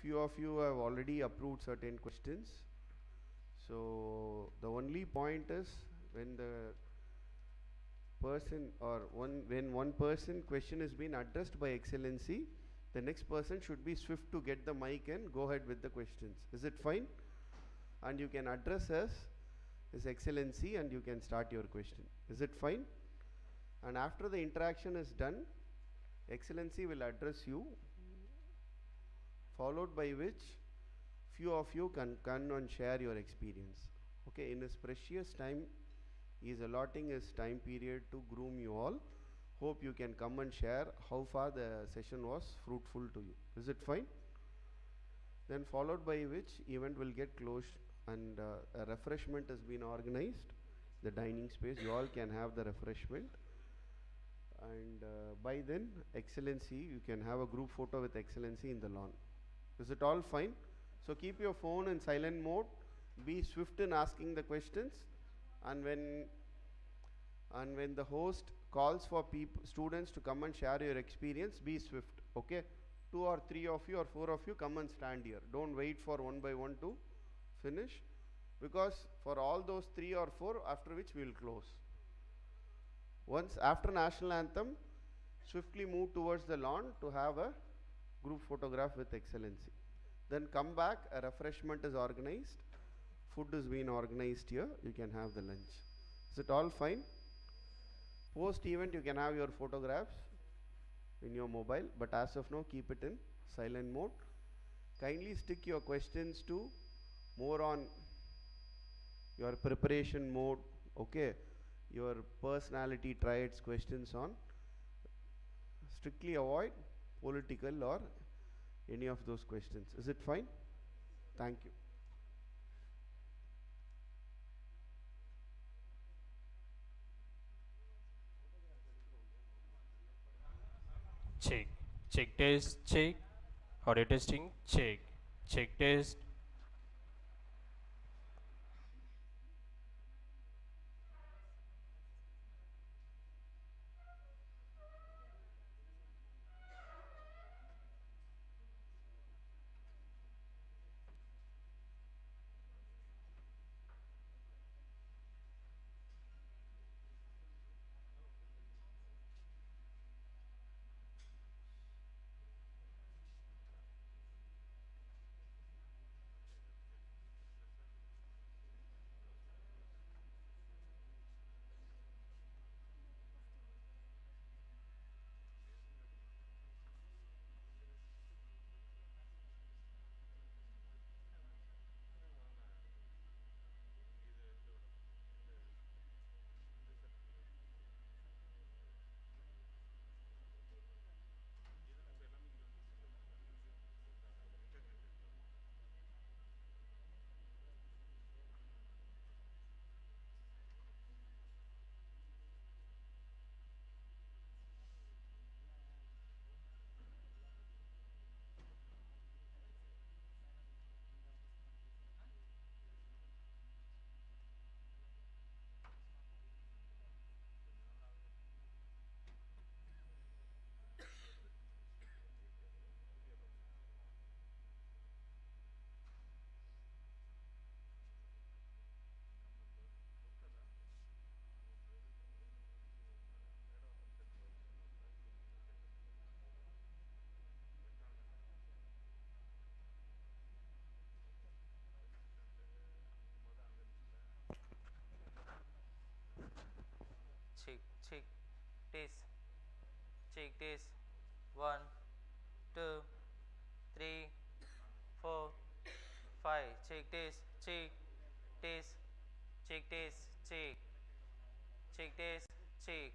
few of you have already approved certain questions. So the only point is when the person when one person question is being addressed by excellency, the next person should be swift to get the mic and go ahead with the questions. Is it fine? And you can address us His Excellency and you can start your question. Is it fine? And after the interaction is done, Excellency will address you, followed by which few of you can come and share your experience. Okay, in his precious time, he is allotting his time period to groom you all. Hope you can come and share how far the session was fruitful to you. Is it fine? Then followed by which event will get closed and a refreshment has been organized. The dining space, you all can have the refreshment. And by then, Excellency, you can have a group photo with Excellency in the lawn. Is it all fine? So keep your phone in silent mode. Be swift in asking the questions. And when the host calls for students to come and share your experience, be swift. Okay? 2 or 3 of you or 4 of you come and stand here. Don't wait for one by one to finish, because for all those 3 or 4, after which we will close. Once after national anthem, swiftly move towards the lawn to have a group photograph with Excellency. Then come back, a refreshment is organized, food is being organized here, you can have the lunch. Is it all fine? Post event you can have your photographs in your mobile, but as of now keep it in silent mode. Kindly stick your questions to more on your preparation mode, okay, your personality traits questions on. Strictly avoid political or any of those questions. Is it fine? Thank you. Check. Check test. Check. Audio testing. Check. Check test. Check, check, test, check test. 1, 2, 3, 4, 5. Check test, check, test, check test, check test, check.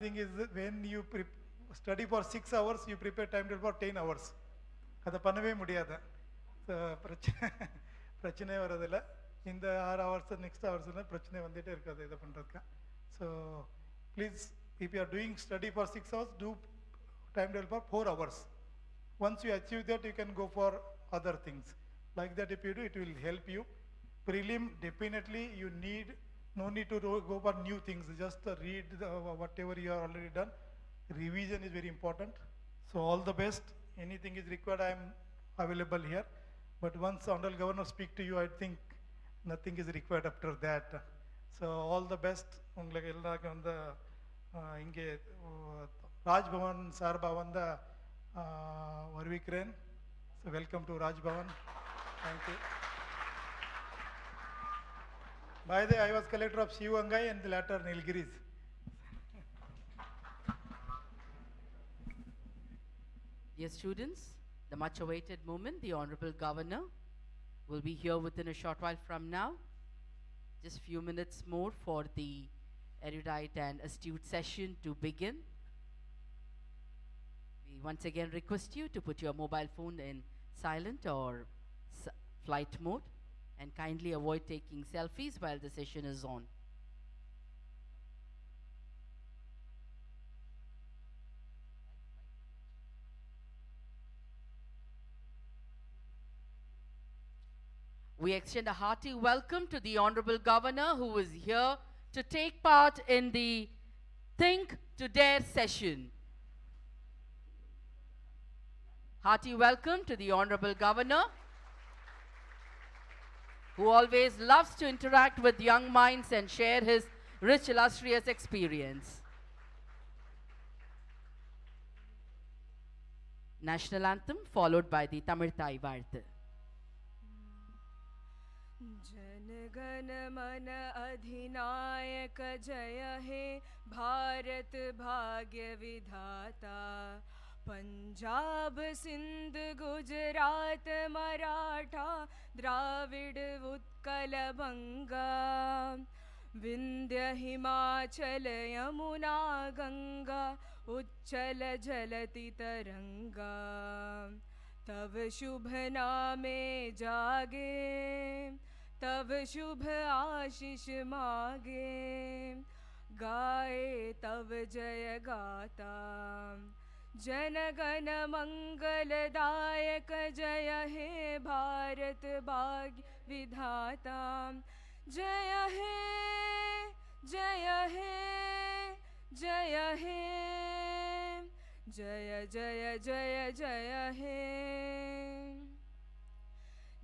thing is when you study for 6 hours, you prepare timetable for 10 hours. அதை பண்ணவே முடியாது. பிரச்சனை வரதில்ல. இந்த 6 hours next hours பிரச்சனை வந்துட்டே இருக்காது இதை பண்ணுறதுக்கு. So please if you are doing study for 6 hours, do timetable for 4 hours. Once you achieve that, you can go for other things. Like that, if you do, it will help you. Prelim, definitely you need, no need to go for new things. Just read whatever you have already done. Revision is very important. So all the best. Anything is required, I am available here. But once Honorable Governor speak to you, I think nothing is required after that. So all the best. உங்களுக்கு எல்லாருக்கும் வந்து இங்கே ராஜ் பவன் சார்பாக வந்து வருவிக்கிறேன். So welcome to Raj Bhavan. Thank you. By the way, I was collector of Shivangai and later Nilgiris. Dear students, the much awaited moment, the Honorable Governor will be here within a short while from now. Just few minutes more for the erudite and astute session to begin. We once again request you to put your mobile phone in silent or flight mode and kindly avoid taking selfies while the session is on. We extend a hearty welcome to the Honorable Governor who is here to take part in the Think to Dare session. Hearty welcome to the Honorable Governor who always loves to interact with young minds and share his rich, illustrious experience. National anthem followed by the Tamil Thai Varthu. जनगण मन अधिनायक जय हे भारत भाग्य विधाता पंजाब सिंध गुजरात मराठा द्राविड उत्कल बंगा विंध्य हिमाचल यमुना गंगा उच्चल जलति तरंगा तव शुभ नामे जागे तब शुभ आशीष मागे गाए तब जय गाता जनगण मंगलदायक जय हे भारत भाग्य विधाता जय हे जय हे जय हे जय जय जय जय हे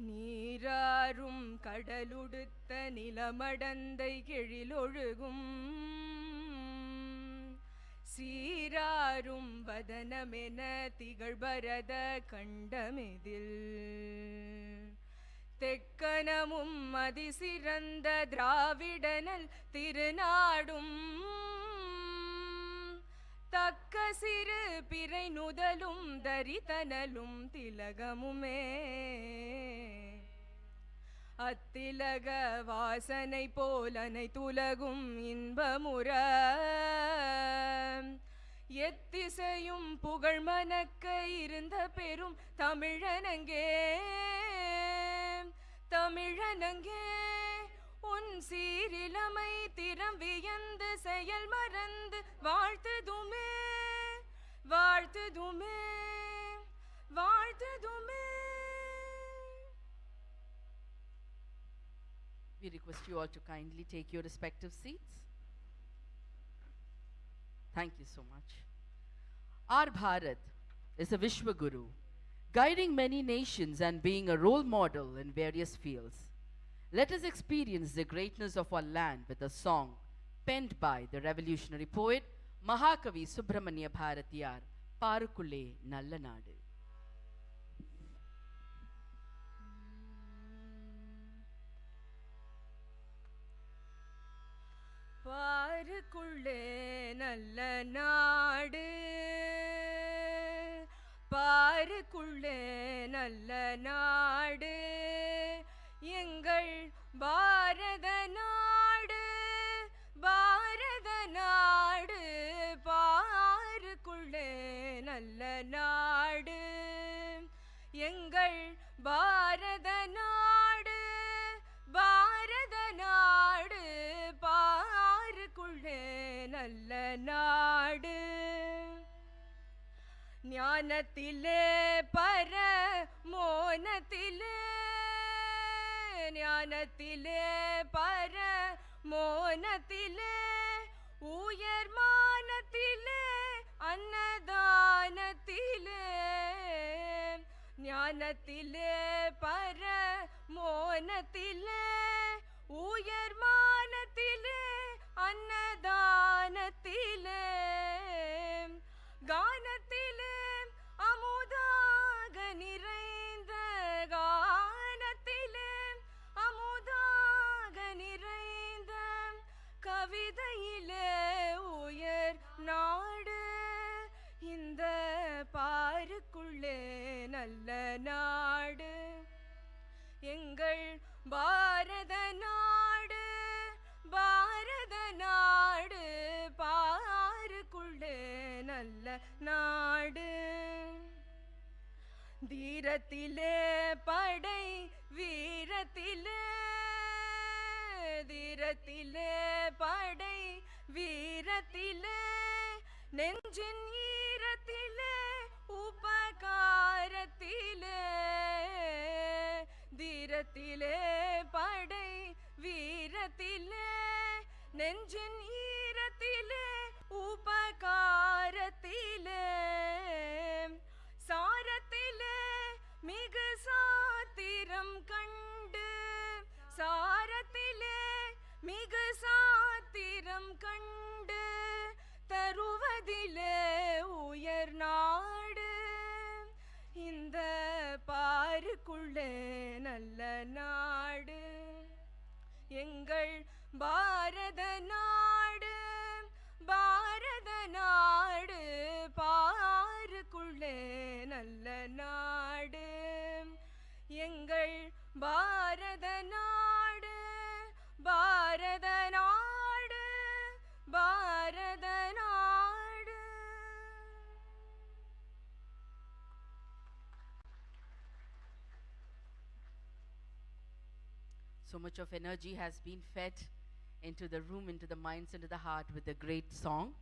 நீராரும் கடலுடுத்த நிலமடந்தை கெழிலொழுகும் சீராரும் வதனமென திகழ்பரத கண்டமெதில் தெக்கனமும் அதிசிறந்த திராவிடனல் திருநாடும் தக்க சிறு பிறை நுதலும் தரிதனலும் திலகமுமே அத்திலக வாசனை போலனை துலகும் இன்பமுற எத்திசையும் புகழ் மணக்க இருந்த பெரும் தமிழனங்கே தமிழனங்கே உன் சீரிலமை திறம் வியந்து செயல் மறந்து வாழ்த்துதுமே வாழ்த்துதுமே வாழ்த்துதுமே. We request you all to kindly take your respective seats. Thank you so much. Our Bharat is a Vishwa Guru, guiding many nations and being a role model in various fields. Let us experience the greatness of our land with a song penned by the revolutionary poet Mahakavi Subramanya Bharatiyar, Parukulle Nalla Nadu. பாருக்குள்ளே நல்ல நாடு பாருக்குள்ளே நல்ல நாடு எங்கள் பாரத நாடு பாரத நாடு நாடு எங்கள் பாரத நாடு பாரத நாடு பாருக்குள்ளே நல்ல நாடு ஞானத்திலே பர மோனத்திலே ஞானத்திலே பர மோனத்திலே உயர் மானத்திலே அன்னதானத்திலே ஞானத்திலே பர மோனத்திலே உயர் மானத்திலே அன்னதானத்திலே கானத்திலே அமுதாக நிறைந்த கானத்திலே அமுதாக நிறைந்த கவிதையிலே உயர் நாடு இந்த பாருக்குள்ளே நல்ல நாடு எங்கள் பாரத நாடு பாரத நாடு பாருக்குள்ளே நல்ல நாடு தீரத்திலே படை வீரத்திலே தீரத்திலே படை வீரத்திலே நெஞ்சின் ஈரத்திலே உபகாரத்திலே தீரத்திலே படை வீரத்திலே நெஞ்சின் ஈரத்திலே உபகாரத்திலே சாரத்திலே மிகு சாத்திரம் கண்டு சாரத்திலே மிகு சாத்திரம் கண்டு தருவதிலே உயர் நாடு இந்த பாருக்குள்ளே நல்ல நாடு எங்கள் பாரத நாடு பாரத நாடு பாருக்குள்ளே நல்ல நாடு எங்கள் பாரத நாடு பாரத நாடு பாரத நாடு So much of energy has been fed into the room, into the minds, into the heart with a great song.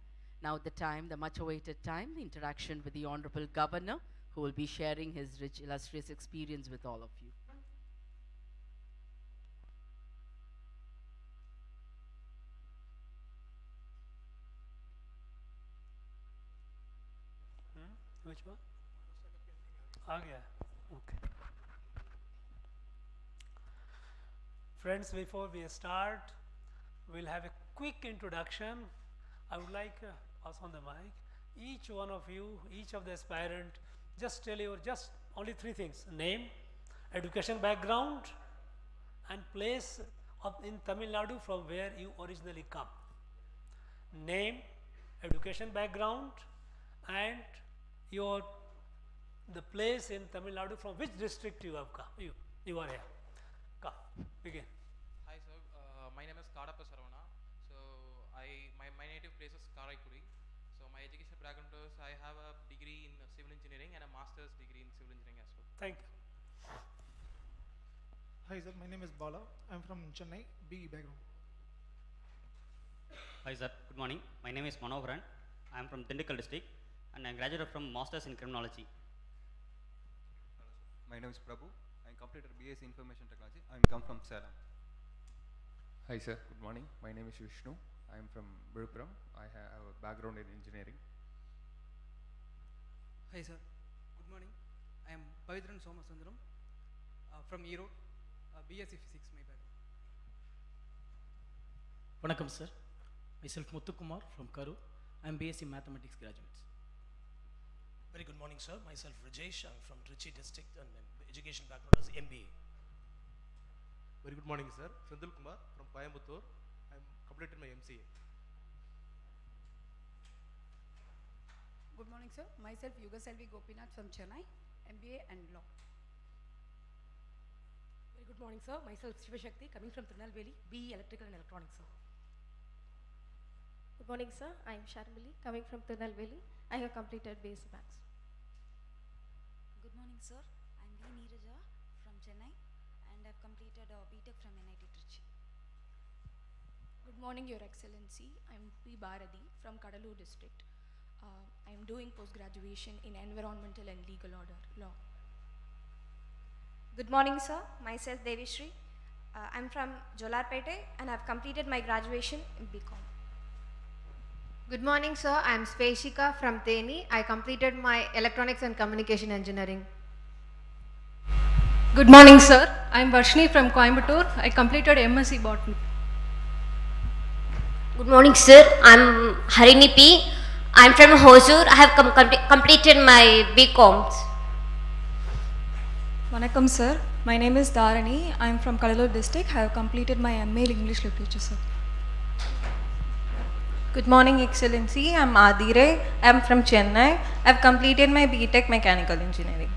Now the time, the much awaited time, the interaction with the Honorable Governor, who will be sharing his rich, illustrious experience with all of you. Which one? Okay. Friends, before we start, we'll have a quick introduction. I would like pass on the mic. Each one of you, each of the aspirant, just tell your just only three things: name, education background, and place in Tamil Nadu from where you originally come. Name, education background, and the place in Tamil Nadu from which district you have come. You are here. Come, begin. Hi sir, my name is Kadappa Saravana. So my native place is Karaikudi. So my education background is I have a degree in civil engineering and a master's degree in civil engineering as well. Thank you. Hi sir, my name is Bala. I'm from Chennai, BE background. Hi sir, good morning. My name is Manoharan. I am from Dindigul district and I graduated from Masters in Criminology. My name is Prabhu. I completed BSc Information Technology. I come from Salem. Hi sir, good morning. My name is Vishnu. I am from Vilupuram. I have a background in engineering. Hi sir, good morning. I am Pavitran Somasundram from Erode, BSc Physics my background. Vanakkam sir, myself Muthukumar from Karu. I am BSc Mathematics graduates. Very good morning sir, myself Rajesh. I am from Trichy district and my education background is MBA. Very good morning sir, Sandil Kumar from Coimbatore. I am completed my MCA. Good morning sir, myself Yugaselvi Gopinath from Chennai, MBA and Law. Very good morning sir, myself Shivashakti coming from Tirunelveli, BE Electrical and Electronics sir. Good morning sir, I am Sharmili coming from Tirunelveli. I have completed BSc Maths. sir. I'm V. Neeraja from Chennai and I've completed a B.Tech from NIT Trichy. Good morning, Your Excellency. I'm P. Bharati from Kadalur district. I'm doing post-graduation in environmental and legal order law. Good morning, sir. Myself Devishri. I'm from Jolarpete and I've completed my graduation in BCom. Good morning, sir. I'm Sveshika from Theni. I completed my Electronics and Communication Engineering. Good morning, sir. I'm Varshini from Coimbatore. I completed MSc Botany. Good morning, sir. I'm Harini P. I'm from Hosur. I have completed my BComs. Vanakkam, sir. My name is Dharani. I'm from Kadalur district. I have completed my MA English Literature, sir. Good morning, Excellency. I'm Adire. I'm from Chennai. I've completed my B.Tech Mechanical Engineering.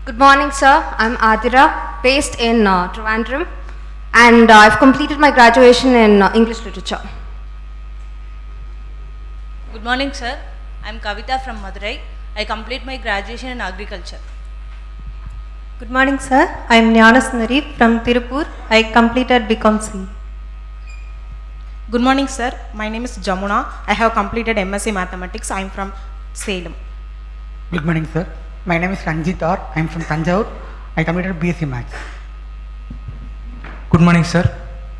Good morning, sir. I'm Adira, based in Trivandrum, and I've completed my graduation in English Literature. Good morning, sir. I'm Kavita from Madurai. I complete my graduation in agriculture. Good morning, sir. I am Jnanasundari from Tirupur. I completed BCom C. Good morning, sir. My name is Jamuna. I have completed MSc Mathematics. I am from Salem. Good morning, sir. My name is Ranjit R. I am from Tanjore. I completed BSc Maths. Good morning, sir.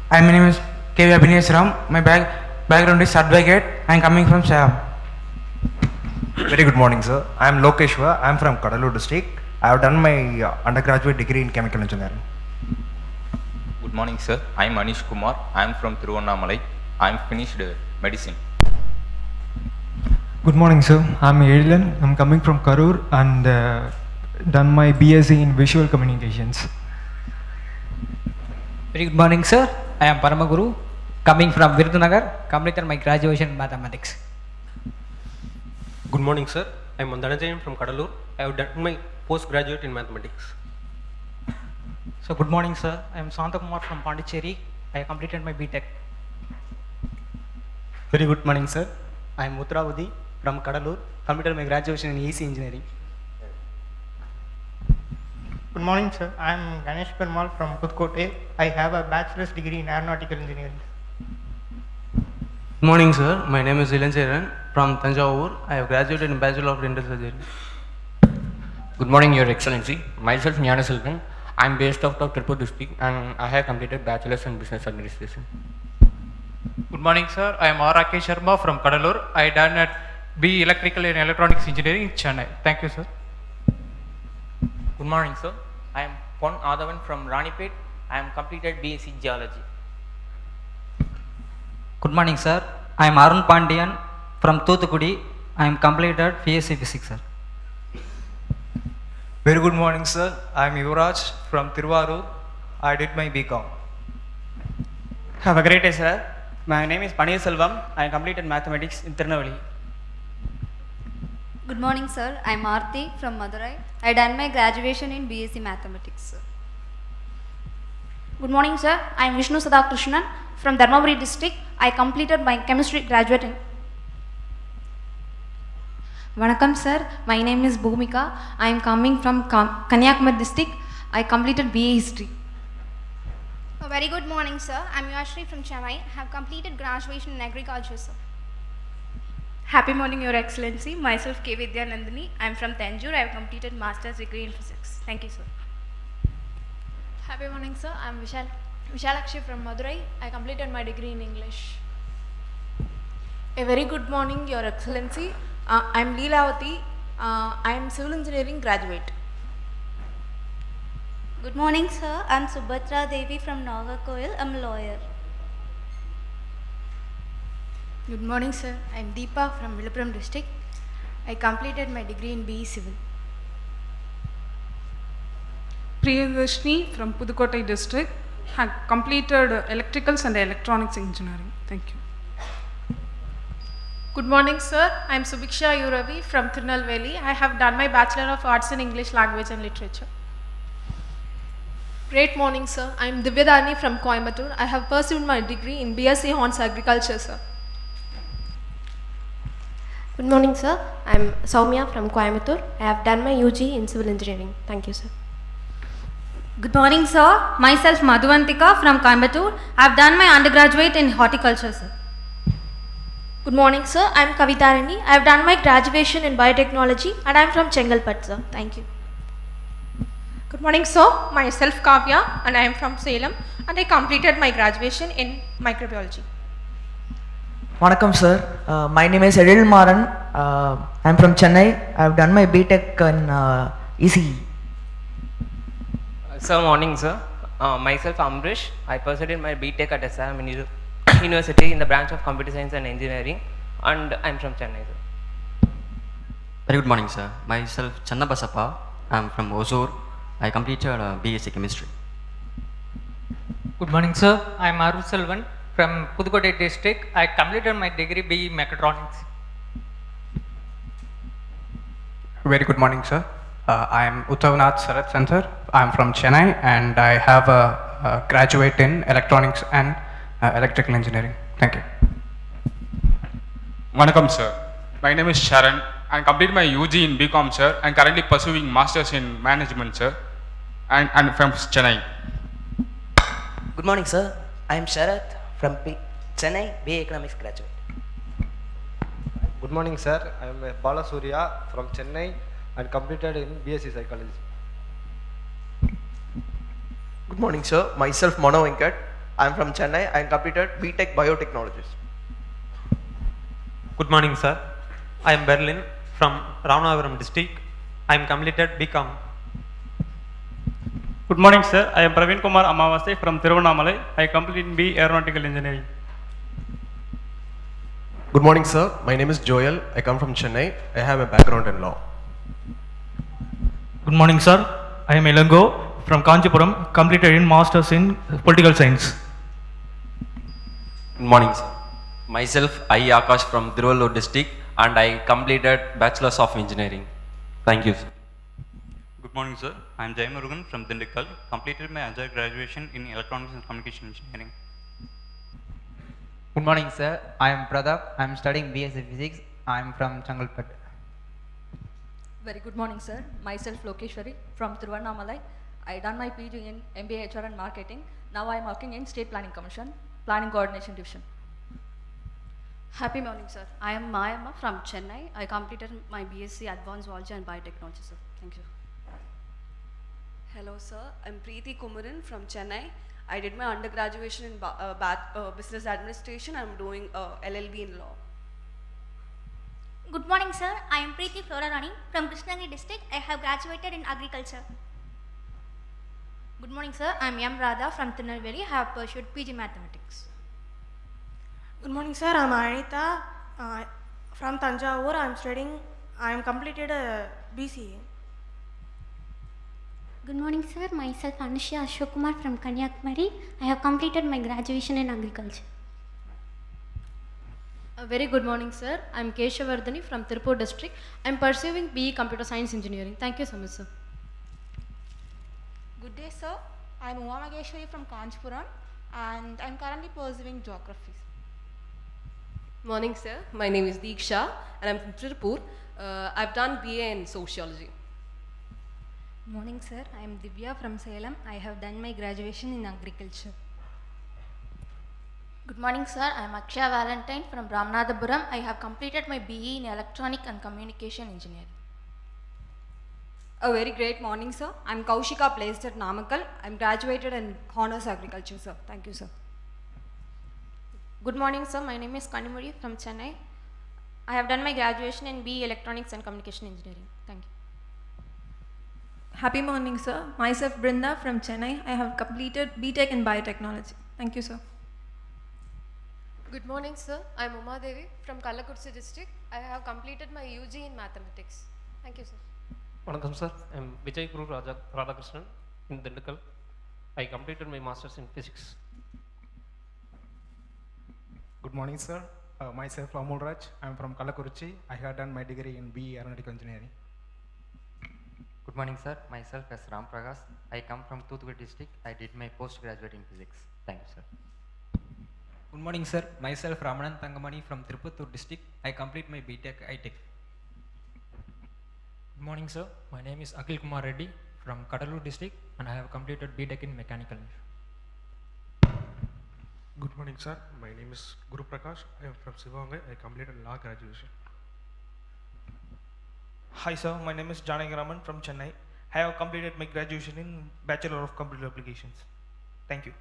My name is K.V. Abhinesh Ram. My background is advocate. I am coming from Sam. Very good morning, sir. I am Lokeshwa. I am from Kadalur district. I have done my undergraduate degree in chemical engineering. Good morning, sir. I am Anish Kumar. I am from Thiruvannamalai. I am finished medicine. Good morning, sir. I am Elian. I am coming from Karur and done my BSc in visual communications. Very good morning, sir. I am Paramaguru, coming from Virudhunagar, completed my graduation in mathematics. Good morning, sir. I am Mandanajayan from Kadalur. I have done my postgraduate in mathematics. So good morning, sir. I am Santakumar from Pondicherry. I completed my B.Tech. Very good morning, sir. I am Uttravudi from Kadalur. Completed my graduation in EC Engineering. Good morning, sir. I am Ganesh Perumal from Putkote. I have a bachelor's degree in aeronautical engineering. Good morning, sir. My name is Ilancheran from Tanjavur. I have graduated in Bachelor of Dental Surgery. Good morning, Your Excellency. Myself, Jnanaselvan. I am based out of Tirupur district and I have completed Bachelor's in Business Administration. Good morning, sir. I am R. Rakesh Sharma from Kadalur. I done at B. Electrical and Electronics Engineering in Chennai. Thank you, sir. Good morning, sir. I am Pon Adhavan from Ranipet. I am completed BSc Geology. Good morning, sir. I am Arun Pandian from Thuthukudi. I am completed BSc Physics, sir. Very good morning, sir. I am Yuvraj from Tiruvarur. I did my BCom. Have a great day, sir. My name is Panir Selvam. I completed mathematics in Tirunelveli. Good morning, sir. I'm Aarti from Madurai. I done my graduation in BSc Mathematics, sir. Good morning, sir. I'm Vishnu Sadhakrishnan from Dharmaburi district. I completed my chemistry graduate in. Vanakkam, sir. My name is Bhumika. I am coming from Kanyakumari district. I completed BA History. A very good morning, sir. I'm Yashri from Chennai. I have completed graduation in agriculture, sir. Happy morning, Your Excellency. Myself, K. Vidya Nandini. I am from Tanjore. I have completed master's degree in physics. Thank you, sir. Happy morning, sir. I am Vishalakshi from Madurai. I completed my degree in English. A very good morning, Your Excellency. I am Leelavati. I am civil engineering graduate. Good morning, sir. I'm Subhatra Devi from Nagarkoil. I'm a lawyer. Good morning, sir. I am Deepa from Villupuram district. I completed my degree in BE Civil. Priyadarshini from Pudukkottai district. Have completed electricals and electronics engineering. Thank you. Good morning, sir. I am Subiksha Ravi from Tirunelveli. I have done my Bachelor of Arts in English Language and Literature. Great morning, sir. I am Divyadani from Coimbatore. I have pursued my degree in BSc Honors Agriculture, sir. Good morning, sir. I'm Soumya from Coimbatore. I have done my UG in civil engineering. Thank you, sir. Good morning, sir. Myself Madhuvantika from Coimbatore. I have done my undergraduate in horticulture, sir. Good morning, sir. I'm Kavitarani. I have done my graduation in biotechnology and I'm from Chengalpattu, sir. Thank you. Good morning, sir. Myself Kavya and I am from Salem and I completed my graduation in microbiology. Vanakkam, sir. My name is Edil Maran. I am from Chennai. I have done my BTech in ECE. Sir, morning, sir. Myself Amrish. I pursued my BTech at SM University in the branch of Computer Science and Engineering, and I am from Chennai, sir. Very good morning, sir. Myself Channa Basappa. I am from Hosur. I completed BSc Chemistry. Good morning, sir. I am Aru Selvan from Pudukkottai district. I completed my degree BE Mechatronics. Very good morning, sir. I am Uttavanath Sarat Center. I am from Chennai and I have a graduate in electronics and electrical engineering. Thank you. Vanakkam, sir. My name is Sharan. I completed my UG in BCom, sir, and currently pursuing masters in management, sir, and from Chennai. Good morning, sir. I am Sharath from Chennai, BA Economics graduate. Good morning, sir. I am Bala Surya from Chennai and completed in BSc Psychology. Good morning, sir. Myself Mano Venkat. I am from Chennai and completed BTech Biotechnologies. Good morning, sir. I am Berlin from Ramanathapuram district. I am completed BCom. Good morning, sir. I am Praveen Kumar Amavase from Thiruvannamalai. I completed B Aeronautical Engineering. Good morning, sir. My name is Joel. I come from Chennai. I have a background in law. Good morning, sir. I am Elango from Kanchipuram, completed in Masters in Political Science. Good morning, sir. Myself, I Akash from Tiruvallur district and I completed Bachelor's of Engineering. Thank you, sir. Good morning, sir. I am Jay Murugan from Dindikkal, completed my undergraduation in Electronics and Communication Engineering. Good morning, sir. I am Pradap. I am studying BSc Physics. I am from Chengalpattu. Very good morning, sir. Myself Lokeshwari from Thiruvannamalai. I done my PG in MBA HR and Marketing. Now I am working in State Planning Commission, Planning Coordination Division. Happy morning, sir. I am Mayama from Chennai. I completed my BSc Advanced Zoology and Biotechnology, sir. Thank you. Hello, sir. I'm Preeti Kumaran from Chennai. I did my undergraduation in Business Administration. I'm doing LLB in Law. Good morning, sir. I am Preeti Florarani from Krishnagiri district. I have graduated in Agriculture. Good morning, sir. I am M. Radha from Tirunelveli. I have pursued PG Mathematics. Good morning, sir. I am Anita from Tanjavur. I am completed a BCA. Good morning, sir. Myself Anushya Ashok from Kanyakumari. I have completed my graduation in Agriculture. A very good morning, sir. I am Keshavardhani from Tirupur district. I am pursuing BE Computer Science Engineering. Thank you so much, sir. Good day, sir. I am Uma Mageshwari from Kanchipuram and I am currently pursuing geography. Morning, sir. My name is Deeksha and I'm from Tirupur. I've done BA in Sociology. Morning, sir. I am Divya from Salem. I have done my graduation in Agriculture. Good morning, sir. I am Akshay Valentine from Ramanathapuram. I have completed my BE in Electronic and Communication Engineering. A very great morning, sir. I am Kaushika, placed at Namakkal. I am graduated in Honours Agriculture, sir. Thank you, sir. Good morning, sir. My name is Kanimuri from Chennai. I have done my graduation in BE Electronics and Communication Engineering. Thank you. Happy morning, sir. Myself Brinda from Chennai. I have completed BTech in Biotechnology. Thank you, sir. Good morning, sir. I am Uma Devi from Kallakurchi district. I have completed my UG in Mathematics. Thank you, sir. Vanakkam, sir. I am Vijay Guru Radhakrishnan in Dindikkal. I completed my Masters in Physics. Good morning, sir. Myself Amul Raj. I am from Kallakurchi. I have done my degree in BE Aeronautical Engineering. Good morning, sir. Myself as Ram Prakash. I come from Thuthukudi district. I did my postgraduate in physics. Thank you, sir. Good morning, sir. Myself Ramanan Thangamani from Thiru district. I complete my BTech iTech. Good morning, sir. My name is Akhil Kumar Reddy from Kadalur district and I have completed BTech in Mechanical Engineering. Good morning, sir. My name is Guru Prakash. I am from Sivangai. I completed law graduation. Hi sir, my name is Janaki Raman from Chennai. I have completed my graduation in Bachelor of Computer Applications. Thank you.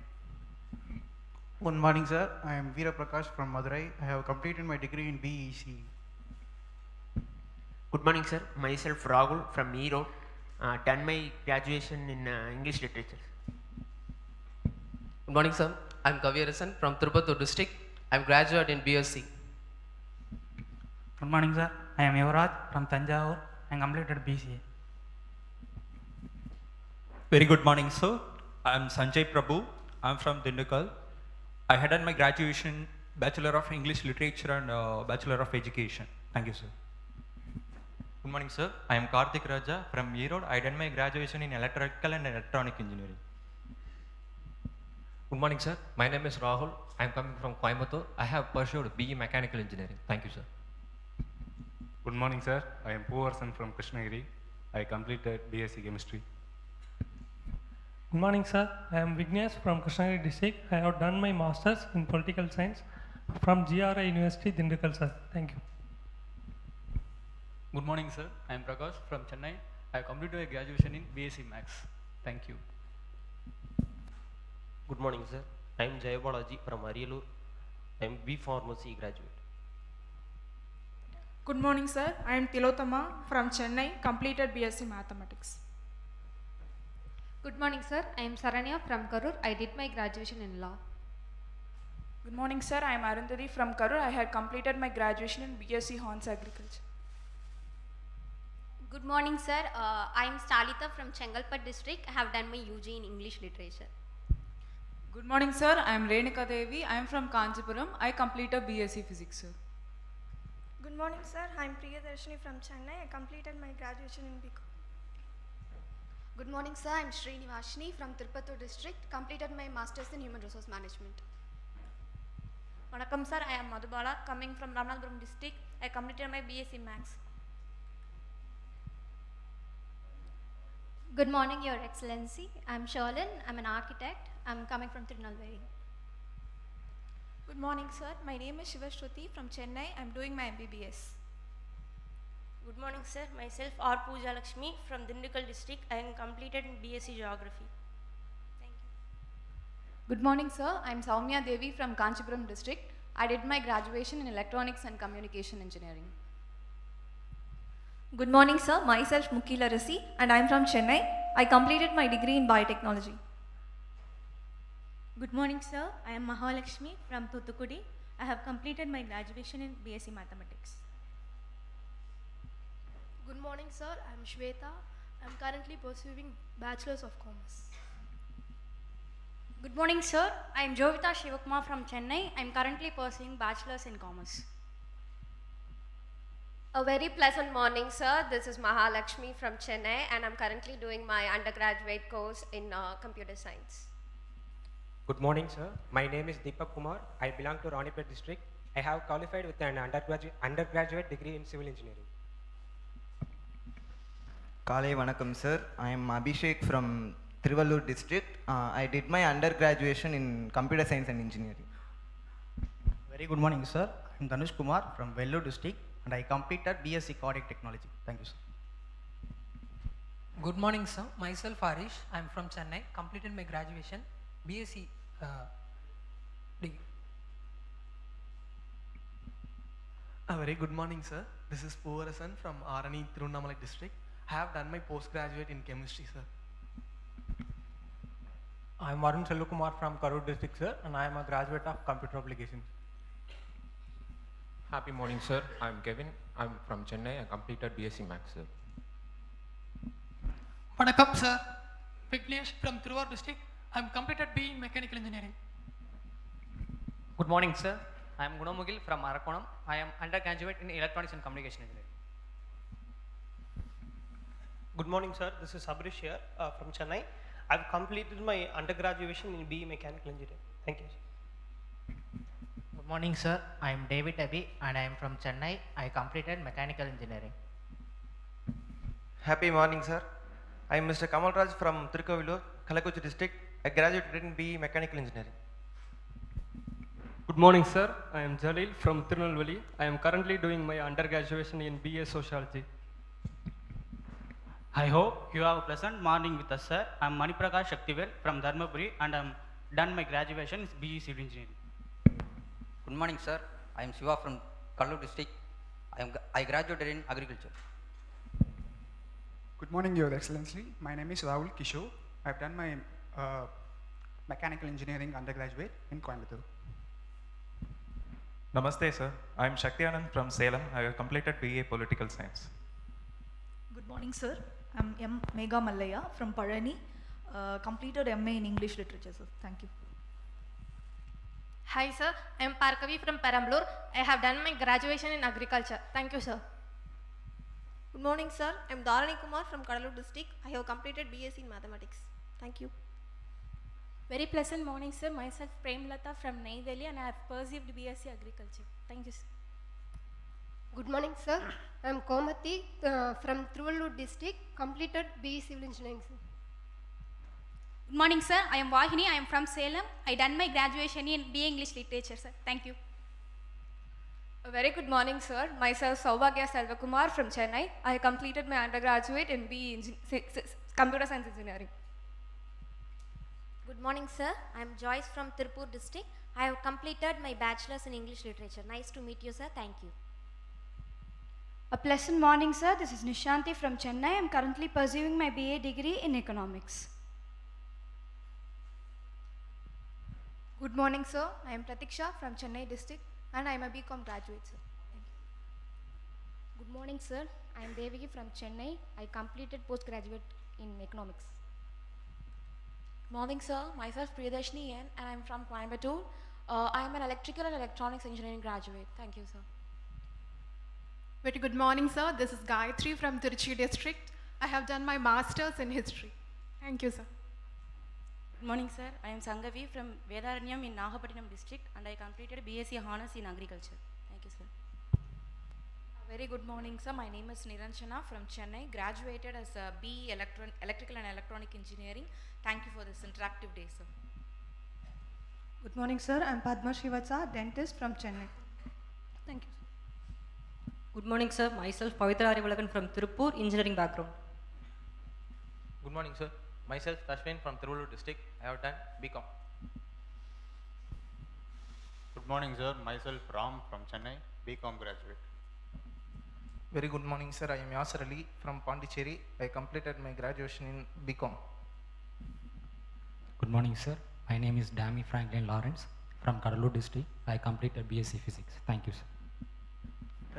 Good morning, sir. I am Veera Prakash from Madurai. I have completed my degree in BEC. Good morning, sir. Myself Rahul from Erode. Done my graduation in English literature. Good morning, sir. I'm Kavirasan from Tirupattur district. I'm graduate in BSc. Good morning, sir. I am Yuvraj from Tanjavur and completed BCA. Very good morning, sir. I am Sanjay Prabhu. I am from Dindigul. I had done my graduation Bachelor of English Literature and Bachelor of Education. Thank you, sir. Good morning, sir. I am Karthik Raja from Erode. I done my graduation in Electrical and Electronic Engineering. Good morning, sir. My name is Rahul. I'm coming from Coimbatore. I have pursued BE Mechanical Engineering. Thank you, sir. Good morning, sir. I am Poovarsan from Krishnagiri. I completed BSc Chemistry. Good morning, sir. I am Vignesh from Krishnagiri district. I have done my masters in political science from GRI University, Dindigul, sir. Thank you. Good morning, sir. I am Prakash from Chennai. I have completed a graduation in BSc Max. Thank you. Good morning, sir. I am Jayabalaji from Ariyalur. I am B Pharmacy graduate. Good morning, sir. I am Tilotama from Chennai, completed BSc Mathematics. Good morning, sir. I am Saranya from Karur. I did my graduation in law. Good morning, sir. I am Arundhati from Karur. I had completed my graduation in BSc Horns Agriculture. Good morning, sir. I am Stalita from Chengalpat district. I have done my UG in English Literature. Good morning, sir. I am Renika Devi. I am from Kanchipuram. I completed BSc Physics, sir. Good morning, sir. I am Priyadarshini from Chennai. I completed my graduation in BCom. Good morning, sir. I am Srinivashini from Tirupattur district. Completed my masters in human resource management. Vanakkam, sir. I am Madhubala coming from Ramanathapuram district. I completed my BSc Max. Good morning, Your Excellency. I am Sherlyn. I am an architect. I am coming from Tirunelveli. Good morning, sir. My name is Shivashruti from Chennai. I am doing my MBBS. Good morning, sir. Myself R. Pooja Lakshmi from Dindigul district. I am completed in BSc Geography. Thank you. Good morning, sir. I am Soumya Devi from Kanchipuram district. I did my graduation in Electronics and Communication Engineering. Good morning, sir. Myself Mukila Rasi and I am from Chennai. I completed my degree in biotechnology. Good morning, sir. I am Mahalakshmi from Thuthukudi. I have completed my graduation in BSc Mathematics. Good morning, sir. I am Shweta. I am currently pursuing Bachelor's of Commerce. Good morning, sir. I am Jovita Shivakumar from Chennai. I am currently pursuing Bachelor's in Commerce. A very pleasant morning, sir. This is Mahalakshmi from Chennai and I'm currently doing my undergraduate course in computer science. Good morning, sir. My name is Deepak Kumar. I belong to Ranipet district. I have qualified with an undergraduate degree in civil engineering. Kale Vanakkam, sir. I am Abhishek from Tiruvallur district. I did my undergraduation in computer science and engineering. Very good morning, sir. I am Dhanush Kumar from Vellore district and I completed BSc Cardiac Technology. Thank you, sir. Good morning, sir. Myself Arish. I am from Chennai. Completed my graduation BSc degree. A very good morning, sir. This is Poovarsan from Arani, Thiruvannamalai district. I have done my postgraduate in chemistry, sir. I am Varun Selvakumar from Karur district, sir, and I am a graduate of computer applications. Happy morning, sir. I am Kevin. I am from Chennai. I completed BSc Max, sir. Vanakkam, sir. Vignesh from Thiru district. I am completed BE in Mechanical Engineering. Good morning, sir. I am Gunamugil from Arakonam. I am undergraduate in Electronics and Communication Engineering. Good morning, sir. This is Sabrish here from Chennai. I have completed my undergraduation in BE Mechanical Engineering. Thank you, sir. Good morning, sir. I am David Abhi and I am from Chennai. I completed mechanical engineering. Happy morning, sir. I am Mr. Kamalraj from Thirukovilur, Kalakuchi district. I graduated in BE Mechanical Engineering. Good morning, sir. I am Jalil from Tirunelveli. I am currently doing my undergraduate in BA Sociology. I hope you have a pleasant morning with us, sir. I am Maniprakash Shaktivel from Dharmapuri and I am done my graduation in BE Civil Engineering. Good morning, sir. I am Shiva from Kannur district. I graduated in agriculture. Good morning, Your Excellency. My name is Rahul Kishore. I have done my mechanical engineering undergraduate in Coimbatore. Namaste, sir. I am Shakti Anand from Salem. I have completed BA Political Science. Good morning, sir. I am M. Megha Mallaya from Parani. Completed MA in English Literature, sir. Thank you. Hi, sir. I am Parkavi from Perambalur. I have done my graduation in agriculture. Thank you, sir. Good morning, sir. I am Dharani Kumar from Kadalur district. I have completed BSc in Mathematics. Thank you. Very pleasant morning, sir. Myself Premlata from Neyveli and I have pursued BSc Agriculture. Thank you, sir. Good morning, sir. I am Komati from Thiruvalur district, completed BE Civil Engineering, sir. Good morning, sir. I am Vahini. I am from Salem. I done my graduation in BA English Literature, sir. Thank you. A very good morning, sir. Myself Saubhagya Selvakumar from Chennai. I completed my undergraduate in Computer Science Engineering. Good morning, sir. I am Joyce from Tirupur district. I have completed my bachelor's in English literature. Nice to meet you, sir. Thank you. A pleasant morning, sir. This is Nishanti from Chennai. I am currently pursuing my BA degree in economics. Good morning, sir. I am Pratiksha from Chennai district and I am a BCom graduate, sir. Thank you. Good morning, sir. I am Devaki from Chennai. I completed postgraduate in economics. Morning, sir. Myself Priyadarshini N and I am from Coimbatore. I am an electrical and electronics engineering graduate. Thank you, sir. Very good morning, sir. This is Gayatri from Tiruchi district. I have done my master's in history. Thank you, sir. Good morning, sir. I am Sangavi from Vedaranyam in Nagapattinam district and I completed BSc Honours in Agriculture. Thank you, sir. Very good morning, sir. My name is Niranjana from Chennai. Graduated as a BE Electrical and Electronic Engineering. Thank you for this interactive day, sir. Good morning, sir. I am Padma Shivatsa, dentist from Chennai. Thank you. Good morning, sir. Myself Pavitra Arivalakan from Tirupur, engineering background. Good morning, sir. Myself Ashwin from Thiruvalur district. I have done BCom. Good morning, sir. Myself Ram from Chennai, BCom graduate. Very good morning, sir. I am Yasser Ali from Pondicherry. I completed my graduation in BCom. Good morning, sir. My name is Dami Franklin Lawrence from Kadalur district. I completed BSc Physics. Thank you, sir.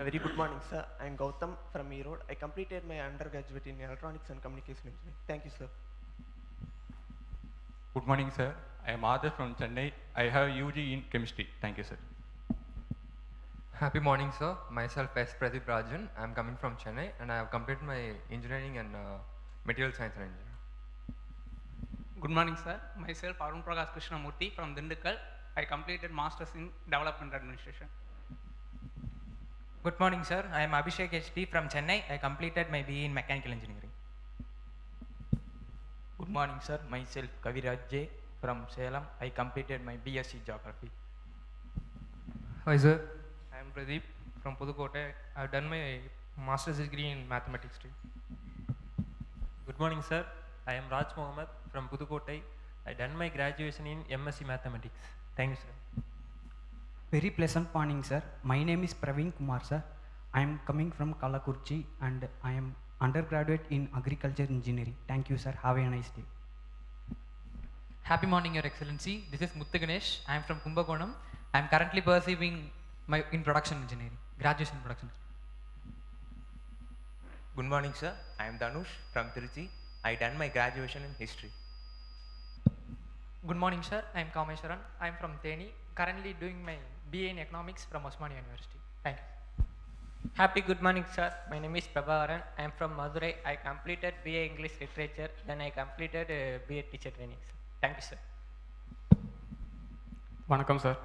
A very good morning, sir. I am Gautam from Erode. I completed my undergraduate in Electronics and Communication Engineering. Thank you, sir. Good morning, sir. I am Adarsh from Chennai. I have UG in Chemistry. Thank you, sir. Happy morning, sir. Myself S. Pradeep Rajan. I am coming from Chennai and I have completed my engineering and material science and engineering. Good morning, sir. Myself Arun Prakash Krishnamurthy from Dindigul. I completed Masters in Development Administration. Good morning, sir. I am Abhishek HP from Chennai. I completed my BE in Mechanical Engineering. Good morning, sir. Myself Kaviraj J from Salem. I completed my BSc Geography. Hi, sir. I am Pradeep from Pudukkottai. I have done my master's degree in mathematics too. Good morning, sir. I am Raj Mohammed from Pudukkottai. I done my graduation in MSc Mathematics. Thank you, sir. Very pleasant morning, sir. My name is Praveen Kumar, sir. I am coming from Kalakurchi and I am undergraduate in agriculture engineering. Thank you, sir. Have a nice day. Happy morning, Your Excellency. This is Muthu Ganesh. I am from Kumbakonam. I am currently pursuing my in production engineering, graduation in production. Good morning, sir. I am Dhanush from Tiruchi. I done my graduation in history. Good morning, sir. I am Kameshwaran. I am from Theni, currently doing my BA in economics from Osmania University. Thank you. Happy good morning, sir. My name is Prabhakaran. I am from Madurai. I completed BA English Literature. Then I completed BA Teacher Training. Thank you, sir. Vanakkam, sir.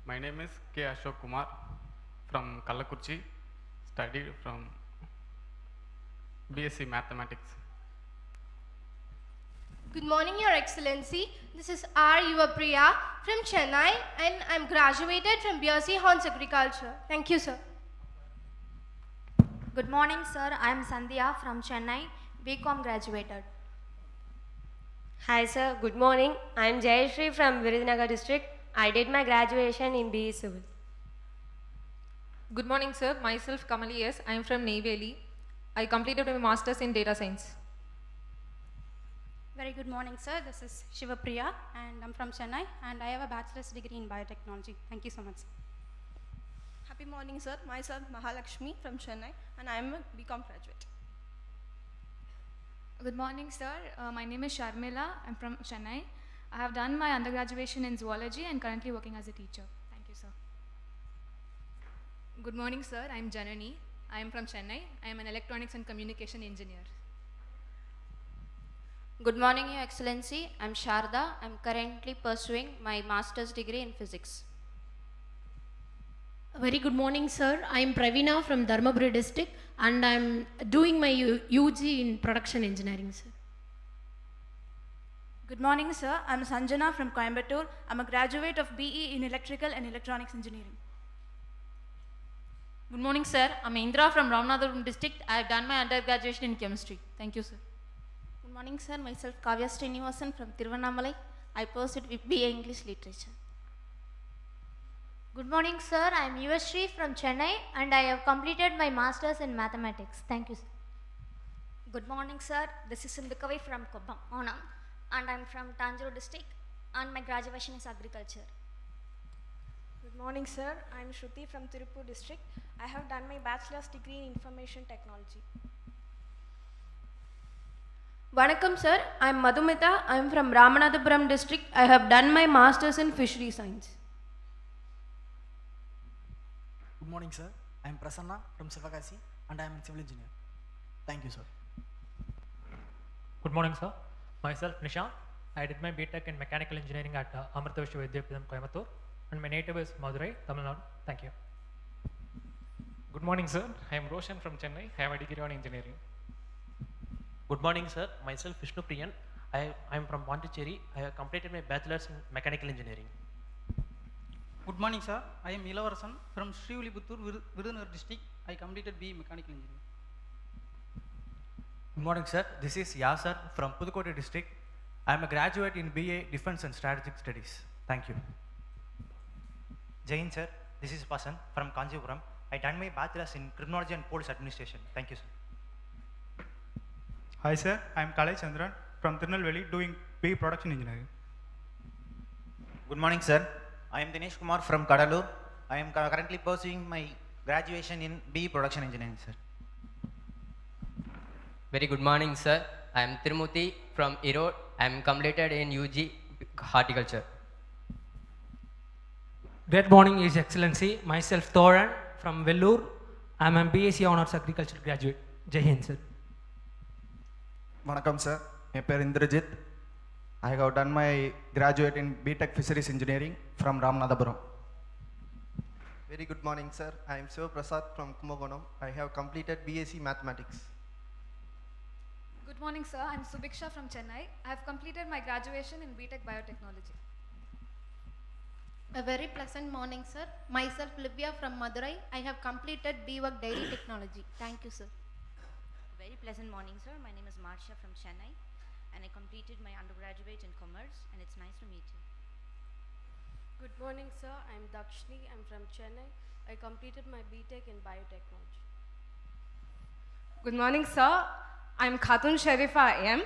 My name is K. Ashok Kumar from Kallakurchi, studied from BSc Mathematics. Good morning, Your Excellency. This is R. Yuvapriya from Chennai, and I'm graduated from BSc Horns Agriculture. Thank you, sir. Good morning, sir. I am Sandhya from Chennai, BCom graduated. Hi sir, good morning. I am Jayashree from Virudunagar district. I did my graduation in BE Civil. Good morning, sir. Myself Kamali S. I am from Neyveli. I completed my masters in data science. Very good morning, sir. This is Shivapriya, and I'm from Chennai, and I have a bachelor's degree in biotechnology. Thank you so much, sir. Happy morning, sir. Myself Mahalakshmi from Chennai, and I am a BCom graduate. Good morning, sir. My name is Sharmila. I'm from Chennai. I have done my undergraduate in zoology and currently working as a teacher. Thank you, sir. Good morning, sir. I am Janani. I am from Chennai. I am an electronics and communication engineer. Good morning, Your Excellency. I'm Sharda. I'm currently pursuing my master's degree in physics. Very good morning, sir. I am Pravina from Dharmaburi district, and I'm doing my UG in production engineering, sir. Good morning, sir. I'm Sanjana from Coimbatore. I'm a graduate of BE in Electrical and Electronics Engineering. Good morning, sir. I'm Indra from Ramanathapuram district. I have done my undergraduate in chemistry. Thank you, sir. Good morning, sir. Myself Kavya Srinivasan from Tiruvannamalai. I pursued BA English Literature. Good morning, sir. I am Yuvashri from Chennai, and I have completed my masters in mathematics. Thank you, sir. Good morning, sir. This is Sindhukavi from Onam, and I'm from Tanjore district, and my graduation is agriculture. Good morning, sir. I'm Shruti from Tirupur district. I have done my bachelor's degree in information technology. Vanakkam, sir. I'm Madhumita. I'm from Ramanathapuram district. I have done my masters in fishery science. Good morning, sir. I am Prasanna from Sivakasi, and I am a civil engineer. Thank you, sir. Good morning, sir. Myself Nishant. I did my BTech in mechanical engineering at Amrita Vishwavidyapitham, Coimbatore, and my native is Madurai, Tamil Nadu. Thank you. Good morning, sir. I am Roshan from Chennai. I have a degree on engineering. Good morning, sir. Myself Vishnu Priyan. I am from Pondicherry. I have completed my bachelor's in mechanical engineering. Good morning, sir. I am Ilavasan from Srivilliputturu, Virudunagar district. I completed BE Mechanical Engineering. Good morning, sir. This is Yasar from Pudukkottai district. I am a graduate in BA Defense and Strategic Studies. Thank you. Jain, sir. This is Pasan from Kanjipuram. I done my bachelor's in criminology and police administration. Thank you, sir. Hi, sir. I am Kalai Chandran from Tirunelveli doing BE Production Engineering. Good morning, sir. I am Dinesh Kumar from Kadalur. I am currently pursuing my graduation in BE Production Engineering, sir. Very good morning, sir. I am Tirumuthi from Erode. I am completed in UG Horticulture. Great morning, His Excellency. Myself Thoran from Vellore. I am a BSc Honours Agriculture graduate. Jai Hind, sir. Vanakkam, sir. My name is Indrajit. I have done my graduate in BTech Fisheries Engineering from Ramanathapuram. Very good morning, sir. I am Siva Prasad from Kumbakonam. I have completed BSc Mathematics. Good morning, sir. I'm Subiksha from Chennai. I have completed my graduation in BTech Biotechnology. A very pleasant morning, sir. Myself Livia from Madurai. I have completed BWork Dairy Technology. Thank you, sir. Very pleasant morning, sir. My name is Marsha from Chennai, and I completed my undergraduate in commerce, and it's nice to meet you. Good morning, sir. I'm Dakshni. I'm from Chennai. I completed my BTech in biotechnology. Good morning, sir. I'm Khatun Sharifa M.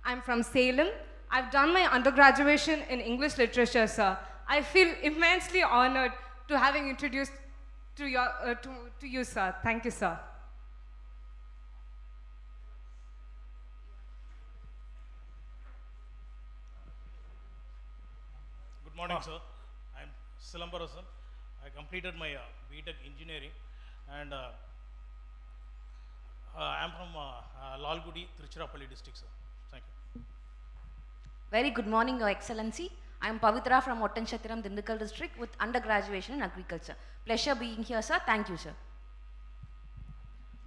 I'm from Salem. I've done my undergraduate in English literature, sir. I feel immensely honored to having introduced to you, sir. Thank you, sir. Good morning, sir. I'm Silambarasan. I completed my BTech engineering, and I'm from Lalgudi, Tiruchirappalli district, sir. Thank you. Very good morning, Your Excellency. I'm Pavitra from Ottanchatiram, Dindukal district with undergraduation in agriculture. Pleasure being here, sir. Thank you, sir.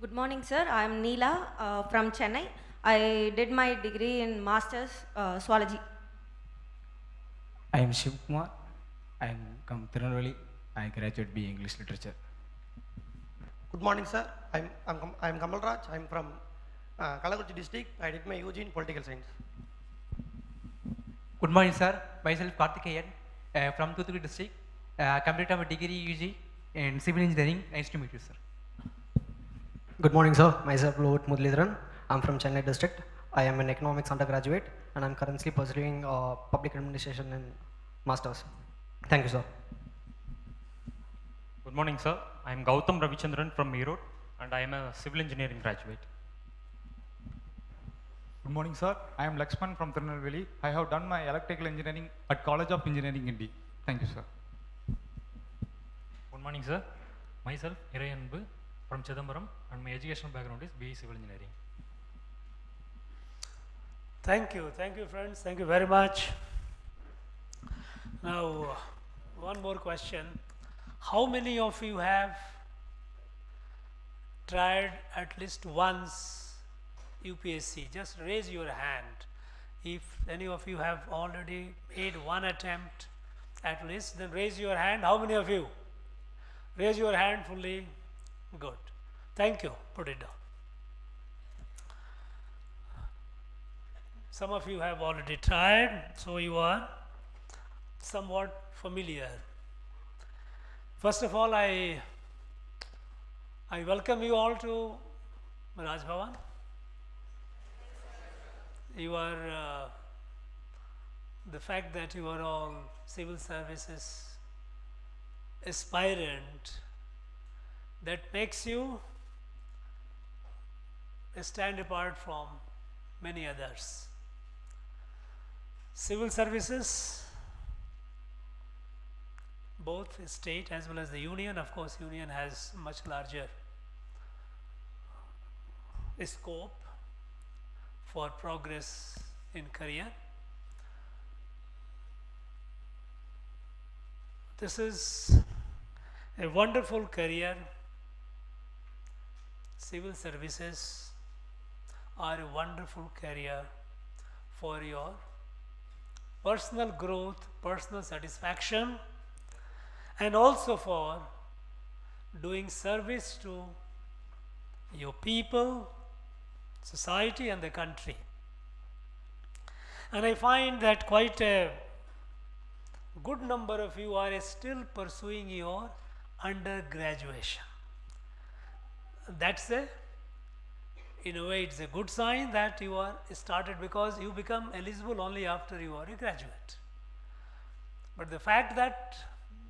Good morning, sir. I am Neela from Chennai. I did my degree in Masters Zoology. I am Shiv Kumar. I am from Tirunelveli. I graduate BA English Literature. Good morning, sir. I'm Kamal Raj. I'm from Kalakurchi district. I did my UG in political science. Good morning, sir. Myself Karthikeyan from Thuthukudi district. Completed my degree UG in civil engineering. Nice to meet you, sir. Good morning, sir. Myself Lovat Mudlidharan. I'm from Chennai district. I am an economics undergraduate and I'm currently pursuing public administration in masters. Thank you, sir. Good morning, sir. I am Gautam Ravichandran from Erode and I am a civil engineering graduate. Good morning, sir. I am Lakshman from Tirunelveli. I have done my electrical engineering at College of Engineering, Indi. Thank you, sir. Good morning, sir. Myself, Irayanbu from Chidambaram, and my educational background is BE Civil Engineering. Thank you, friends. Thank you very much. Now, one more question. How many of you have tried at least once UPSC? Just raise your hand. If any of you have already made one attempt at least, then raise your hand. How many of you? Raise your hand fully. Good. Thank you. Put it down. Some of you have already tried, so you are somewhat familiar. First of all, I welcome you all to Raj Bhavan. You are the fact that you are all civil services aspirant, that makes you stand apart from many others. Civil services, both state as well as the union, of course union has much larger scope for progress in career. This is a wonderful career. Civil services are a wonderful career for your personal growth, personal satisfaction, and also for doing service to your people, society and the country. And I find that quite a good number of you are still pursuing your undergraduation. That's in a way it's a good sign that you are started, because you become eligible only after you are a graduate. But the fact that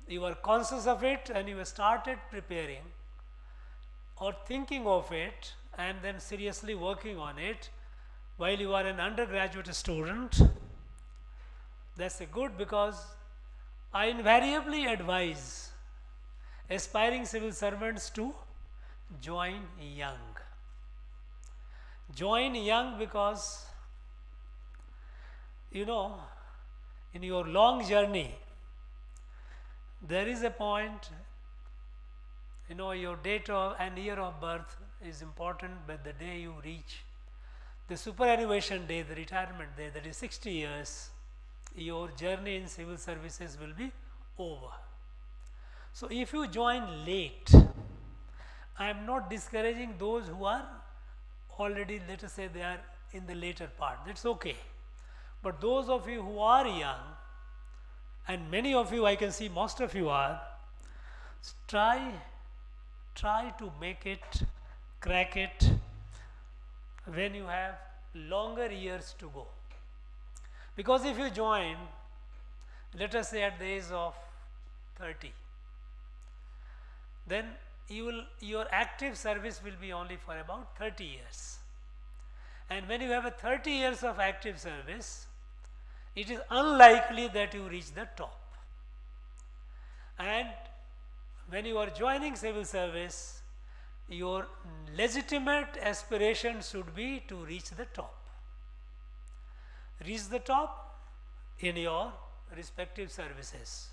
you are conscious of it and you have started preparing or thinking of it and then seriously working on it while you are an undergraduate student, that's a good, because I invariably advise aspiring civil servants to join young. Join young because, you know, in your long journey, there is a point, you know, your date of and year of birth is important, but the day you reach the superannuation day, the retirement day, that is 60 years, your journey in civil services will be over. So if you join late, I am not discouraging those who are already, let us say, they are in the later part, that's okay. But those of you who are young, and many of you, I can see most of you are, try to make it, crack it when you have longer years to go. Because if you join, let us say at the age of 30, then your active service will be only for about 30 years. And when you have a 30 years of active service, it is unlikely that you reach the top. And when you are joining civil service, your legitimate aspiration should be to reach the top. Reach the top in your respective services.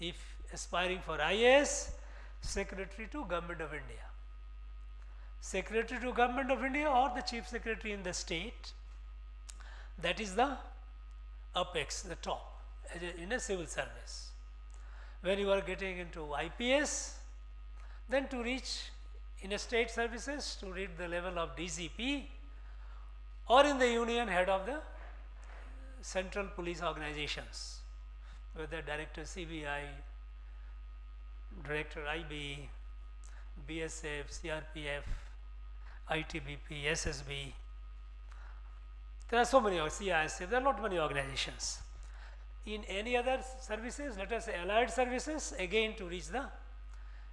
If aspiring for IAS, Secretary to Government of India. Secretary to Government of India or the Chief Secretary in the state, that is the apex, the top in a civil service. When you are getting into IPS, then to reach in a state services to reach the level of DCP, or in the union head of the central police organizations, whether Director CBI, Director IB, BSF, CRPF, ITBP, SSB. There are so many, CISF, there are not many organizations. In any other services, let us say allied services, again to reach the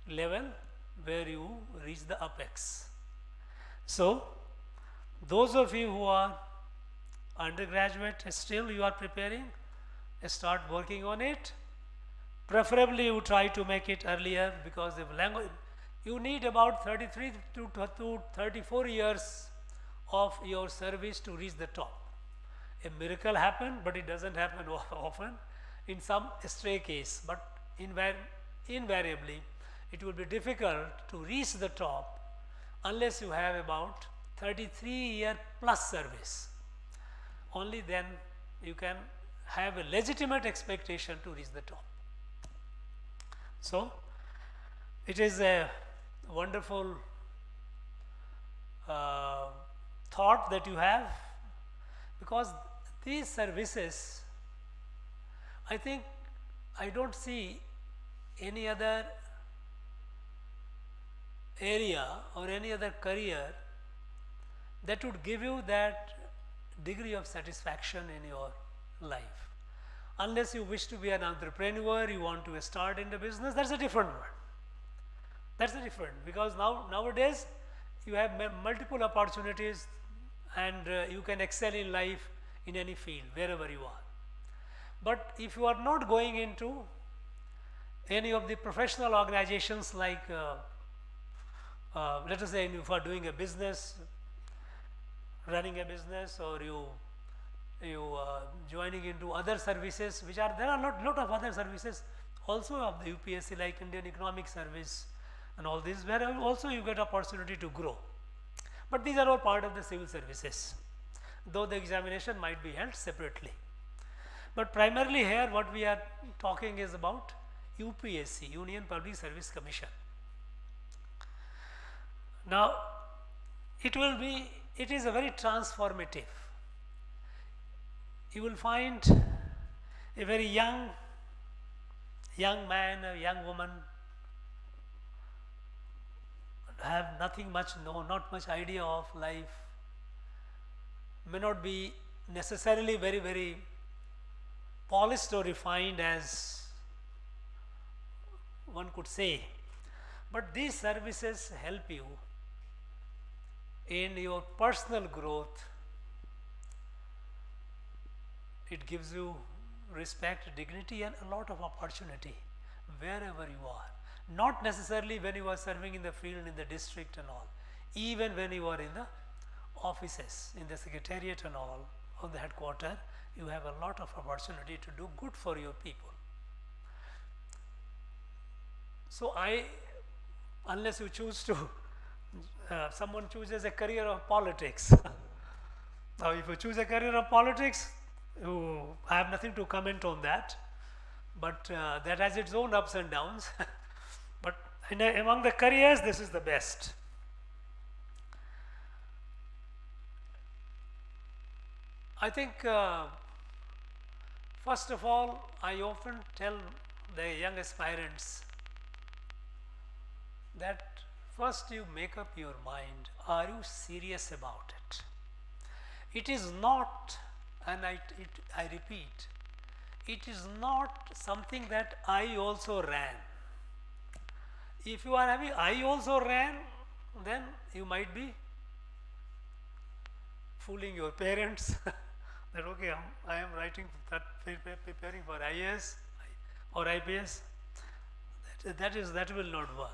level where you reach the apex. So, those of you who are undergraduate, still you are preparing, start working on it. Preferably you try to make it earlier, because if language, you need about 33 to 34 years of your service to reach the top. A miracle happened, but it doesn't happen often, in some stray case, but invariably it will be difficult to reach the top unless you have about 33-year plus service. Only then you can have a legitimate expectation to reach the top. So, it is a wonderful thought that you have, because these services, I think, I don't see any other area or any other career that would give you that degree of satisfaction in your life. Unless you wish to be an entrepreneur, you want to start in the business, that's a different one. That's a different, because nowadays you have multiple opportunities, and you can excel in life in any field, wherever you are. But if you are not going into any of the professional organizations, like let us say if you are doing a business, running a business, or you joining into other services, which are, there are lot of other services also of the UPSC, like Indian Economic Service and all this, where also you get opportunity to grow. But these are all part of the civil services, though the examination might be held separately. But primarily here what we are talking is about UPSC, Union Public Service Commission. Now, it is a very transformative. You will find a very young man, a young woman, have nothing much, not much idea of life, may not be necessarily very, very polished or refined as one could say, but these services help you in your personal growth. It gives you respect, dignity, and a lot of opportunity wherever you are. Not necessarily when you are serving in the field, in the district and all. Even when you are in the offices, in the secretariat and all, on the headquarters, you have a lot of opportunity to do good for your people. So unless you choose to, someone chooses a career of politics. Now if you choose a career of politics, I have nothing to comment on that, but that has its own ups and downs. But among the careers, this is the best. I think, first of all, I often tell the young aspirants that first you make up your mind, are you serious about it? It is not, and I repeat, it is not something that I also ran. If you are having I also ran, then you might be fooling your parents that okay, I am writing that, preparing for IAS or IPS. That will not work.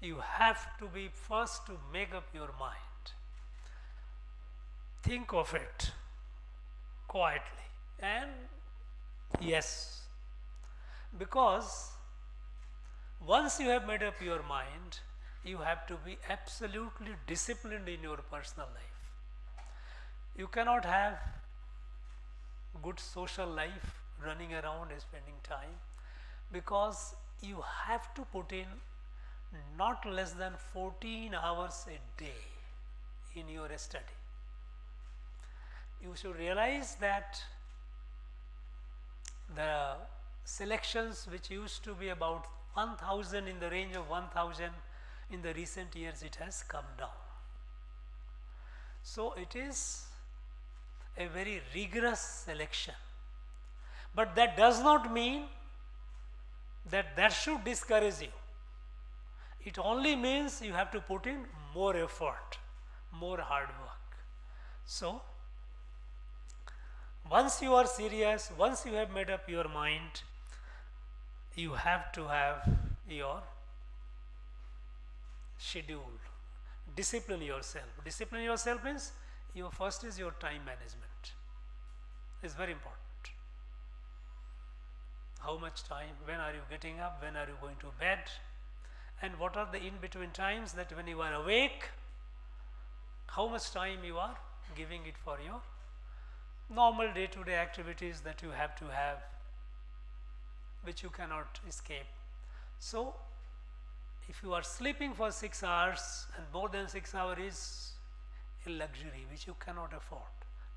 You have to be first to make up your mind. Think of it quietly and Yes, because once you have made up your mind, you have to be absolutely disciplined in your personal life. You cannot have good social life running around and spending time, because you have to put in not less than 14 hours a day in your study. You should realize that the selections which used to be about 1000, in the range of 1000, in the recent years it has come down. So it is a very rigorous selection, but that does not mean that should discourage you. It only means you have to put in more effort, more hard work. So once you are serious, once you have made up your mind, you have to have your schedule. Discipline yourself. Discipline yourself means your first is your time management. It's very important. How much time, when are you getting up, when are you going to bed, and what are the in-between times, that when you are awake, how much time you are giving it for your normal day-to-day activities that you have to have, which you cannot escape. So if you are sleeping for 6 hours, and more than 6 hours is a luxury which you cannot afford,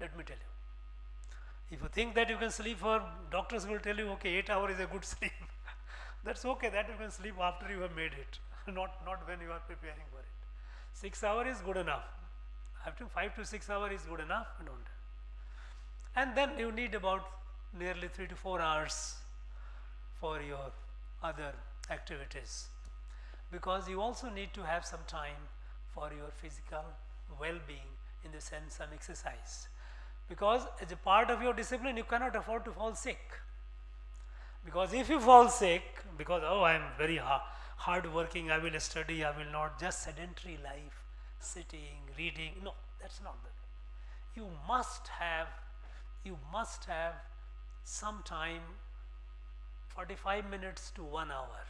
let me tell you. If you think that you can sleep for, doctors will tell you, okay, 8 hours is a good sleep. That's okay, that you can sleep after you have made it, not when you are preparing for it. 6 hours is good enough. After 5 to 6 hours is good enough, and then you need about nearly 3 to 4 hours for your other activities, because you also need to have some time for your physical well-being, in the sense some exercise, because as a part of your discipline you cannot afford to fall sick. Because if you fall sick, because I am very hard working, I will study, I will not, just sedentary life, sitting, reading, no, that's not the way. You must have some time, 45 minutes to 1 hour,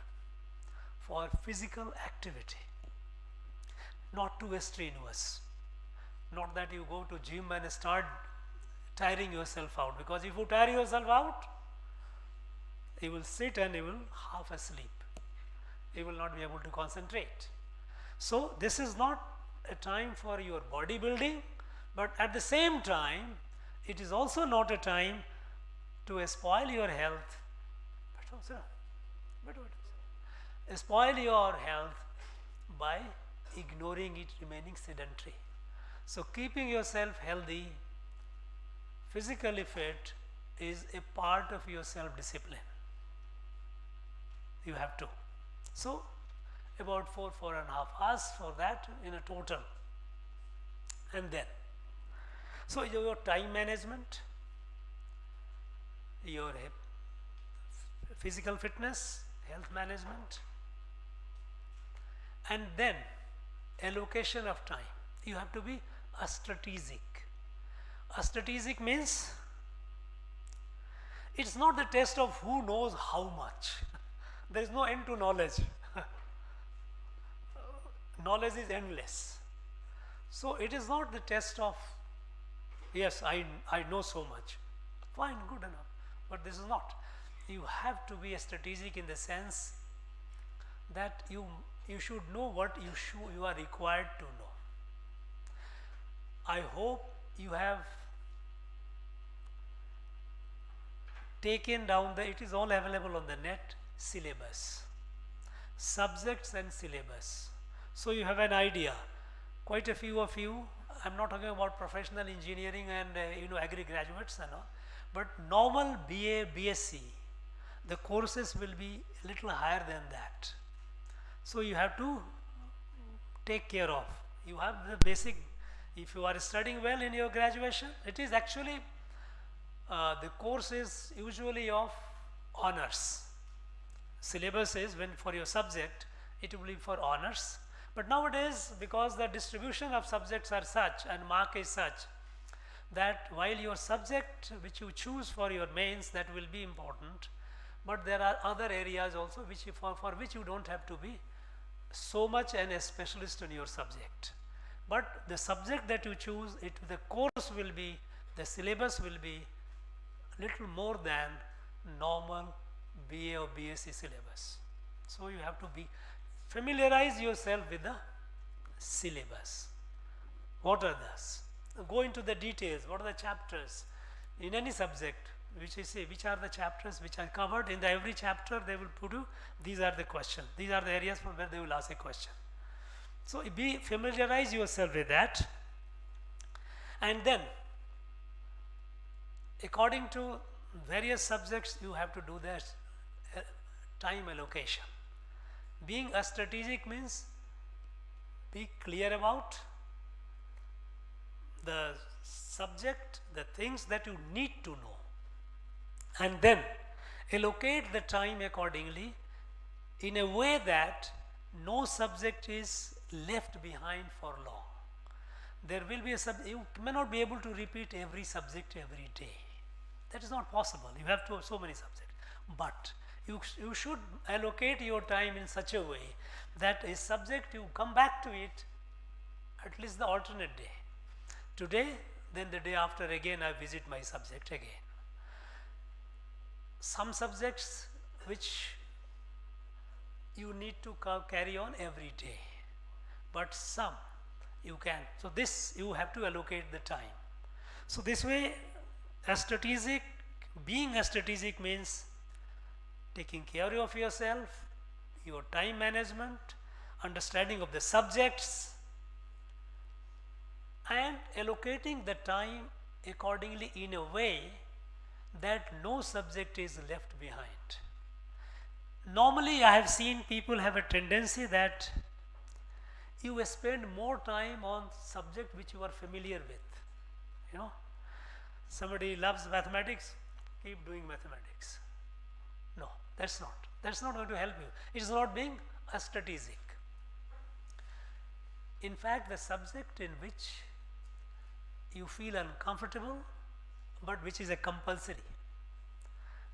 for physical activity, not too strenuous. Not that you go to gym and start tiring yourself out, because if you tire yourself out, you will sit and you will half asleep. You will not be able to concentrate. So this is not a time for your bodybuilding, but at the same time, it is also not a time to spoil your health. Spoil your health by ignoring it, remaining sedentary. So keeping yourself healthy, physically fit, is a part of your self-discipline. You have to. So about 4.5 hours for that in a total. And then, so your time management, your physical fitness, health management, and then allocation of time. You have to be a strategic. A strategic means it's not the test of who knows how much. There is no end to knowledge. Knowledge is endless. So it is not the test of, yes, I know so much. Fine, good enough. But this is not. You have to be a strategic in the sense that you should know what you are required to know. I hope you have taken down it is all available on the net, syllabus, subjects and syllabus. So you have an idea. Quite a few of you, I'm not talking about professional engineering and agri graduates and all, but normal BA, BSc, the courses will be a little higher than that. So you have to take care of. You have the basic. If you are studying well in your graduation, it is actually the course is usually of honors. Syllabus is when for your subject, it will be for honors. But nowadays, because the distribution of subjects are such and mark is such, that while your subject which you choose for your mains, that will be important, but there are other areas also which for which you don't have to be so much a specialist in your subject. But the subject that you choose, the course will be, the syllabus will be little more than normal BA or BSc syllabus. So you have to familiarize yourself with the syllabus. What are those? Go into the details. What are the chapters in any subject? Which are the chapters which are covered in every chapter? They will put you. These are the questions. These are the areas from where they will ask a question. So familiarize yourself with that, and then according to various subjects you have to do that time allocation. Being a strategic means be clear about the subject, the things that you need to know, and then allocate the time accordingly in a way that no subject is left behind for long. There will be you may not be able to repeat every subject every day. That is not possible. You have so many subjects. But you should allocate your time in such a way that a subject you come back to it at least the alternate day. Today, then the day after again I visit my subject again. Some subjects which you need to carry on every day, but some you can. So this you have to allocate the time. So this way, being a strategic means taking care of yourself, your time management, understanding of the subjects, and allocating the time accordingly in a way that no subject is left behind. Normally I have seen people have a tendency that you spend more time on subject which you are familiar with. Somebody loves mathematics, keep doing mathematics. No, that's not going to help you. It is not being a strategic. In fact, the subject in which you feel uncomfortable, but which is a compulsory,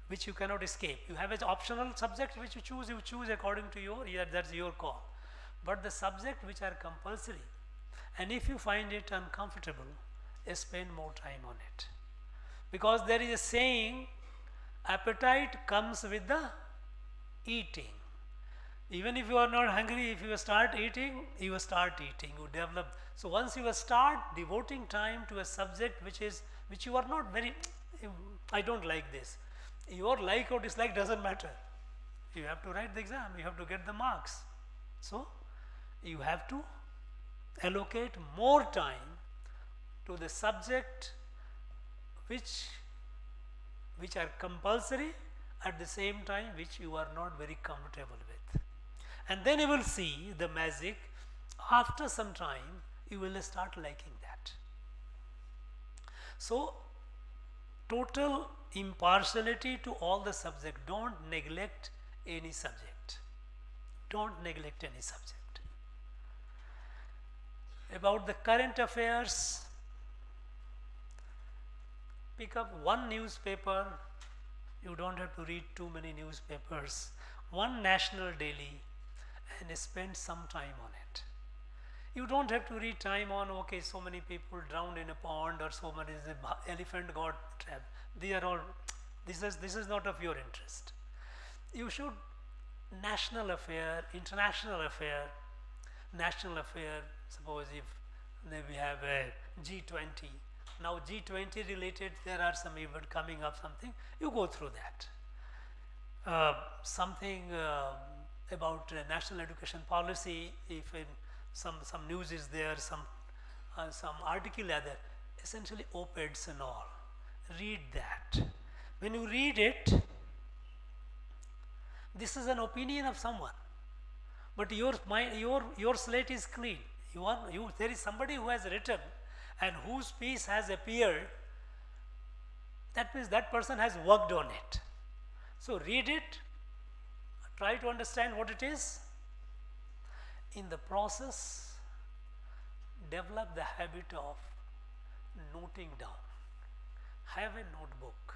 which you cannot escape. You have an optional subject which you choose according to that's your call. But the subject which are compulsory, and if you find it uncomfortable, spend more time on it. Because there is a saying, appetite comes with the eating. Even if you are not hungry, if you start eating, you develop. So once you start devoting time to a subject which you are not very, I don't like this. Your like or dislike doesn't matter. You have to write the exam, you have to get the marks. So you have to allocate more time to the subject which are compulsory, at the same time which you are not very comfortable with. And then you will see the magic. After some time you will start liking that. So total impartiality to all the subject. Don't neglect any subject. Don't neglect any subject. About the current affairs, pick up one newspaper. You don't have to read too many newspapers. One national daily, and spend some time on it. You don't have to read time on, okay, so many people drowned in a pond, or so many elephant got trapped. This is not of your interest. You should national affair, international affair, national affair. Suppose if we have a G20. Now G20 related, there are some event coming up, something, you go through that. Something about national education policy, if some news is there, some article are there, essentially op-eds and all. Read that. When you read it, this is an opinion of someone, but your slate is clean. There is somebody who has written and whose piece has appeared. That means that person has worked on it. So read it, try to understand what it is. In the process, develop the habit of noting down. Have a notebook,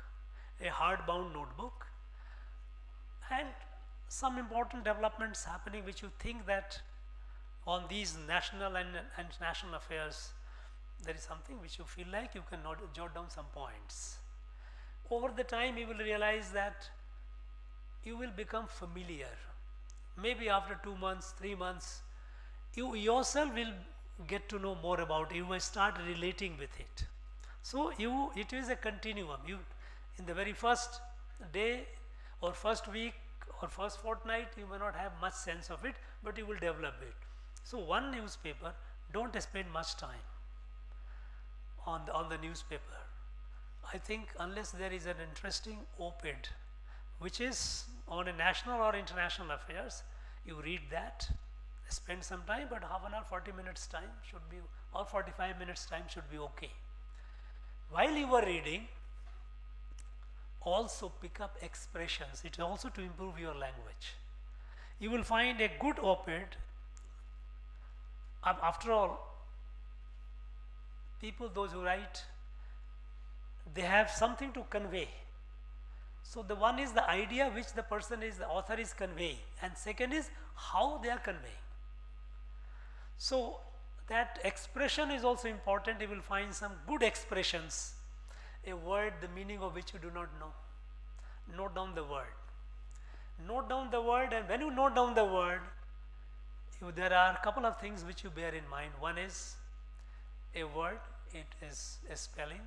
a hardbound notebook, and some important developments happening which you think that on these national and national affairs, there is something which you feel like you can jot down some points. Over the time, you will realize that you will become familiar. Maybe after 2 months, 3 months, you yourself will get to know more about it. You will start relating with it. So it is a continuum. In the very first day or first week or first fortnight, you may not have much sense of it, but you will develop it. So one newspaper, don't spend much time on the newspaper. I think unless there is an interesting op-ed which is on a national or international affairs, you read that, spend some time, but half an hour, 40 minutes time should be, or 45 minutes time should be okay. While you are reading, also pick up expressions. It is also to improve your language. You will find a good op-ed. After all, people, those who write, they have something to convey. So the one is the idea which the author is conveying, and second is how they are conveying. So that expression is also important. You will find some good expressions, a word the meaning of which you do not know. Note down the word. Note down the word, and when you note down the word, there are a couple of things which you bear in mind. One is a word, it is a spelling,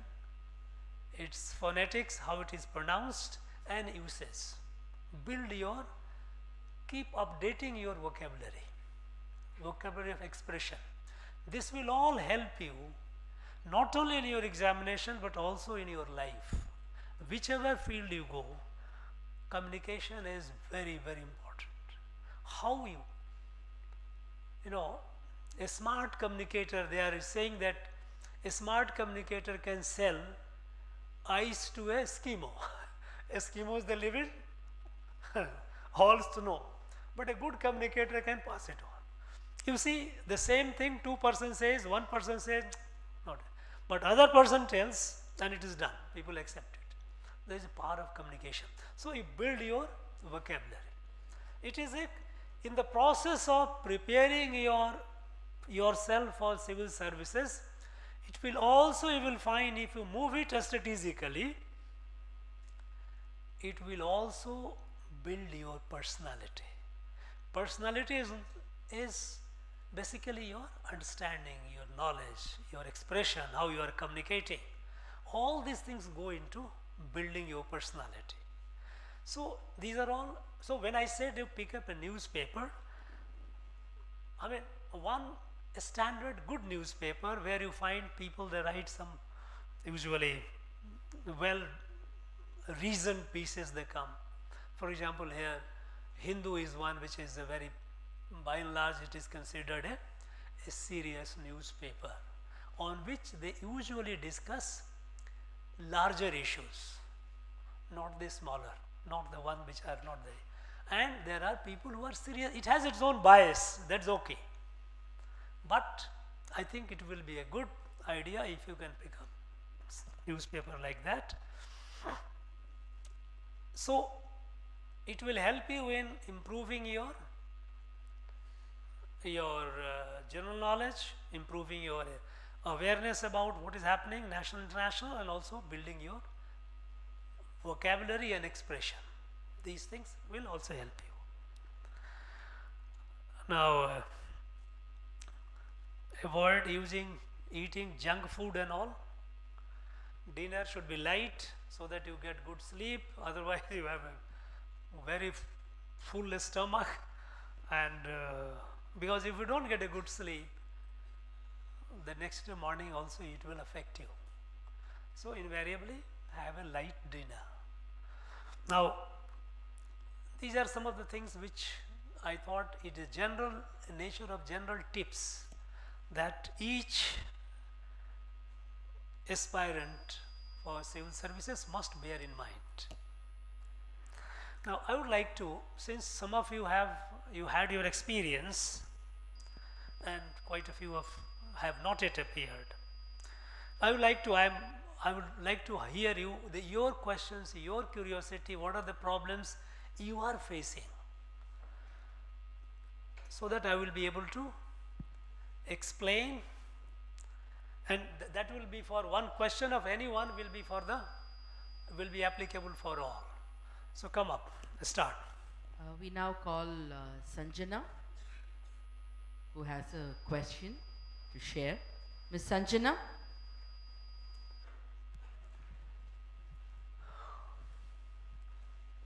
its phonetics, how it is pronounced, and uses. Keep updating your vocabulary of expression. This will all help you not only in your examination but also in your life. Whichever field you go, communication is very, very important. How a smart communicator, they are saying that a smart communicator can sell ice to a Eskimo. Eskimos, they live in halls to know, but a good communicator can pass it on. You see, the same thing, 2 persons says, 1 person says, not, but other person tells, and it is done. People accept it. There is a power of communication. So you build your vocabulary. It is in the process of preparing yourself for civil services. It will also, you will find, if you move it strategically, it will also build your personality. Personality is basically your understanding, your knowledge, your expression, how you are communicating. All these things go into building your personality. So these are all, so when I said you pick up a newspaper, I mean a standard good newspaper where you find people, they write some usually well reasoned pieces they come. For example, here Hindu is one which is a very, by and large it is considered a serious newspaper on which they usually discuss larger issues, not the smaller, not the one which are not there. And there are people who are serious. It has its own bias, that's okay. But I think it will be a good idea if you can pick up newspaper like that. So it will help you in improving your general knowledge, improving your awareness about what is happening, national, international, and also building your vocabulary and expression. These things will also help you. Now, avoid eating junk food and all. Dinner should be light so that you get good sleep, otherwise you have a very full stomach, and because if you don't get a good sleep, the next morning also it will affect you. So invariably have a light dinner. Now these are some of the things which I thought it is general in nature of general tips that each aspirant for civil services must bear in mind. Now I would like to, since some of you had your experience and quite a few have not yet appeared, I would like to hear your questions, your curiosity, what are the problems you are facing, so that I will be able to explain, and that will be for one question of anyone will be applicable for all. So come up, start. We now call Sanjana, who has a question to share. Ms. Sanjana.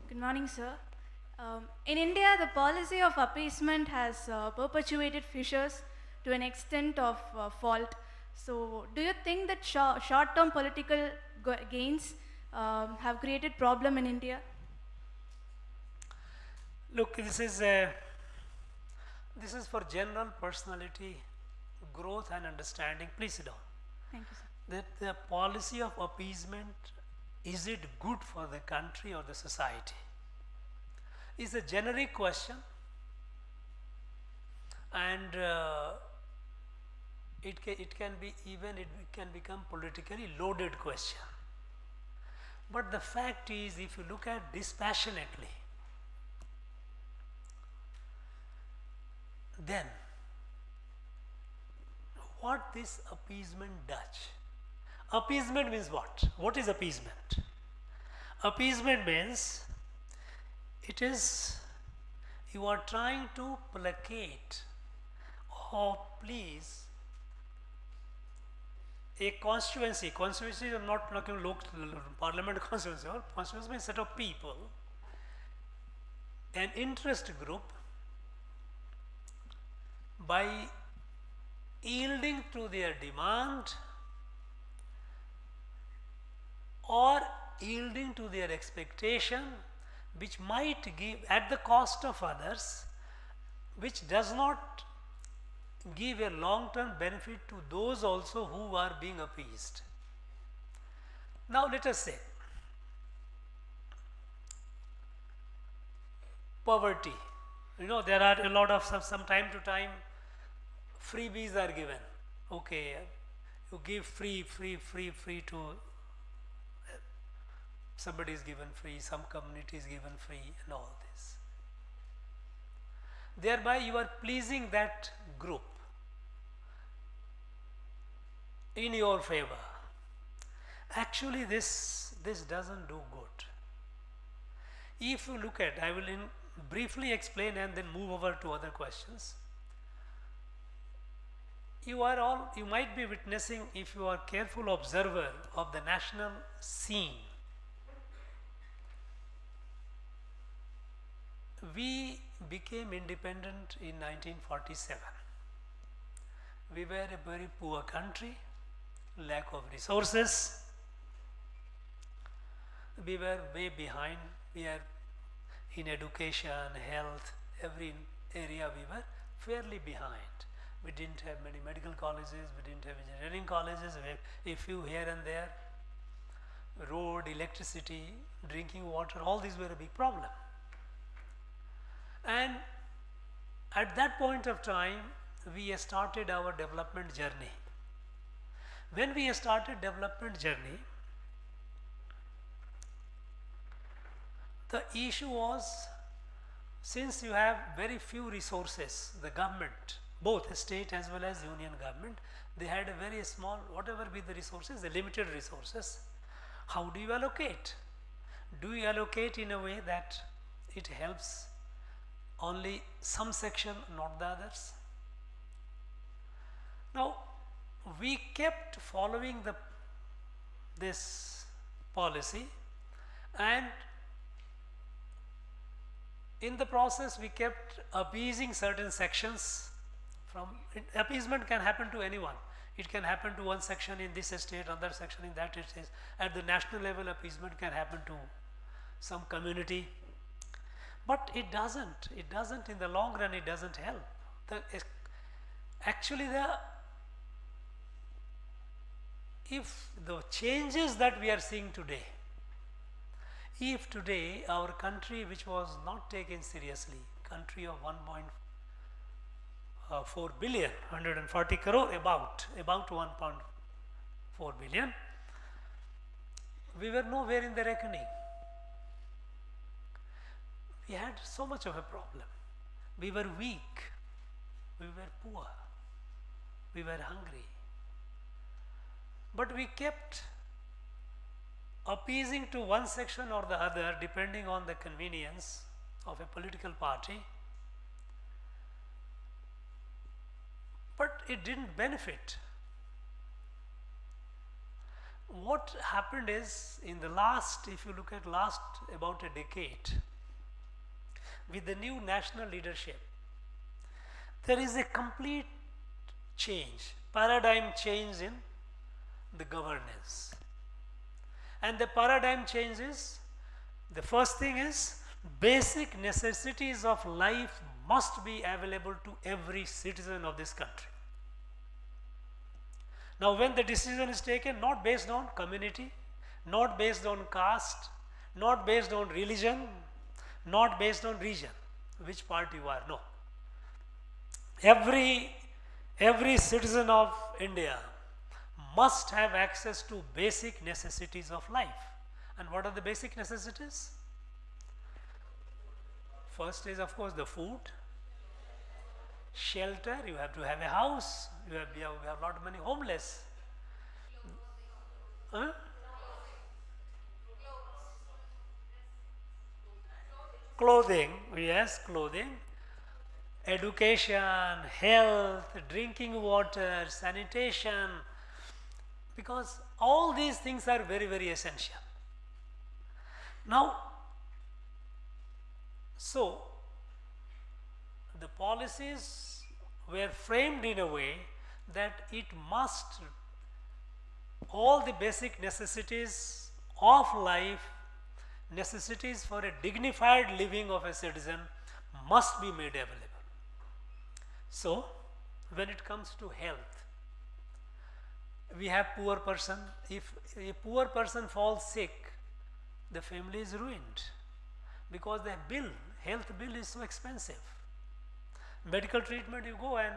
Good morning, sir. In India, the policy of appeasement has perpetuated fissures to an extent of fault. So, do you think that short-term political gains have created problem in India? Look, this is for general personality growth and understanding. Please sit down. Thank you, sir. That the policy of appeasement, is it good for the country or the society? Is a generic question, and it can become politically loaded question. But the fact is, if you look at dispassionately, then what this appeasement does? Appeasement means what? What is appeasement? Appeasement means it is you are trying to placate or please a constituency. Constituency, I am not talking local parliament constituency. Constituency means a set of people, an interest group, by yielding to their demand or yielding to their expectation, which might give at the cost of others, which does not give a long-term benefit to those also who are being appeased. Now let us say poverty. You know, there are a lot of some time to time freebies are given. Okay, you give free to somebody is given free, some community is given free, and all this. Thereby you are pleasing that group in your favor. Actually this doesn't do good. If you look at, I will briefly explain and then move over to other questions. You might be witnessing, if you are careful observer of the national scene, we became independent in 1947. We were a very poor country, lack of resources. We were way behind. We are in education, health, every area we were fairly behind. We didn't have many medical colleges, we didn't have engineering colleges, we had a few here and there. Road, electricity, drinking water, all these were a big problem. And at that point of time, we started our development journey. When we started development journey, the issue was, since you have very few resources, the government, both state as well as union government, they had a very small, whatever be the resources, the limited resources. How do you allocate? Do you allocate in a way that it helps only some section, not the others? Now, we kept following this policy, and in the process we kept appeasing certain sections. Appeasement can happen to anyone. It can happen to one section in this state, another section in that state. At the national level, appeasement can happen to some community. But it doesn't in the long run, it doesn't help. Actually, if the changes that we are seeing today, if today our country, which was not taken seriously, country of 1.4 billion, 140 crore, about 1.4 4 billion, we were nowhere in the reckoning. We had so much of a problem. We were weak, we were poor, we were hungry. But we kept appeasing to one section or the other depending on the convenience of a political party. But it didn't benefit. What happened is, in the last, if you look at last about a decade, with the new national leadership, there is a complete change, paradigm change in the governance. And the paradigm change is, the first thing is, basic necessities of life must be available to every citizen of this country. Now when the decision is taken, not based on community, not based on caste, not based on religion, not based on region, which party you are, no. Every citizen of India must have access to basic necessities of life. And what are the basic necessities? First is, of course, the food, shelter. You have to have a house. We have a lot of many homeless. Huh? Clothing, yes, clothing. Education, health, drinking water, sanitation, because all these things are very, very essential. Now, so the policies were framed in a way that it must, all the basic necessities of life, necessities for a dignified living of a citizen must be made available. So, when it comes to health, we have poor person. If a poor person falls sick, the family is ruined because the health bill is so expensive. Medical treatment, you go and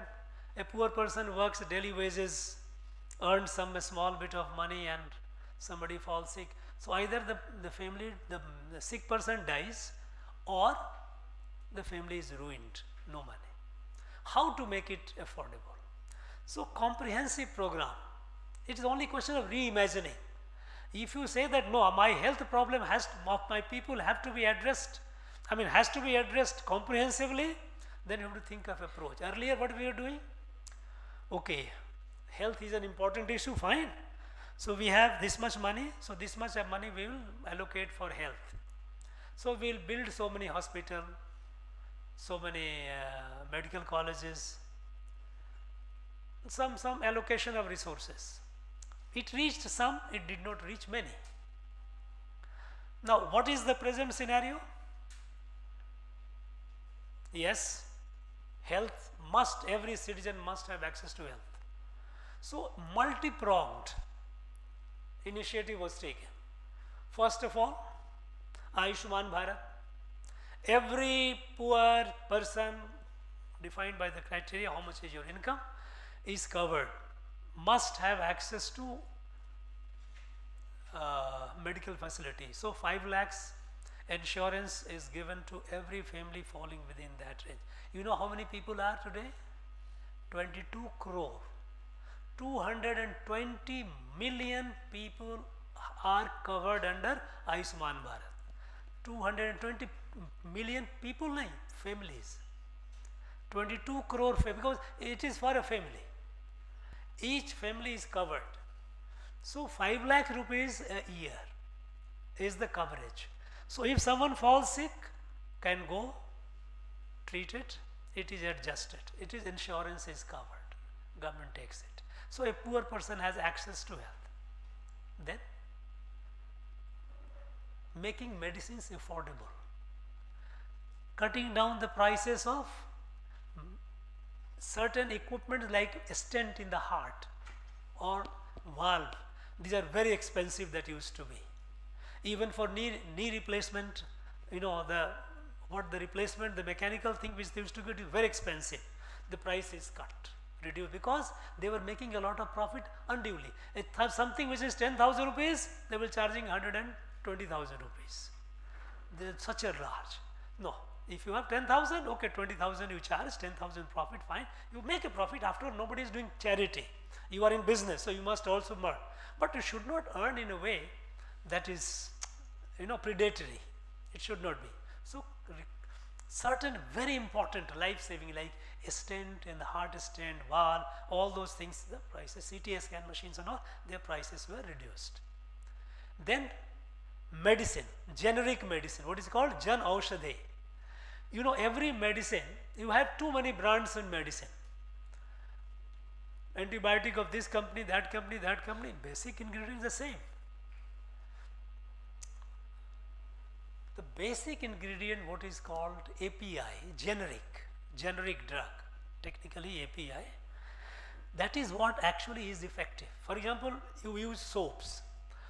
a poor person works daily wages, earns some small bit of money and somebody falls sick. So either the family, the sick person dies or the family is ruined, no money. How to make it affordable? So comprehensive program, it is only question of reimagining. If you say that no, my health problem of my people have to be addressed, has to be addressed comprehensively, then you have to think of approach. Earlier what we were doing? Okay, health is an important issue, fine. So we have this much money, so this much of money we will allocate for health. So we will build so many hospitals, so many medical colleges, some allocation of resources. It reached some, it did not reach many. Now what is the present scenario? Yes, health must, every citizen must have access to health. So multi-pronged initiative was taken. First of all, Ayushman Bharat. Every poor person, defined by the criteria, how much is your income, is covered, must have access to medical facility. So 5 lakhs insurance is given to every family falling within that range. You know how many people are today? 22 crore. 220 million people are covered under Ayushman Bharat. 220 million people, families. 22 crore, because it is for a family. Each family is covered. So 5 lakh rupees a year is the coverage. So if someone falls sick, can go treat it, it is adjusted, it is insurance is covered, government takes it. So a poor person has access to health. Then making medicines affordable, cutting down the prices of certain equipment like a stent in the heart or valve. These are very expensive, that used to be. Even for knee replacement, the replacement, the mechanical thing which they used to get is very expensive. The price is cut reduced because they were making a lot of profit unduly. Something which is 10,000 rupees, they were charging 120,000 rupees. They're such a large. No, if you have 10,000, okay, 20,000 you charge, 10,000 profit, fine. You make a profit. After all, nobody is doing charity. You are in business, so you must also earn. But you should not earn in a way that is, predatory. It should not be. So certain very important life-saving like a stent and the heart stent, valve, all those things, the prices, CT scan machines and all, their prices were reduced. Then medicine, generic medicine, what is called Jan Aushadhe. Every medicine, you have too many brands in medicine. Antibiotic of this company, basic ingredient is the same. The basic ingredient, what is called API, generic drug, technically API, that is what actually is effective. For example, you use soaps.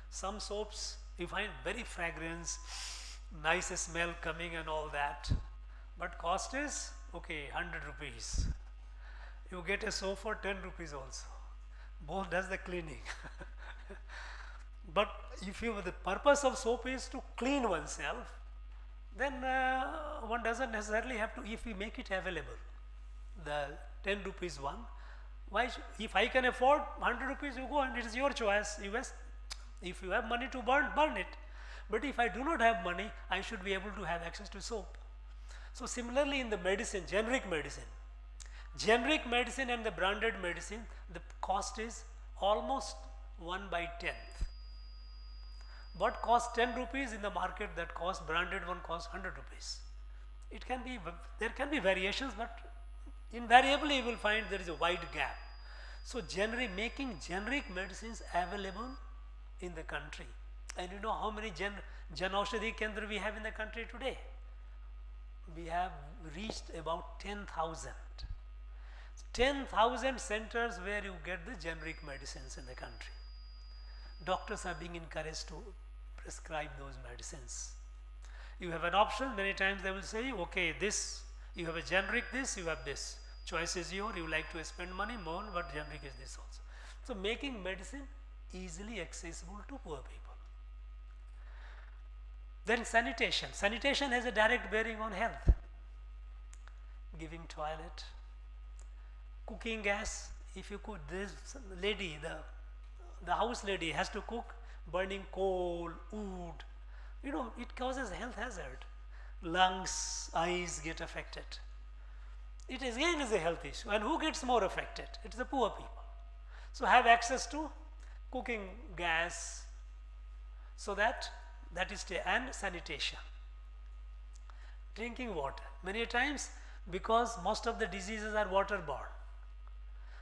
Some soaps you find very fragrance, nice smell coming and all that, but cost is, okay, 100 rupees. You get a soap for 10 rupees also. Both does the cleaning. But if the purpose of soap is to clean oneself, then one doesn't necessarily have to, if we make it available, the 10 rupees one, if I can afford 100 rupees, you go and it is your choice. If you have money to burn it. But if I do not have money, I should be able to have access to soap. So similarly in the medicine, generic medicine and the branded medicine, the cost is almost 1/10. What costs 10 rupees in the market, that cost branded one costs 100 rupees. There can be variations, but invariably you will find there is a wide gap. So making generic medicines available in the country. And you know how many Jan Aushadhi Kendra we have in the country today? We have reached about 10,000. 10,000 centers where you get the generic medicines in the country. Doctors are being encouraged to prescribe those medicines. You have an option, many times they will say, okay, this, you have a generic this, you have this. Choice is yours, you like to spend money more, but generic is this also. So making medicine easily accessible to poor people. Then sanitation. Sanitation has a direct bearing on health. Giving toilet, cooking gas. If you cook, this lady, the house lady has to cook burning coal, wood. It causes health hazard. Lungs, eyes get affected. It is again is a health issue. And who gets more affected? It's the poor people. So have access to cooking gas, so that is and sanitation. Drinking water. Many times, because most of the diseases are waterborne.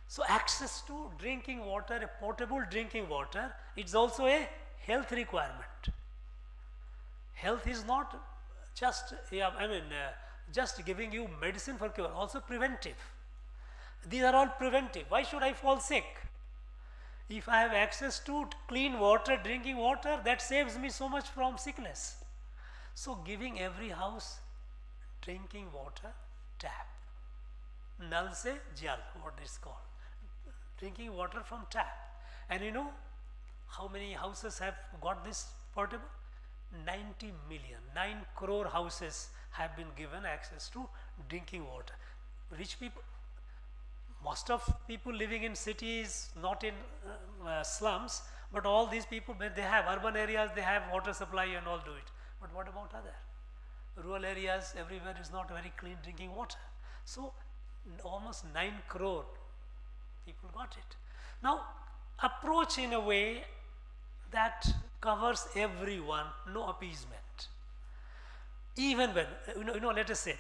So access to drinking water, a potable drinking water, it's also a health requirement. Health is not just, just giving you medicine for cure, also preventive. These are all preventive. Why should I fall sick? If I have access to clean water, drinking water, that saves me so much from sickness. So giving every house drinking water tap. Nal se jal, what is called. Drinking water from tap. And you know how many houses have got this portable? 90 million, 9 crore houses have been given access to drinking water. Rich people, most of people living in cities, not in slums, but all these people, when they have urban areas, they have water supply and all do it. But what about other? Rural areas, everywhere is not very clean drinking water. So almost 9 crore people got it. Now approach in a way that covers everyone, no appeasement. Even when, let us say,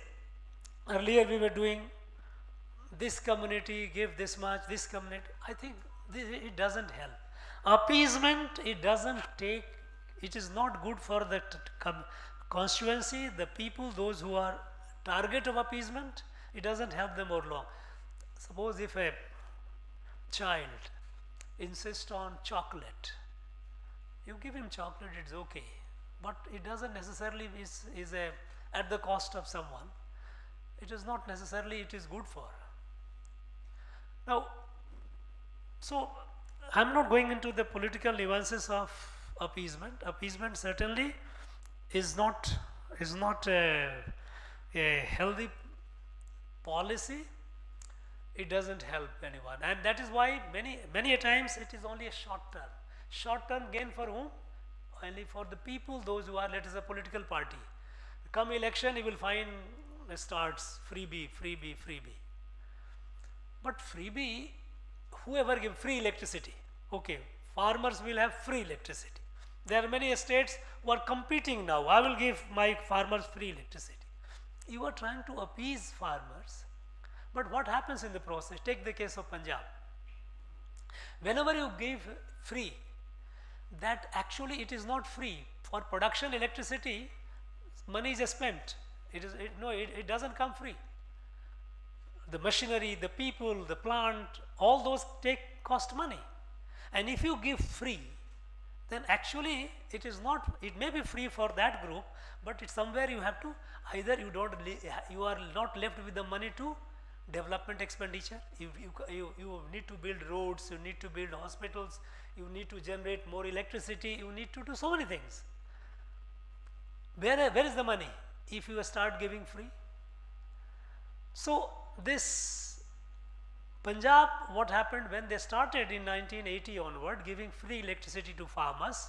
earlier we were doing this community, give this much, this community, I think it doesn't help. Appeasement, it doesn't take, it is not good for the constituency, the people, those who are target of appeasement, it doesn't help them more long. Suppose if a child insists on chocolate, you give him chocolate, it's okay, but it doesn't necessarily is at the cost of someone. It is not necessarily it is good for. Now, so I'm not going into the political nuances of appeasement. Appeasement certainly is not a healthy policy. It doesn't help anyone, and that is why many a times it is only a short term gain for whom? Only for the people, those who are, let us say, a political party. Come election, you will find starts freebie. But freebie, whoever give free electricity, okay, farmers will have free electricity. There are many states who are competing now. I will give my farmers free electricity. You are trying to appease farmers, but what happens in the process? Take the case of Punjab. Whenever you give free, that actually it is not free. For production electricity, money is spent. It doesn't come free. The machinery, the people, the plant, all those cost money. And if you give free, then actually it is not, it may be free for that group, but it's somewhere you have to, either you are not left with the money to development expenditure. You need to build roads, you need to build hospitals, you need to generate more electricity, you need to do so many things. Where is the money if you start giving free? So this Punjab, what happened when they started in 1980 onward giving free electricity to farmers,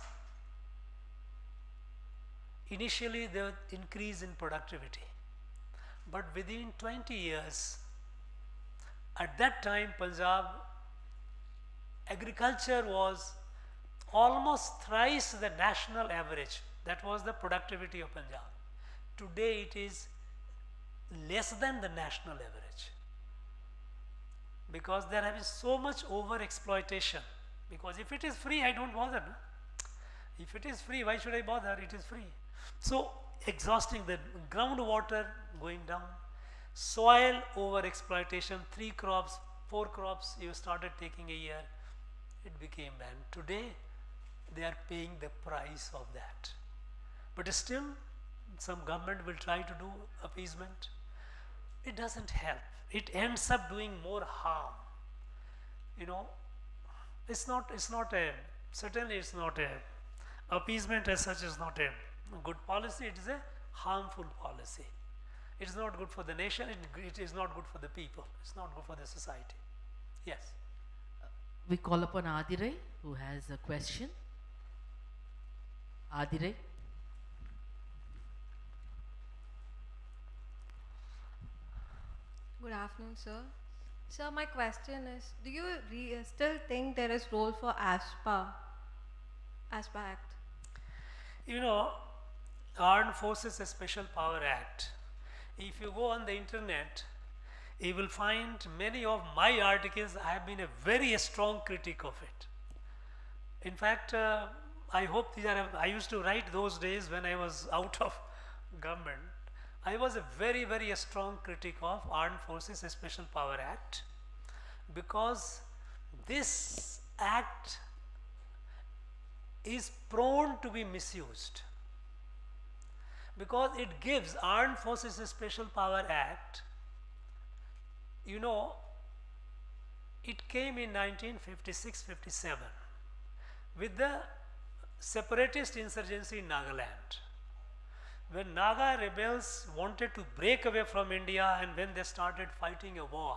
initially the increase in productivity, but within 20 years, at that time Punjab agriculture was almost thrice the national average. That was the productivity of Punjab. Today it is less than the national average, because there have been so much over exploitation. Because if it is free, I don't bother. No? If it is free, why should I bother? It is free. So exhausting the groundwater going down, soil over exploitation, 3 crops, 4 crops you started taking a year, it became banned. Today they are paying the price of that. But still some government will try to do appeasement. It doesn't help. It ends up doing more harm. You know, certainly it's not a, appeasement as such is not a good policy, it is a harmful policy. It is not good for the nation, it is not good for the people, it's not good for the society. Yes. We call upon Adirai, who has a question. Adirai. Good afternoon, sir. Sir, my question is, do you still think there is role for ASPA Act? You know, Armed Forces Special Power Act, if you go on the internet, you will find many of my articles, I have been a very strong critic of it. In fact, I hope these are, I used to write those days when I was out of government. I was a very, very strong critic of Armed Forces Special Power Act, because this act is prone to be misused, because it gives Armed Forces Special Power Act, you know, it came in 1956-57 with the separatist insurgency in Nagaland. When Naga rebels wanted to break away from India, and when they started fighting a war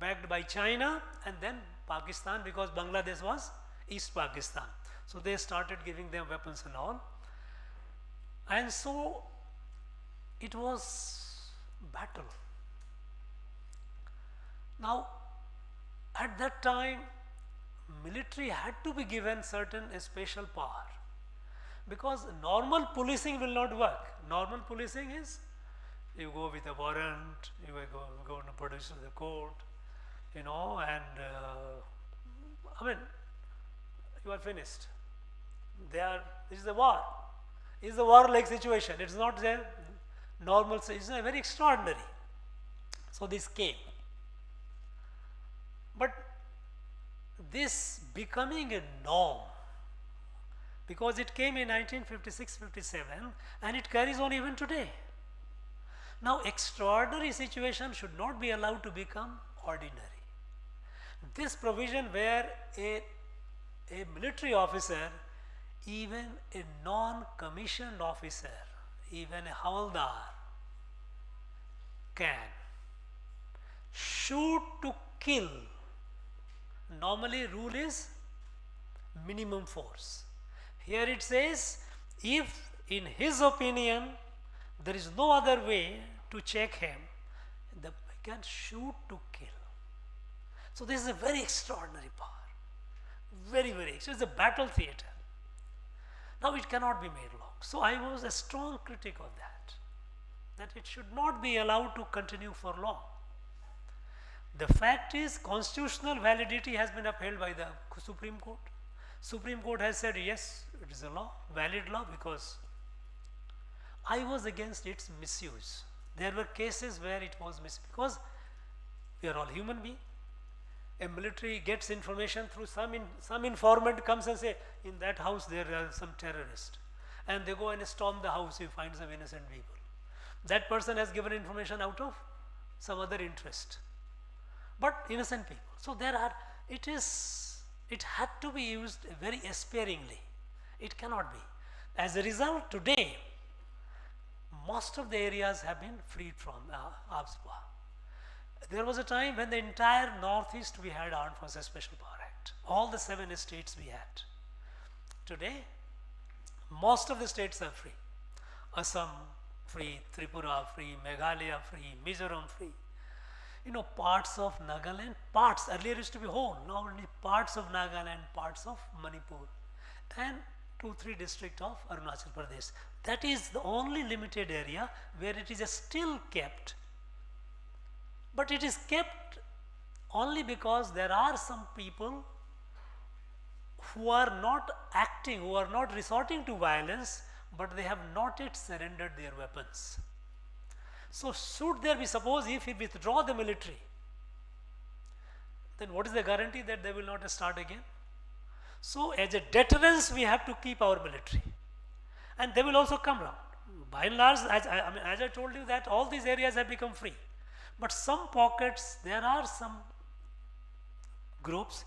backed by China and then Pakistan, because Bangladesh was East Pakistan. So they started giving them weapons and all. And so it was battle. Now at that time military had to be given certain special power, because normal policing will not work. Normal policing is you go with a warrant, you go to produce to the court, you know, and I mean, you are finished. This is a war. It's a war-like situation. It's not a normal, it's a very extraordinary. So this came. But this becoming a norm, because it came in 1956-57 and it carries on even today. Now extraordinary situation should not be allowed to become ordinary. this provision where a military officer, even a non-commissioned officer, even a havaldar, can shoot to kill. Normally rule is minimum force. Here it says, if in his opinion there is no other way to check him, he can shoot to kill. So this is a very extraordinary power. Very, very, so it's a battle theatre. Now it cannot be made law. So I was a strong critic of that it should not be allowed to continue for long. The fact is, constitutional validity has been upheld by the Supreme Court. Supreme Court has said, yes, it is a law, valid law, because I was against its misuse. There were cases where it was misused, because we are all human beings. A military gets information through some informant comes and say, in that house there are some terrorists, and they go and storm the house, you find some innocent people. That person has given information out of some other interest, but innocent people. So there are, it had to be used very sparingly. It cannot be. As a result, today, most of the areas have been freed from arms power. There was a time when the entire Northeast we had Armed Forces Special Power Act. All the 7 states we had. Today, most of the states are free. Assam free, Tripura free, Meghalaya free, Mizoram free. You know, parts of Nagaland, earlier used to be whole, now only parts of Nagaland, parts of Manipur, and 2-3 districts of Arunachal Pradesh. That is the only limited area where it is still kept. But it is kept only because there are some people who are not acting, who are not resorting to violence, but they have not yet surrendered their weapons. So should there be, suppose if we withdraw the military, then what is the guarantee that they will not start again? So as a deterrence, we have to keep our military, and they will also come round. By and large, as I told you, that all these areas have become free. But some pockets, there are some groups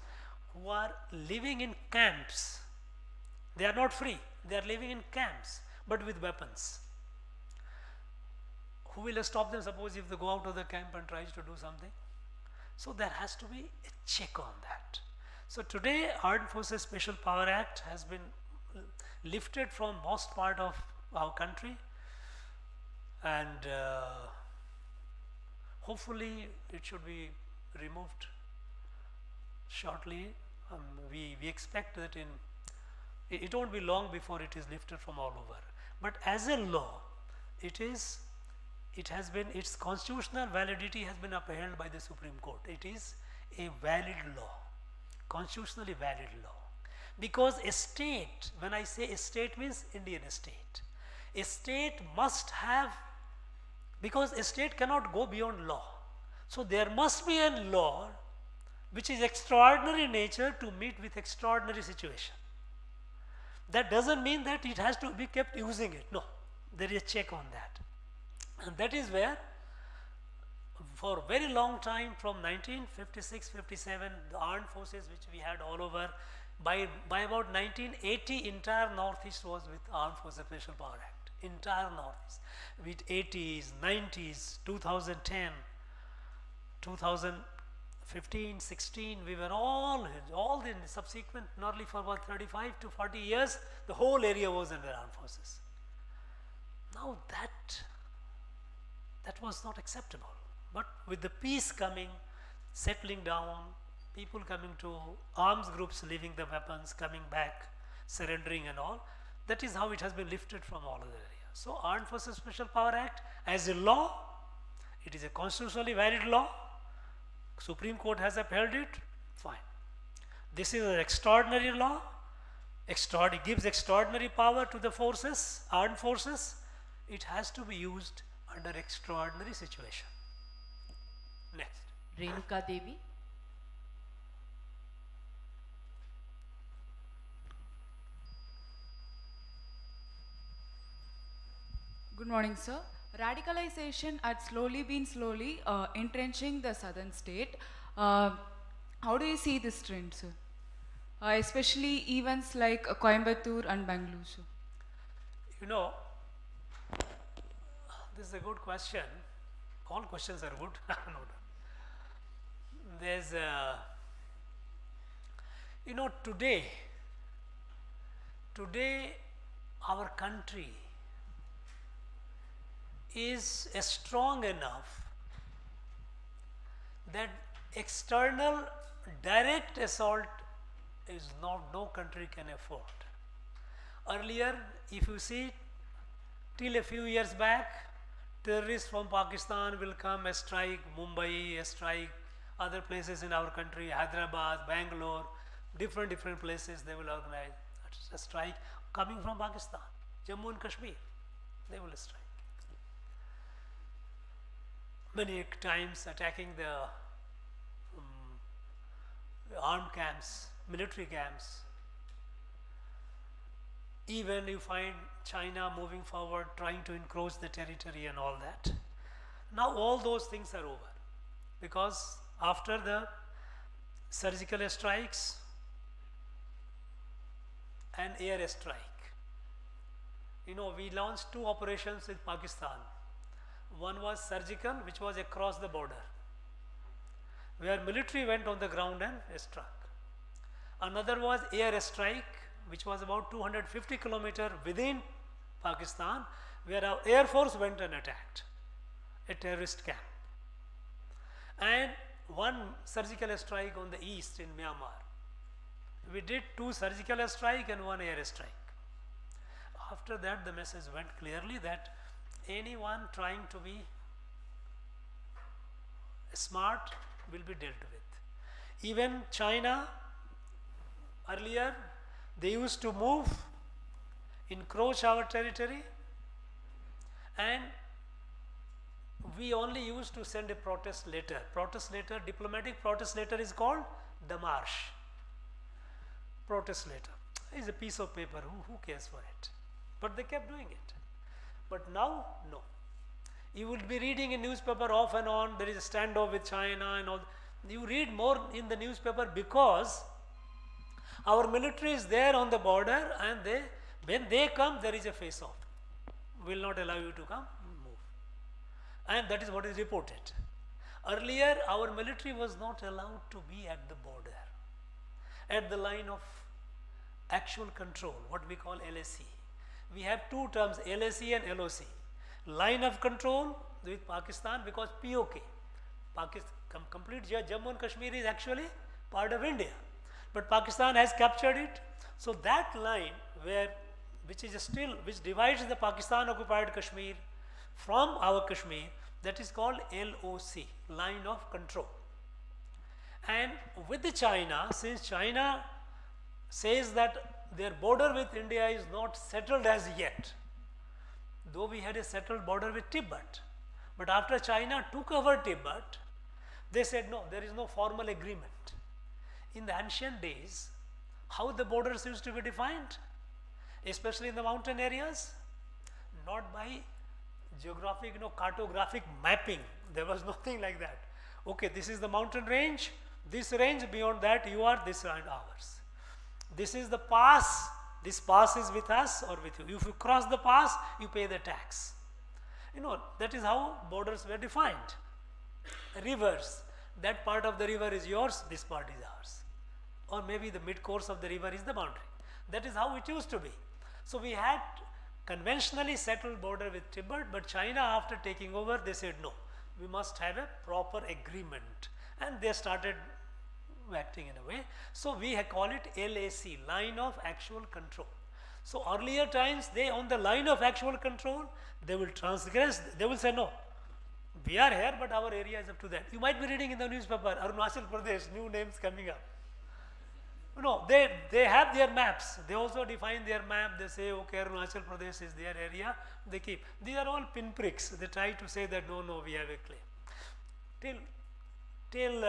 who are living in camps. They are not free. They are living in camps, but with weapons. Who will stop them, suppose if they go out of the camp and tries to do something? So there has to be a check on that. So today, Armed Forces Special Power Act has been lifted from most part of our country, and hopefully it should be removed shortly. We expect that it won't be long before it is lifted from all over. But as a law, its constitutional validity has been upheld by the Supreme Court. It is a valid law, constitutionally valid law. Because a state, when I say a state, means Indian state. A state must have, because a state cannot go beyond law. So there must be a law which is extraordinary in nature to meet with extraordinary situation. That doesn't mean that it has to be kept using it. No, there is a check on that. And that is where, for a very long time, from 1956-57, the armed forces which we had all over, by about 1980, entire Northeast was with Armed Forces Special Power Act. Entire Northeast. With 80s, 90s, 2010, 2015, 16, we were all the subsequent, nearly for about 35 to 40 years, the whole area was under armed forces. Now that was not acceptable. But with the peace coming, settling down, people coming to arms groups, leaving the weapons, coming back, surrendering and all, that is how it has been lifted from all other areas. So Armed Forces Special Power Act, as a law, it is a constitutionally valid law. Supreme Court has upheld it, fine. This is an extraordinary law, it gives extraordinary power to the forces, armed forces. It has to be used under extraordinary situation. Next. Renuka Devi. Good morning, sir. Radicalization had slowly been entrenching the southern state. How do you see this trend, sir? Especially events like Coimbatore and Bangalore, sir. You know, this is a good question. All questions are good. No, there's you know, today our country is strong enough that external direct assault is not, no country can afford. Earlier, if you see, till a few years back, terrorists from Pakistan will come and strike Mumbai, strike other places in our country, Hyderabad, Bangalore, different places they will organize a strike coming from Pakistan, Jammu and Kashmir, they will strike. Many times attacking the armed camps, military camps. Even you find China moving forward, trying to encroach the territory and all that. Now all those things are over, because after the surgical strikes and air strike, you know, we launched 2 operations with Pakistan. One was surgical, which was across the border, where military went on the ground and struck. Another was air strike, which was about 250 kilometers within Pakistan, where our Air Force went and attacked a terrorist camp. And one surgical strike on the east in Myanmar. We did 2 surgical strike and 1 air strike. After that, the message went clearly that anyone trying to be smart will be dealt with. Even China, earlier, they used to move, encroach our territory, and we only used to send a protest letter. Protest letter, diplomatic protest letter is called Damarsh. Protest letter is a piece of paper, who cares for it? But they kept doing it. But now, no. You will be reading in newspaper off and on, there is a standoff with China and all. You read more in the newspaper because our military is there on the border, and when they come, there is a face-off. Will not allow you to come, move. And that is what is reported. Earlier, our military was not allowed to be at the border, at the line of actual control, what we call LAC. We have 2 terms, LAC and LOC. Line of control with Pakistan, because POK, complete Jammu and Kashmir is actually part of India. But Pakistan has captured it. So that line which divides the Pakistan occupied Kashmir from our Kashmir, that is called LOC, line of control. And with the China, since China says that their border with India is not settled as yet, though we had a settled border with Tibet, but after China took over Tibet, they said no, there is no formal agreement. In the ancient days, how the borders used to be defined, especially in the mountain areas, not by geographic, cartographic mapping. There was nothing like that. Okay, this is the mountain range, this range, beyond that you are this and ours. This is the pass, this pass is with us or with you. If you cross the pass, you pay the tax. That is how borders were defined. Rivers, that part of the river is yours, this part is ours. Or maybe the mid-course of the river is the boundary. That is how it used to be. So we had conventionally settled border with Tibet, but China, after taking over, they said no, we must have a proper agreement. And they started acting in a way. So we call it LAC, line of actual control. So earlier times, they on the line of actual control, they will transgress, they will say no, we are here, but our area is up to that. You might be reading in the newspaper, Arunachal Pradesh, new names coming up. No, they have their maps. They also define their map. They say, okay, Arunachal Pradesh is their area. They keep. These are all pinpricks. They try to say that no, we have a claim. Till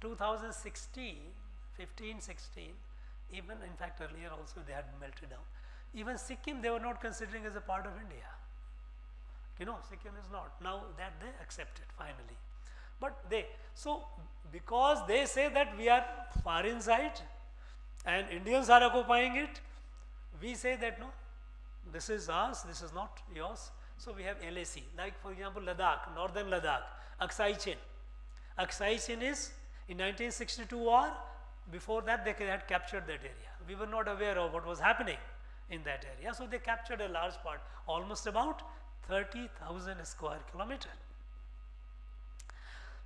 2016, 15, 16, even in fact earlier also they had melted down. Even Sikkim they were not considering as a part of India. Sikkim is not. Now that they accepted finally. But so because they say that we are far inside and Indians are occupying it, we say that no, this is ours, this is not yours. So we have LAC, like for example Ladakh, northern Ladakh, Aksai Chin. Aksai Chin is in 1962 war, before that they had captured that area. We were not aware of what was happening in that area, so they captured a large part, almost about 30,000 square kilometer.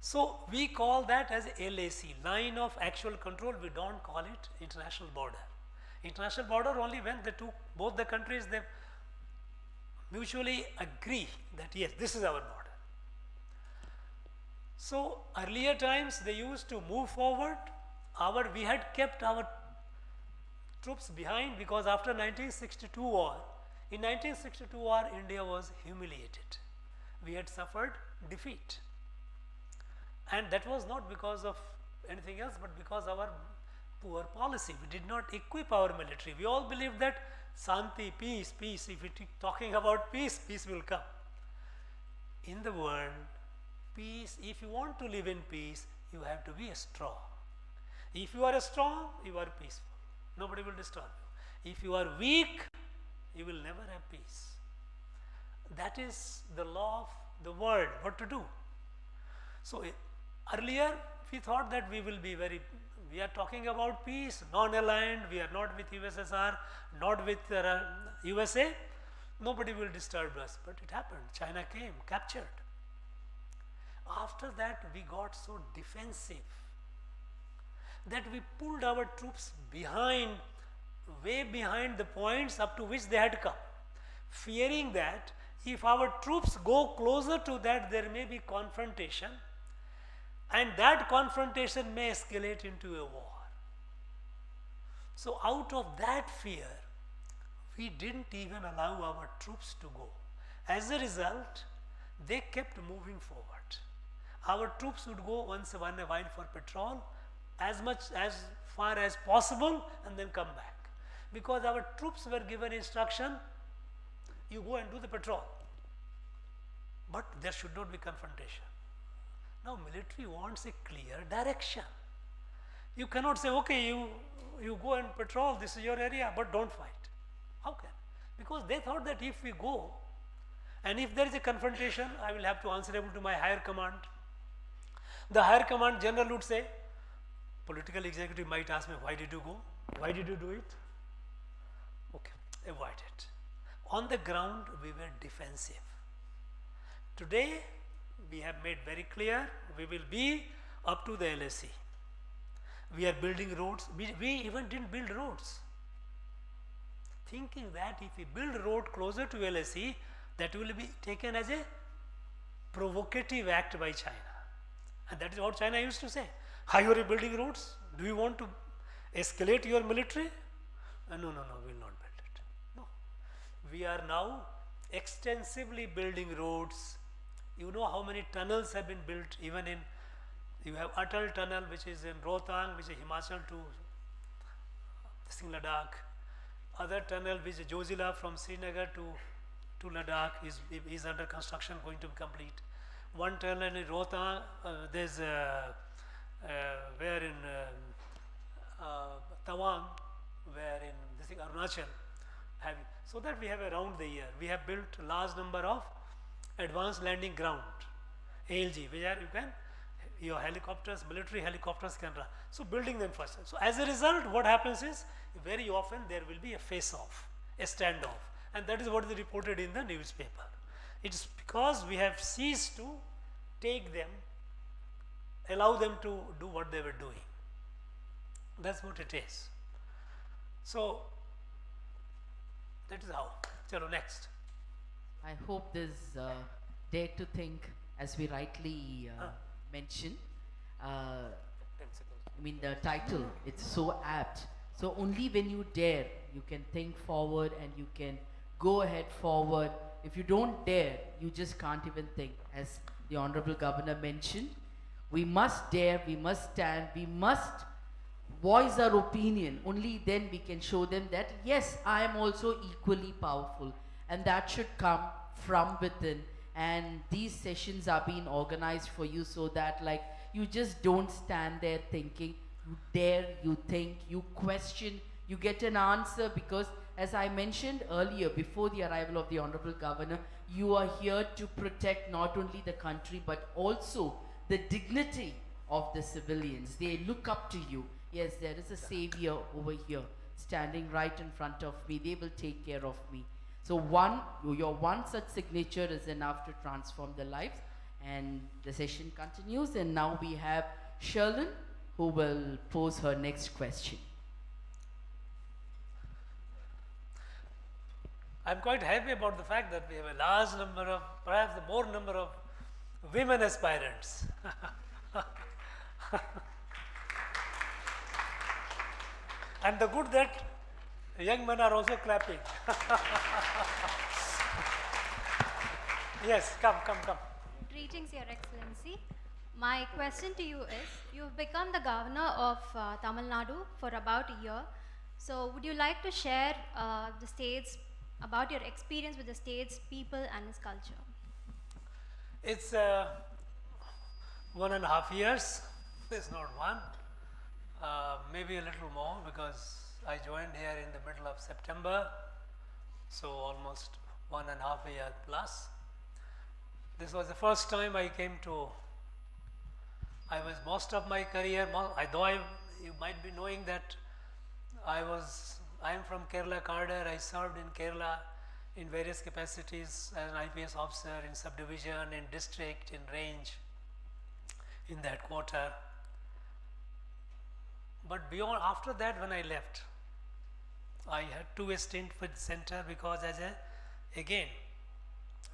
So we call that as LAC, line of actual control. We don't call it international border. International border only when both the countries, they mutually agree that yes, this is our border. So earlier times they used to move forward. We had kept our troops behind because after 1962 war, in 1962 war India was humiliated. We had suffered defeat. And that was not because of anything else, but because of our poor policy. We did not equip our military. We all believed that Santi, peace, peace. If we keep talking about peace, peace will come. In the world, peace, if you want to live in peace, you have to be strong. If you are strong, you are peaceful. Nobody will disturb you. If you are weak, you will never have peace. That is the law of the world, what to do. So earlier we thought that we are talking about peace, non-aligned, we are not with USSR, not with USA, nobody will disturb us. But it happened, China came, captured. After that we got so defensive that we pulled our troops behind, way behind the points up to which they had come, fearing that if our troops go closer to that, there may be confrontation, and that confrontation may escalate into a war. So out of that fear, we didn't even allow our troops to go. As a result, they kept moving forward. Our troops would go once in a while for patrol, as far as possible, and then come back. Because our troops were given instruction, you go and do the patrol. But there should not be confrontation. Now military wants a clear direction. You cannot say, okay, you go and patrol, this is your area, but don't fight. How can? Because they thought that if we go, and if there is a confrontation, I will have to answerable to my higher command. The higher command general would say, political executive might ask me, why did you go? Why did you do it? Okay, avoid it. On the ground, we were defensive. Today, we have made very clear, we will be up to the LAC. We are building roads. We even didn't build roads. Thinking that if we build road closer to LAC, that will be taken as a provocative act by China. And that is what China used to say. How you are building roads? Do you want to escalate your military? No, we will not build it. No. We are now extensively building roads. You know how many tunnels have been built, even in, you have Atal tunnel, which is in Rohtang, which is Himachal to Ladakh. Other tunnel, which is Jojila from Srinagar to Ladakh is under construction, going to be complete. One tunnel in Rohtang, there's where in Tawang, where in this is Arunachal, so that we have around the year. We have built a large number of advanced landing ground, ALG, where your helicopters, military helicopters can run. So building them first. So as a result, what happens is, very often there will be a face-off, a standoff, and that is what is reported in the newspaper. It is because we have ceased to take them, allow them to do what they were doing. That's what it is. So that is how. Chalo, next. I hope this dare to think, as we rightly mentioned, I mean the title, it's so apt. So only when you dare, you can think forward and you can go ahead forward. If you don't dare, you just can't even think. As the Honorable Governor mentioned, we must dare, we must stand, we must voice our opinion. Only then we can show them that, yes, I am also equally powerful. And that should come from within. and these sessions are being organized for you so that like you just don't stand there thinking, you dare, you think, you question, you get an answer, because as I mentioned earlier, before the arrival of the Honorable Governor, you are here to protect not only the country but also the dignity of the civilians. They look up to you. Yes, there is a savior over here standing right in front of me. They will take care of me. So your one such signature is enough to transform their lives. And the session continues, and now we have Sherlyn who will pose her next question. I'm quite happy about the fact that we have a large number of, perhaps the more number of women aspirants. And the good that young men are also clapping. Yes, come. Greetings, Your Excellency. My question to you is, you've become the governor of Tamil Nadu for about a year. So would you like to share the state's, about your experience with the state's people and its culture? It's 1.5 years. It's not one. Maybe a little more, because I joined here in the middle of September. So almost 1.5 years plus. This was the first time I came to, I was most of my career, you might be knowing that I am from Kerala cadre. I served in Kerala in various capacities as an IPS officer in subdivision, in district, in range, in that quarter. But beyond, after that, when I left, I had to stint with center, because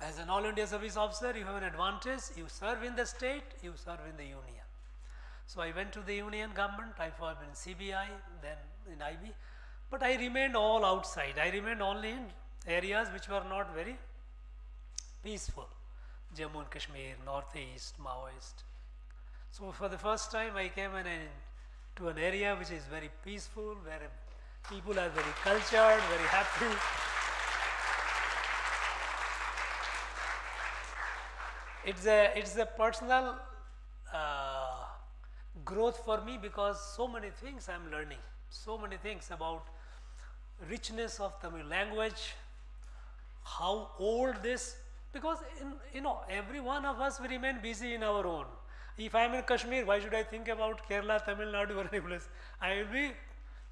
as an All India Service Officer, you have an advantage. You serve in the state, you serve in the union. So I went to the union government. I served in CBI, then in IB. But I remained all outside. I remained only in areas which were not very peaceful. Jammu and Kashmir, Northeast, Maoist. So for the first time, I came to an area which is very peaceful, where people are very cultured, very happy. It's a personal growth for me, because so many things I'm learning, so many things about richness of Tamil language, how old this, because every one of us will remain busy in our own. If I am in Kashmir, why should I think about Kerala, Tamil Nadu or any place? I will be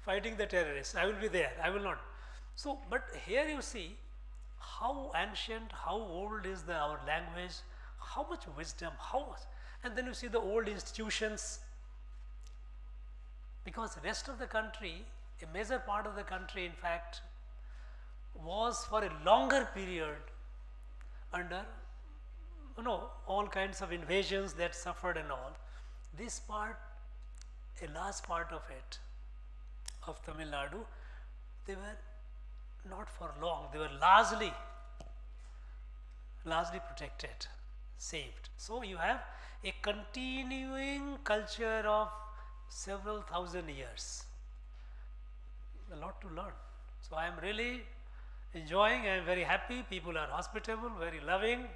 fighting the terrorists. I will be there. I will not. So, but here you see how ancient, how old is our language, how much wisdom, how much. And then you see the old institutions, because the rest of the country, a major part of the country, in fact, was for a longer period under all kinds of invasions that suffered and all. This part, a large part of it, of Tamil Nadu, they were not for long. They were largely protected, saved. So you have a continuing culture of several thousand years. A lot to learn. So I am really enjoying. I am very happy. People are hospitable, very loving.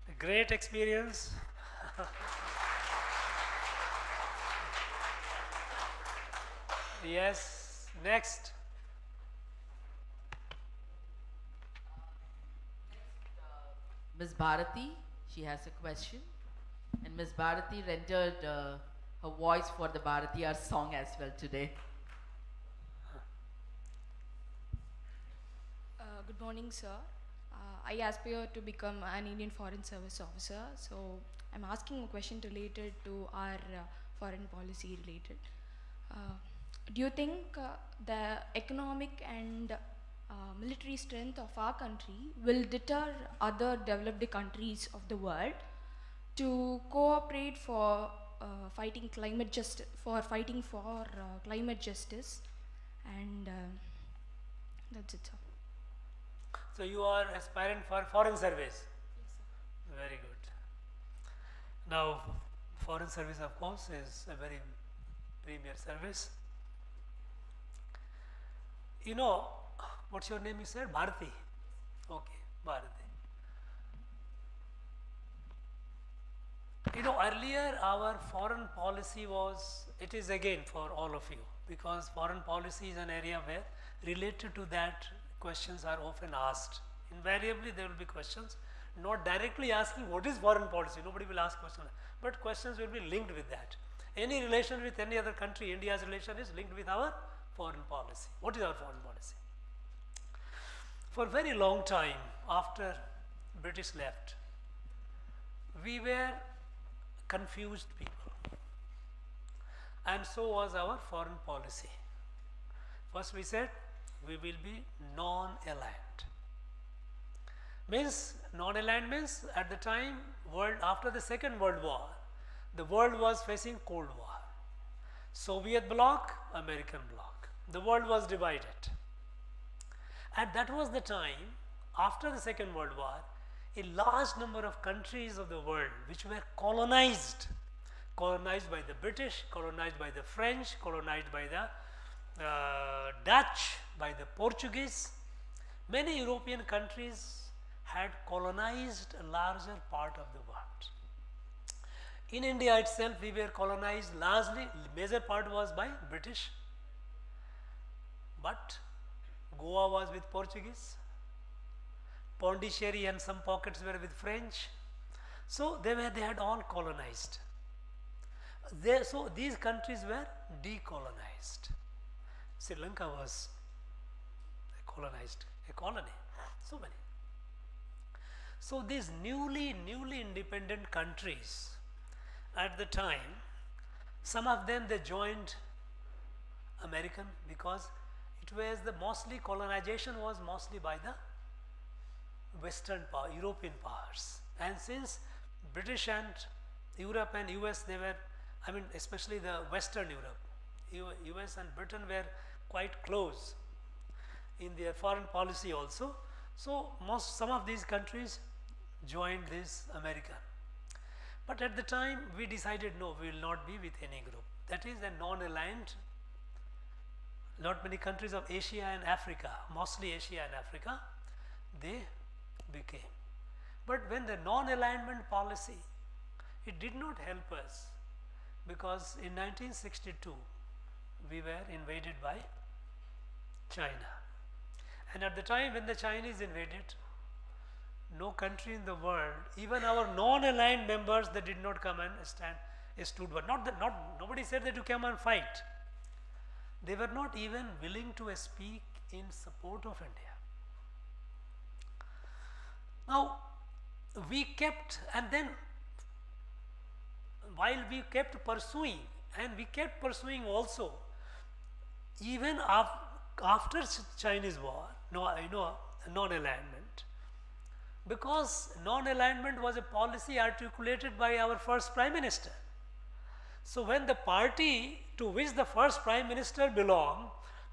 A great experience. Yes, next. Ms. Bharati, she has a question. And Ms. Bharati rendered her voice for the Bharatiyar song as well today. Good morning, sir. I aspire to become an Indian Foreign Service officer. So I'm asking a question related to our foreign policy related. Do you think the economic and military strength of our country will deter other developed countries of the world to cooperate for fighting climate justice, climate justice, and that's it, sir. So you are aspirant for foreign service? Yes, sir. Very good. Now, foreign service, of course, is a very premier service. You know, what's your name, you said? Bharati? Okay, Bharati. You know, earlier our foreign policy was, it is again for all of you, because foreign policy is an area where related to that questions are often asked. Invariably there will be questions, not directly asking what is foreign policy, nobody will ask questions, but questions will be linked with that. Any relation with any other country, India's relation is linked with our foreign policy. What is our foreign policy? For a very long time after British left, we were confused people, and so was our foreign policy. First we said we will be non-aligned. Means non-aligned means at the time after the Second World War, the world was facing Cold War. Soviet bloc, American bloc. The world was divided. And that was the time after the Second World War, a large number of countries of the world which were colonized by the British, colonized by the French, colonized by the Dutch, by the Portuguese. Many European countries had colonized a larger part of the world. In India itself, we were colonized largely, major part was by British, but Goa was with Portuguese, Pondicherry and some pockets were with French. So they had all colonized. So these countries were decolonized. Sri Lanka was colonized, a colony, so many. So these newly independent countries at the time, some of them they joined American because it was mostly colonization was mostly by the Western power, European powers, and since British and Europe and US they were, I mean especially the Western Europe, US and Britain were quite close in their foreign policy also. So some of these countries joined this American. But at the time we decided no, we will not be with any group. That is a non-aligned. Not many countries of Asia and Africa, mostly Asia and Africa, they became. But when the non-alignment policy, it did not help us because in 1962 we were invaded by China. And at the time when the Chinese invaded, no country in the world, even our non-aligned members, they did not come and stood. But nobody said that you come and fight. They were not even willing to speak in support of India. Now, we kept, and then while we kept pursuing, and we kept pursuing also, even after Chinese war, non-alignment, because non-alignment was a policy articulated by our first Prime Minister. So when the party to which the first Prime Minister belonged,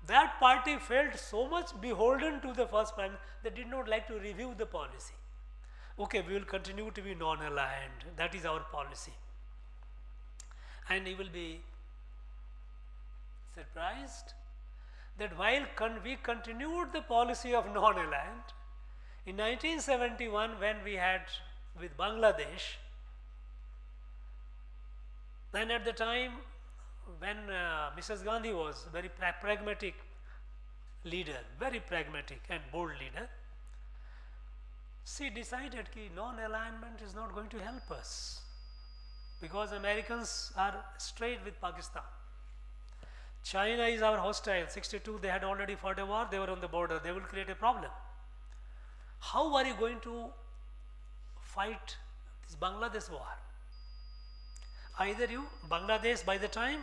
that party felt so much beholden to the first Prime Minister, they did not like to review the policy. Okay, we will continue to be non-aligned, that is our policy. And you will be surprised that while we continued the policy of non-aligned, in 1971 when we had with Bangladesh, then at the time when Mrs. Gandhi was very pragmatic leader, very pragmatic and bold leader, she decided that non-alignment is not going to help us because Americans are straight with Pakistan. China is our hostile. 62 they had already fought a war, they were on the border, they will create a problem. How are you going to fight this Bangladesh war? Either Bangladesh by the time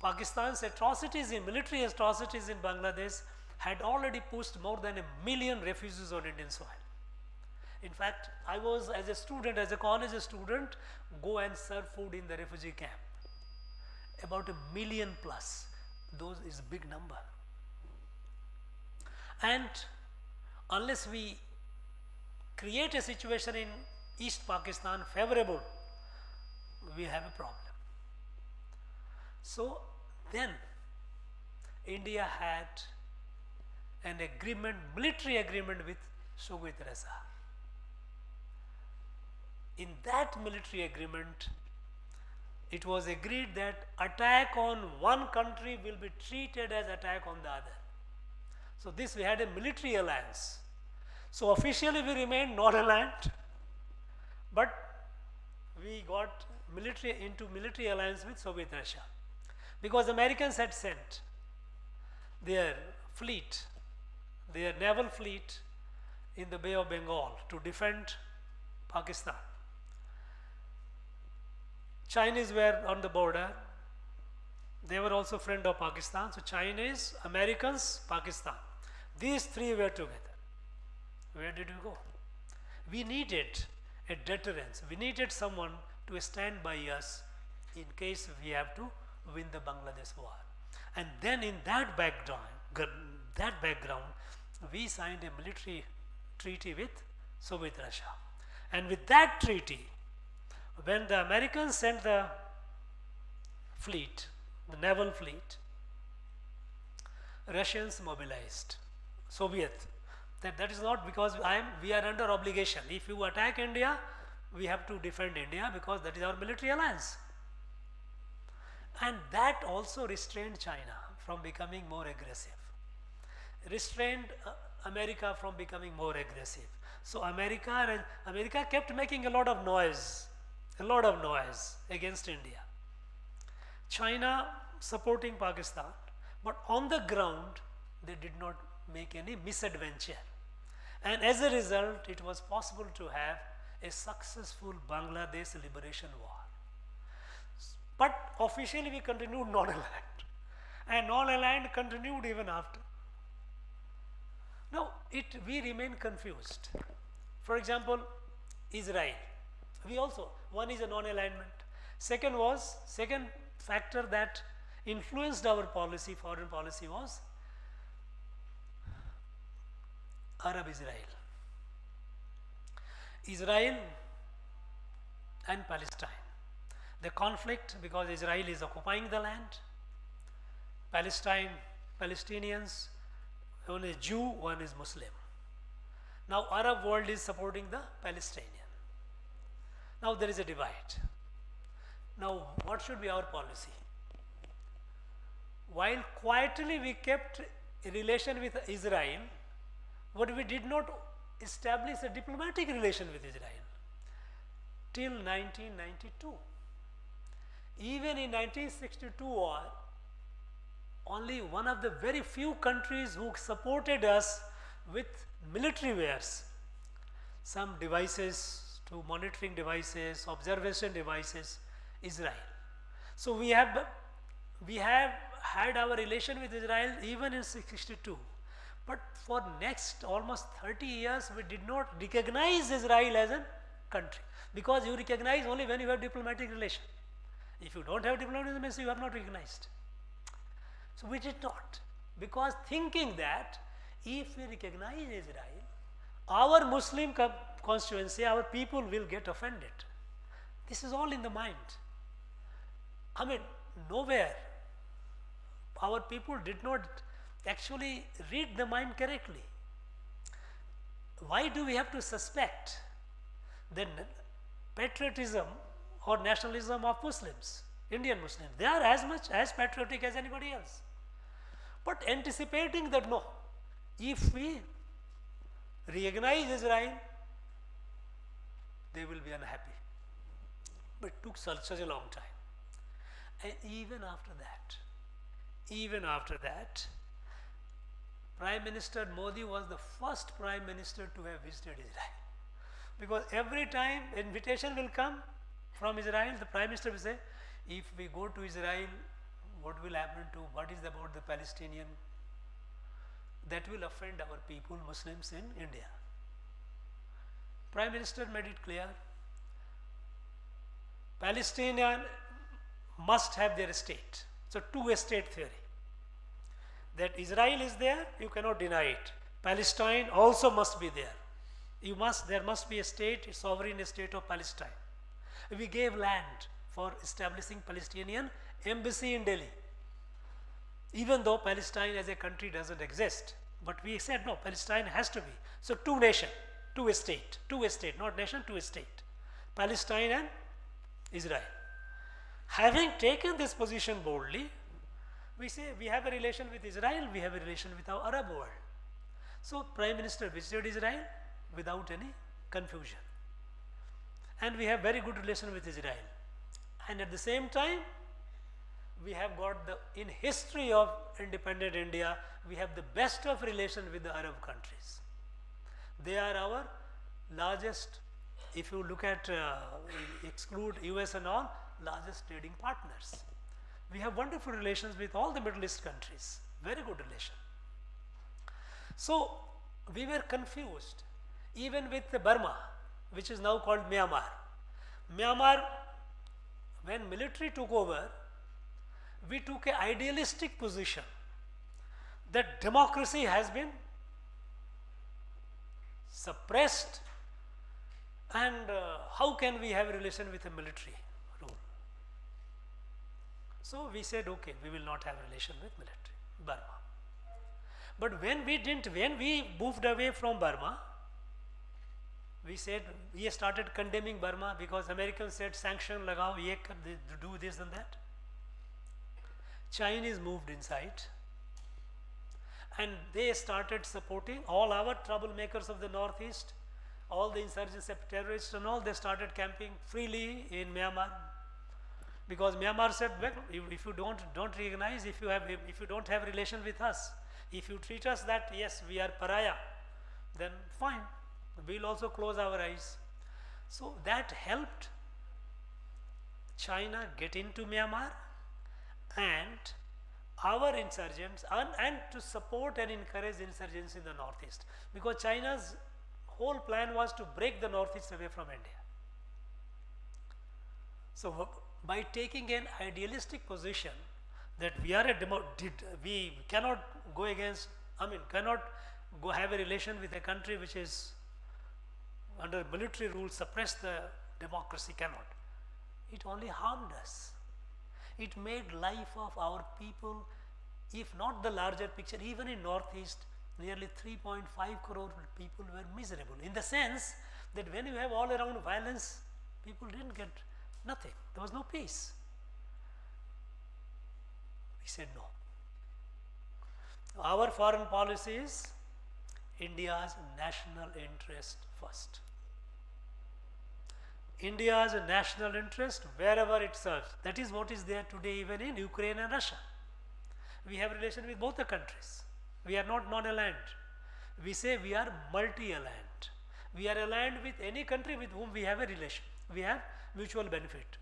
Pakistan's atrocities military atrocities in Bangladesh had already pushed more than 1 million refugees on Indian soil. In fact, I was as a student, as a college student, go and serve food in the refugee camp. About 1 million plus, those is a big number. And unless we create a situation in East Pakistan favorable, we have a problem. So then India had an agreement, military agreement with Soviet Russia. in that military agreement, it was agreed that attack on one country will be treated as attack on the other. So this we had a military alliance. So officially we remained non-aligned, but we got into military alliance with Soviet Russia, because Americans had sent their fleet, their naval fleet in the Bay of Bengal to defend Pakistan. Chinese were on the border. They were also friend of Pakistan. So Chinese, Americans, Pakistan. These three were together. Where did we go? We needed a deterrence. We needed someone to stand by us in case we have to win the Bangladesh war. And then in that background, we signed a military treaty with Soviet Russia. And with that treaty, when the Americans sent the fleet, the naval fleet, Russians mobilized. Soviet. That is not because we are under obligation. If you attack India, we have to defend India because that is our military alliance. And that also restrained China from becoming more aggressive. Restrained America from becoming more aggressive. So America kept making a lot of noise against India. China supporting Pakistan, but on the ground they did not make any misadventure. And as a result, it was possible to have a successful Bangladesh liberation war. But officially we continued non-aligned, and non-aligned continued even after. Now we remain confused. For example, Israel. One is a non-alignment. Second factor that influenced our policy, foreign policy, was Arab-Israel. Israel and Palestine. The conflict because Israel is occupying the land. Palestinians, one is Jew, one is Muslim. Now Arab world is supporting the Palestinian. Now there is a divide. Now what should be our policy? While quietly we kept a relation with Israel, but we did not establish a diplomatic relation with Israel till 1992. Even in 1962 war, only one of the very few countries who supported us with military wares, some devices, to monitoring devices, observation devices, Israel. So we have had our relation with Israel even in 1962. But for next almost 30 years, we did not recognize Israel as a country, because you recognize only when you have diplomatic relation. If you don't have diplomatic relation, you are not recognized. So we did not, because thinking that if we recognize Israel, our Muslim constituency, our people will get offended. This is all in the mind. I mean, nowhere our people did not actually read the mind correctly. Why do we have to suspect the patriotism or nationalism of Muslims, Indian Muslims? They are as much as patriotic as anybody else. But anticipating that no, if we recognize Israel, they will be unhappy. But it took such a long time. And even after that, Prime Minister Modi was the first Prime Minister to have visited Israel. Because every time invitation will come from Israel, the Prime Minister will say, if we go to Israel, what will happen to, what is about the Palestinian? That will offend our people, Muslims in India. Prime Minister made it clear, Palestinian must have their state. So two-state theory. That Israel is there, you cannot deny it. Palestine also must be there. There must be a state, a sovereign state of Palestine. We gave land for establishing Palestinian embassy in Delhi, even though Palestine as a country doesn't exist. But we said no, Palestine has to be. So two nation, two state, not nation, two state. Palestine and Israel. Having taken this position boldly, we say we have a relation with Israel, we have a relation with our Arab world. So Prime Minister visited Israel without any confusion. And we have very good relation with Israel. And at the same time, we have got in history of independent India, we have the best of relation with the Arab countries. They are our largest, if you look at, exclude US and all, largest trading partners. We have wonderful relations with all the Middle East countries, very good relation. So we were confused, even with Burma, which is now called Myanmar. Myanmar, when military took over, we took an idealistic position that democracy has been suppressed and how can we have a relation with a military rule. So we said, okay, we will not have a relation with military, Burma. But when we moved away from Burma, we said, we started condemning Burma because Americans said sanction lagao, ye do this and that. Chinese moved inside and they started supporting all our troublemakers of the Northeast, all the insurgents, terrorists and all, they started camping freely in Myanmar. Because Myanmar said, well, if you don't recognize, if you don't have relation with us, if you treat us that, yes, we are pariah, then fine, we'll also close our eyes. So that helped China get into Myanmar and our insurgents and to support and encourage insurgents in the Northeast. Because China's whole plan was to break the Northeast away from India. So by taking an idealistic position that we are we cannot go against, cannot go have a relation with a country which is under military rule, suppress the democracy, cannot. It only harmed us. It made life of our people, if not the larger picture, even in Northeast, nearly 3.5 crore people were miserable. In the sense that when you have all around violence, people didn't get nothing. There was no peace. We said no. Our foreign policy is India's national interest first. India's national interest wherever it serves. That is what is there today even in Ukraine and Russia. We have relation with both the countries. We are not non-aligned. We say we are multi-aligned. We are aligned with any country with whom we have a relation. We have mutual benefit.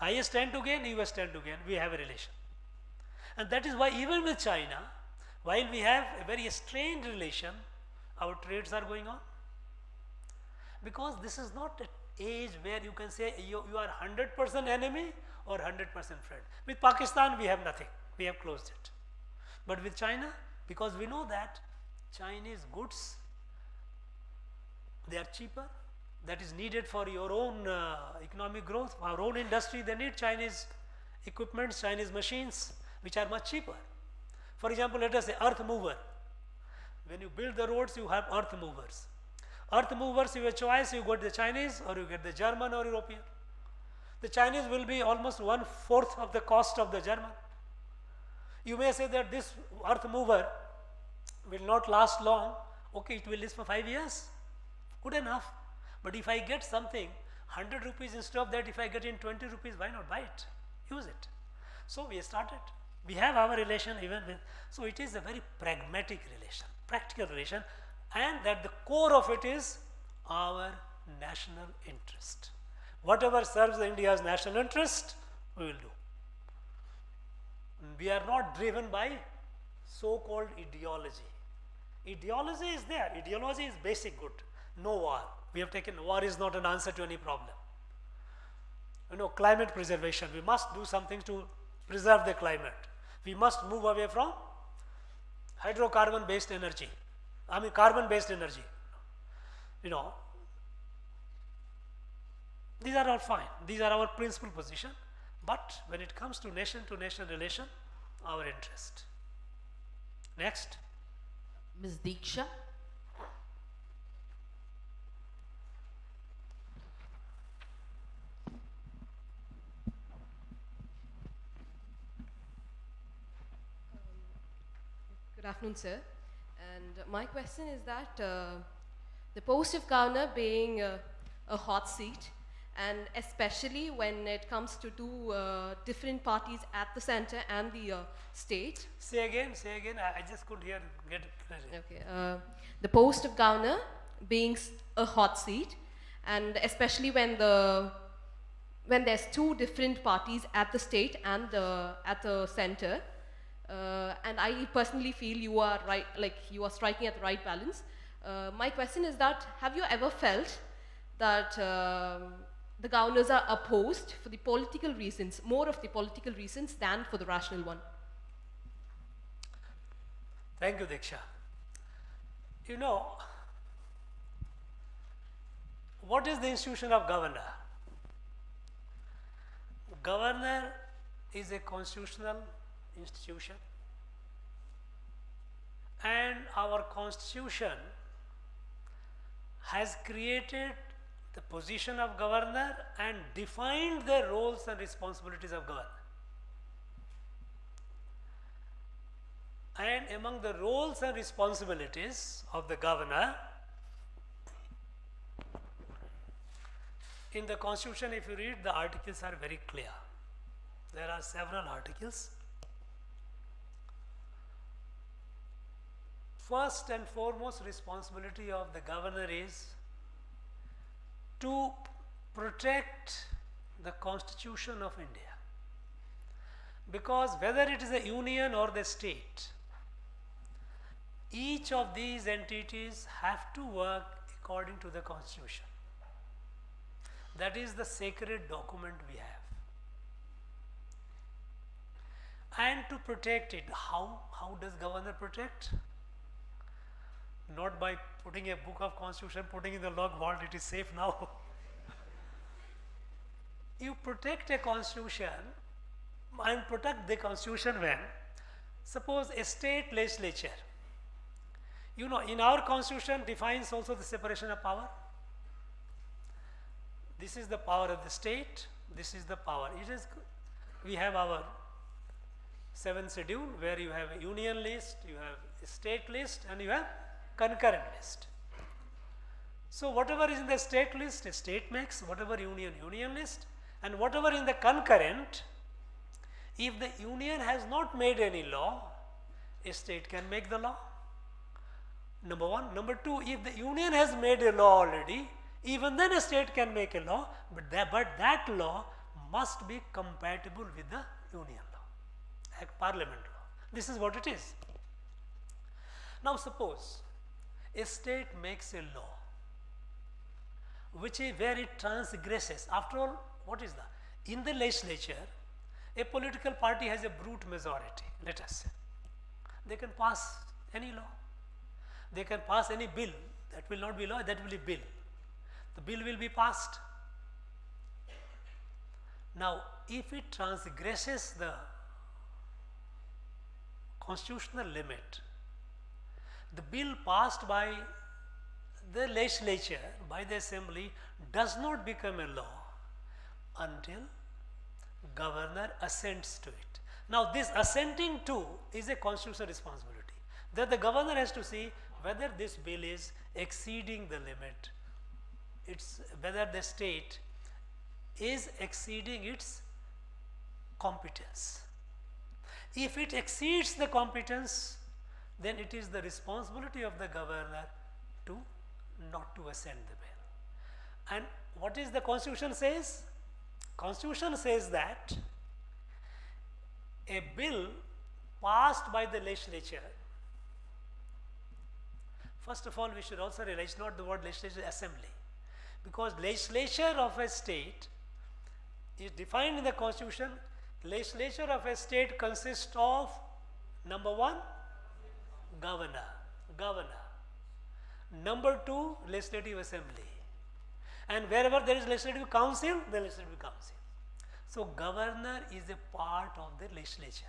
I stand to gain, US stand to gain. We have a relation. And that is why even with China, while we have a very strained relation, our trades are going on. Because this is not an age where you can say you are 100% enemy or 100% friend. With Pakistan, we have nothing. We have closed it. But with China, because we know that Chinese goods, they are cheaper. That is needed for your own economic growth, our own industry. They need Chinese equipment, Chinese machines, which are much cheaper. For example, let us say earth mover. When you build the roads, you have earth movers. Earth movers, you have a choice, you get the Chinese or you get the German or European. The Chinese will be almost 1/4 of the cost of the German. You may say that this earth mover will not last long. Okay, it will last for 5 years. Good enough. But if I get something 100 rupees instead of that, if I get in 20 rupees, why not buy it? Use it. So we started. We have our relation even with, so it is a very pragmatic relation, practical relation, and that the core of it is our national interest. Whatever serves India's national interest, we will do. We are not driven by so-called ideology. Ideology is there. Ideology is basic good. No war. We have taken war is not an answer to any problem. You know, climate preservation. We must do something to preserve the climate. We must move away from hydrocarbon-based energy. Carbon-based energy. You know, these are all fine. These are our principal position. But when it comes to nation relation, our interest. Next. Ms. Deeksha. afternoon, sir. And my question is that the post of governor being a hot seat, and especially when it comes to two different parties at the center and the state. Say again, I just couldn't hear, get it clearly. Okay. The post of governor being a hot seat, and especially when there's two different parties at the state and at the center. And I personally feel you are right, like you are striking at the right balance. My question is that, have you ever felt that the governors are opposed for the political reasons, more of the political reasons than for the rational one? Thank you, Diksha. You know, what is the institution of governor? Governor is a constitutional institution, and our constitution has created the position of governor and defined the roles and responsibilities of governor. And among the roles and responsibilities of the governor, in the constitution, if you read, the articles are very clear. There are several articles. First and foremost responsibility of the governor is to protect the Constitution of India. Because whether it is a union or the state, each of these entities have to work according to the Constitution. That is the sacred document we have. And to protect it, how does governor protect? Not by putting a book of constitution, putting in the log vault, it is safe now. You protect a constitution and protect the constitution when, suppose a state legislature, you know, in our constitution defines also the separation of power. This is the power of the state, this is the power. It is, we have our 7th schedule where you have a union list, you have a state list, and you have concurrent list. So whatever is in the state list, a state makes, whatever union list, and whatever in the concurrent, if the union has not made any law, a state can make the law. Number one. Number two, if the union has made a law already, even then a state can make a law, but that law must be compatible with the union law, like parliament law. This is what it is. Now suppose a state makes a law where it transgresses. After all, what is that? In the legislature, a political party has a brute majority, let us say. They can pass any law. They can pass any bill. That will not be law, that will be bill. The bill will be passed. Now, if it transgresses the constitutional limit, the bill passed by the legislature, by the assembly, does not become a law until governor assents to it. Now, this assenting to is a constitutional responsibility. That the governor has to see whether this bill is exceeding the limit, whether the state is exceeding its competence. If it exceeds the competence, then it is the responsibility of the governor to not to assent the bill. And what is the Constitution says? Constitution says that a bill passed by the legislature, first of all we should also realize not the word legislature, assembly, because legislature of a state is defined in the Constitution. Legislature of a state consists of, number one, governor. Number two, legislative assembly. And wherever there is legislative council, the legislative council. So governor is a part of the legislature.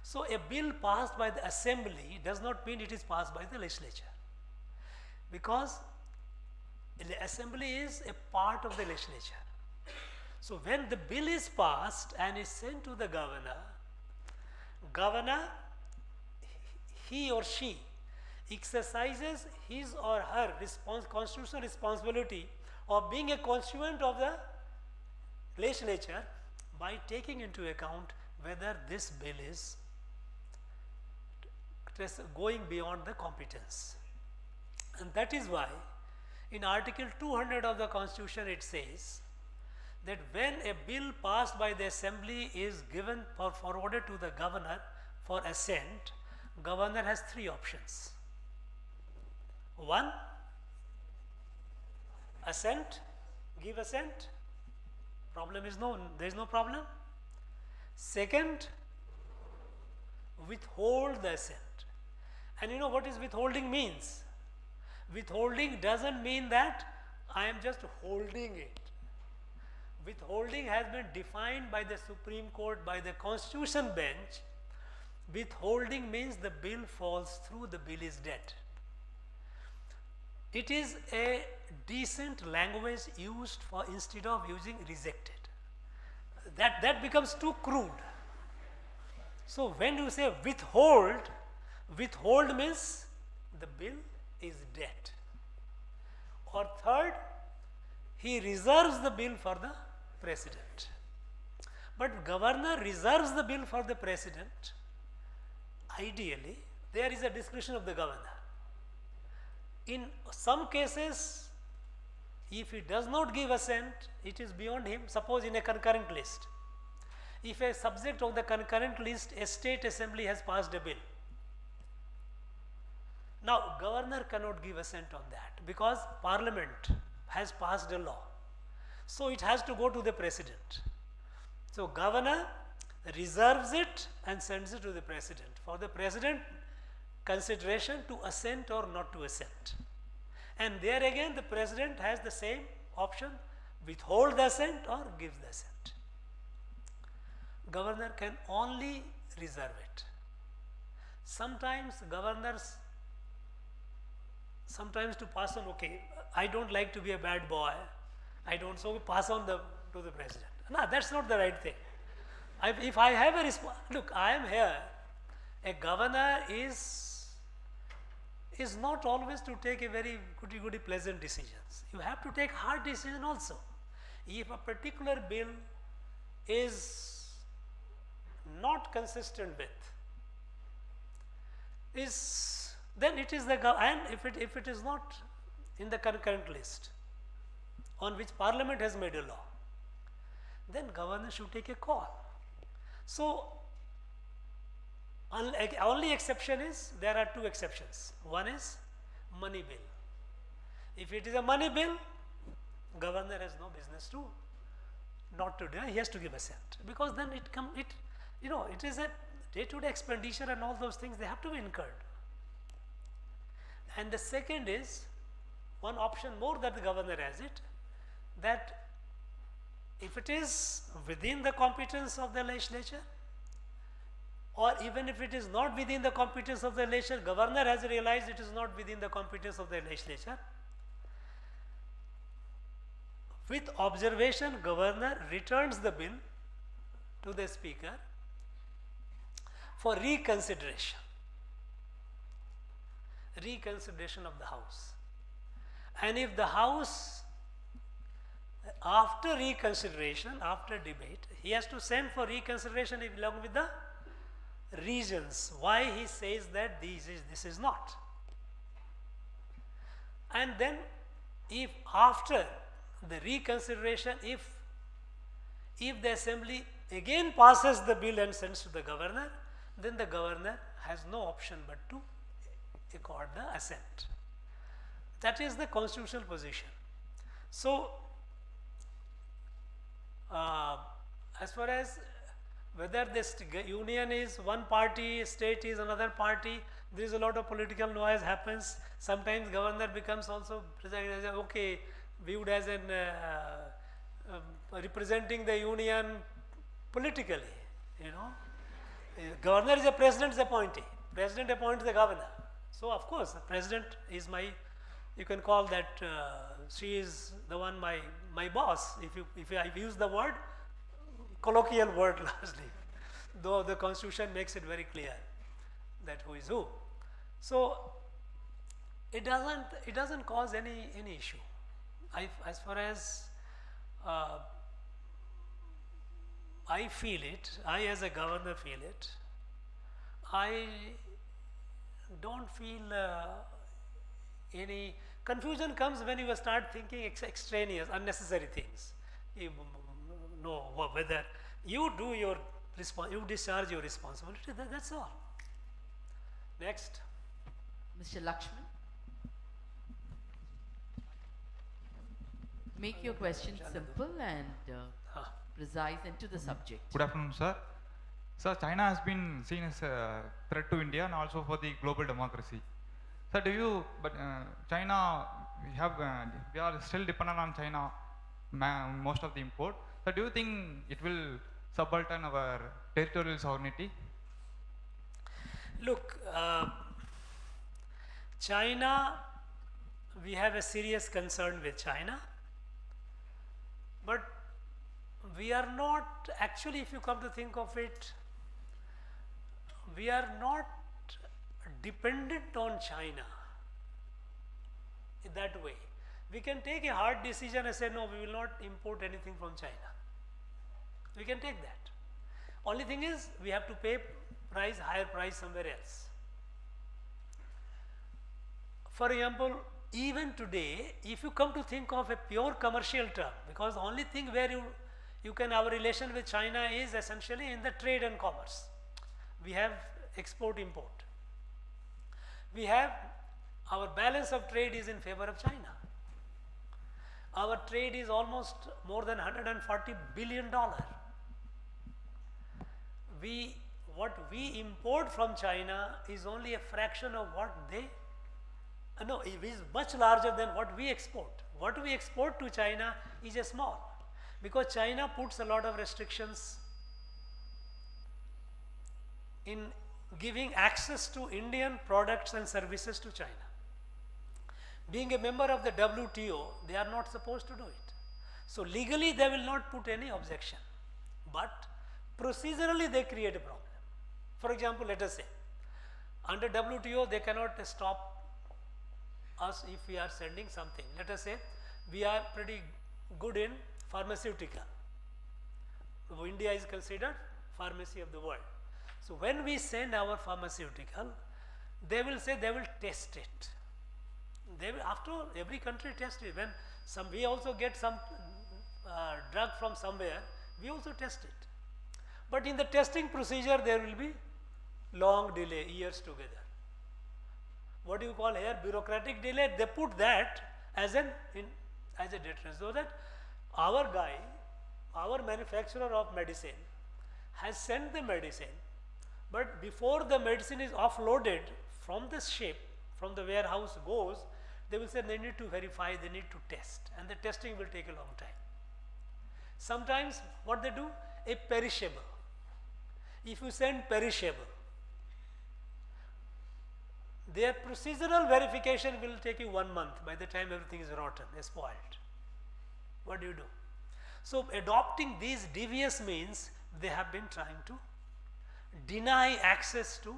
So a bill passed by the assembly does not mean it is passed by the legislature, because the assembly is a part of the legislature. So when the bill is passed and is sent to the governor, he or she exercises his or her constitutional responsibility of being a constituent of the legislature by taking into account whether this bill is going beyond the competence. And that is why in Article 200 of the Constitution it says that when a bill passed by the Assembly is given or forwarded to the governor for assent, governor has three options. One, assent, give assent, problem is known, there is no problem. Second, withhold the assent. And you know what is withholding means? Withholding doesn't mean that I am just holding it. Withholding has been defined by the Supreme Court, by the Constitution bench. Withholding means the bill falls through, the bill is dead. It is a decent language used for instead of using rejected. That becomes too crude. So when you say withhold, withhold means the bill is dead. Or third, he reserves the bill for the president. But governor reserves the bill for the president. Ideally, there is a discretion of the governor. In some cases, if he does not give assent, it is beyond him. Suppose in a concurrent list, if a subject of the concurrent list, a state assembly has passed a bill. Now, governor cannot give assent on that because parliament has passed a law. So, it has to go to the president. So, governor reserves it and sends it to the president. For the president consideration to assent or not to assent. And there again the president has the same option, withhold the assent or give the assent. Governor can only reserve it. Sometimes governors, sometimes to pass on, okay, I don't like to be a bad boy, I don't, so pass on to the president. No, that's not the right thing. If I have a look, I am here, a governor is not always to take a very goody pleasant decisions. You have to take hard decision also. If a particular bill is not consistent with, then it is the and if it is not in the concurrent list on which parliament has made a law, then governor should take a call. So only exception is, there are two exceptions. One is money bill. If it is a money bill, governor has no business to not to do, he has to give assent, because then it is a day-to-day expenditure and all those things, they have to be incurred. And the second is, one option more that the governor has it, that if it is within the competence of the legislature, or even if it is not within the competence of the legislature, governor has realized it is not within the competence of the legislature. With observation, governor returns the bill to the speaker for reconsideration. Reconsideration of the house. And if the house, after reconsideration, after debate, he has to send for reconsideration along with the reasons why he says that this is not. And then if after the reconsideration, if the assembly again passes the bill and sends to the governor, then the governor has no option but to accord the assent. That is the constitutional position. So as far as whether this union is one party, state is another party, there is a lot of political noise happens. Sometimes governor becomes also okay, viewed as an representing the union politically, Governor is a president's appointee. President appoints the governor. So of course, the president is you can call that she is the one, my boss. If I use the word, colloquial word largely, though the constitution makes it very clear that who is who. So it doesn't cause any issue. As far as I feel it, I as a governor feel it, I don't feel any confusion comes when you start thinking extraneous, unnecessary things. You know whether you do your you discharge your responsibility. That's all. Next, Mr. Lakshman. Make your question simple and precise and to the subject. Good afternoon, sir. Sir, China has been seen as a threat to India and also for the global democracy. Sir, do you, China, we are still dependent on China, most of the import. So do you think it will subaltern our territorial sovereignty? Look, China, we have a serious concern with China, but we are not, actually if you come to think of it, we are not dependent on China in that way. We can take a hard decision and say, no, we will not import anything from China. We can take that. Only thing is, we have to pay higher price somewhere else. For example, even today, if you come to think of a pure commercial term, because the only thing where our relation with China is essentially in the trade and commerce. We have export import. We have, our balance of trade is in favor of China. Our trade is almost more than $140 billion. What we import from China is only a fraction of what they, no, it is much larger than what we export. What we export to China is a small, because China puts a lot of restrictions in giving access to Indian products and services to China. Being a member of the WTO, they are not supposed to do it. So legally they will not put any objection, but procedurally they create a problem. For example, let us say, under WTO they cannot stop us if we are sending something. Let us say we are pretty good in pharmaceutical. India is considered pharmacy of the world. So when we send our pharmaceutical, they will say they will test it. They will, after all, every country tests it. When we also get some drug from somewhere, we also test it. But in the testing procedure, there will be long delay, years together. What do you call here? Bureaucratic delay. They put that as a deterrent, so that our guy, our manufacturer of medicine, has sent the medicine, but before the medicine is offloaded from the ship, from the warehouse goes, they will say they need to verify, they need to test, and the testing will take a long time. Sometimes what they do, a perishable. If you send perishable, their procedural verification will take you 1 month by the time everything is rotten, spoiled. What do you do? So adopting these devious means, they have been trying to deny access to,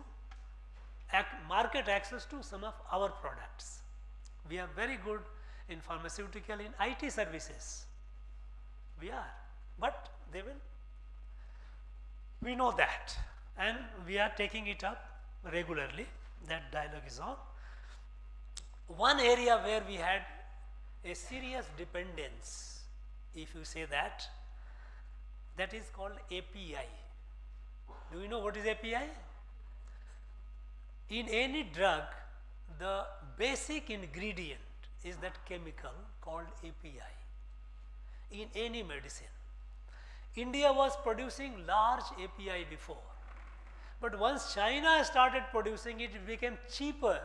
market access to some of our products. We are very good in pharmaceutical, in IT services. We are, but they will. We know that, and we are taking it up regularly. That dialogue is on. One area where we had a serious dependence, if you say that is called API. Do you know what is API? In any drug, the basic ingredient is that chemical called API. In any medicine. India was producing large API before, but once China started producing it, it became cheaper.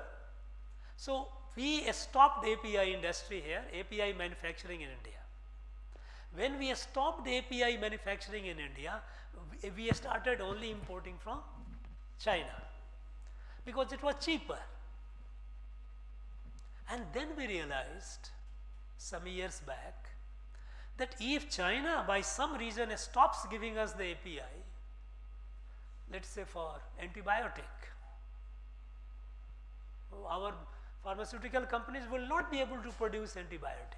So we stopped API industry here, API manufacturing in India. When we stopped API manufacturing in India, we started only importing from China because it was cheaper. And then we realized some years back that if China by some reason stops giving us the API, let's say for antibiotic, Our pharmaceutical companies will not be able to produce antibiotic.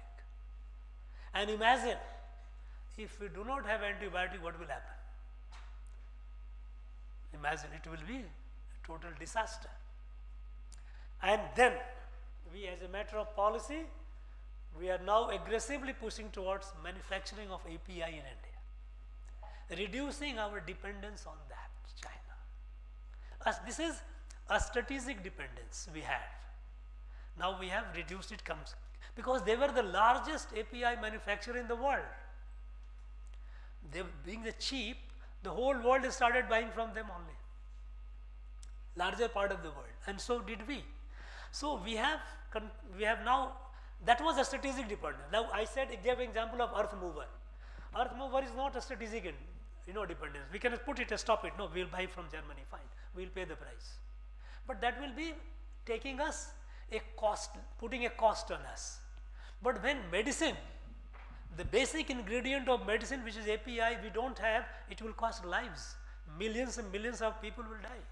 And imagine, if we do not have antibiotic, what will happen? Imagine, it will be a total disaster. And then, we as a matter of policy, we are now aggressively pushing towards manufacturing of API in India, reducing our dependence on that, China. This is a strategic dependence we had. Now we have reduced it because they were the largest API manufacturer in the world. They being the cheap, the whole world has started buying from them only. Larger part of the world, and so did we. So we have now, that was a strategic dependence. Now I said, I gave an example of earth mover. Earth mover is not a strategic dependence. We cannot put it and stop it. No, we will buy from Germany, fine. We will pay the price. But that will be taking us a cost, putting a cost on us. But when medicine, the basic ingredient of medicine, which is API, we don't have, it will cost lives. Millions and millions of people will die.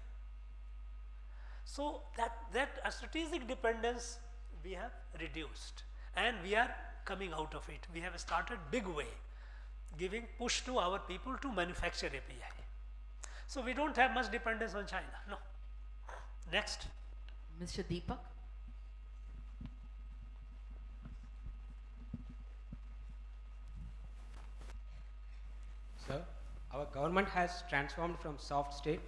So that a strategic dependence we have reduced, and we are coming out of it. We have started big way, giving push to our people to manufacture API. So we don't have much dependence on China, no. Next. Mr. Deepak. Sir, our government has transformed from soft state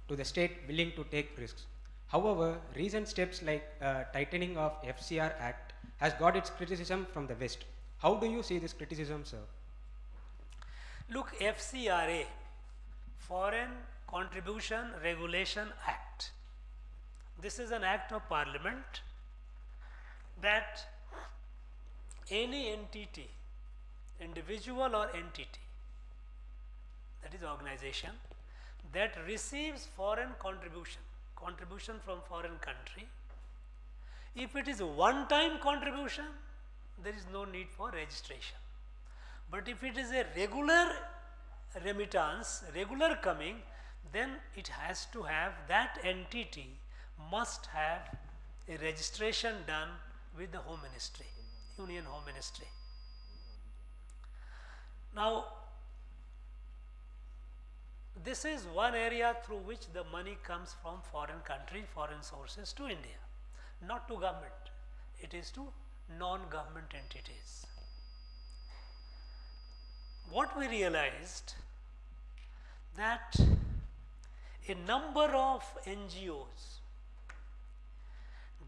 to the state willing to take risks. However, recent steps like tightening of FCR Act has got its criticism from the West. How do you see this criticism, sir? Look, FCRA, Foreign Contribution Regulation Act. This is an act of parliament that any entity, individual or entity, that is organization, that receives foreign contribution from foreign country, if it is a one-time contribution, there is no need for registration. But if it is a regular remittance, regular coming, then it has to have, that entity must have a registration done with the Home Ministry, Union Home Ministry. Now, this is one area through which the money comes from foreign country, foreign sources to India, not to government. It is to non-government entities. What we realized, that a number of NGOs,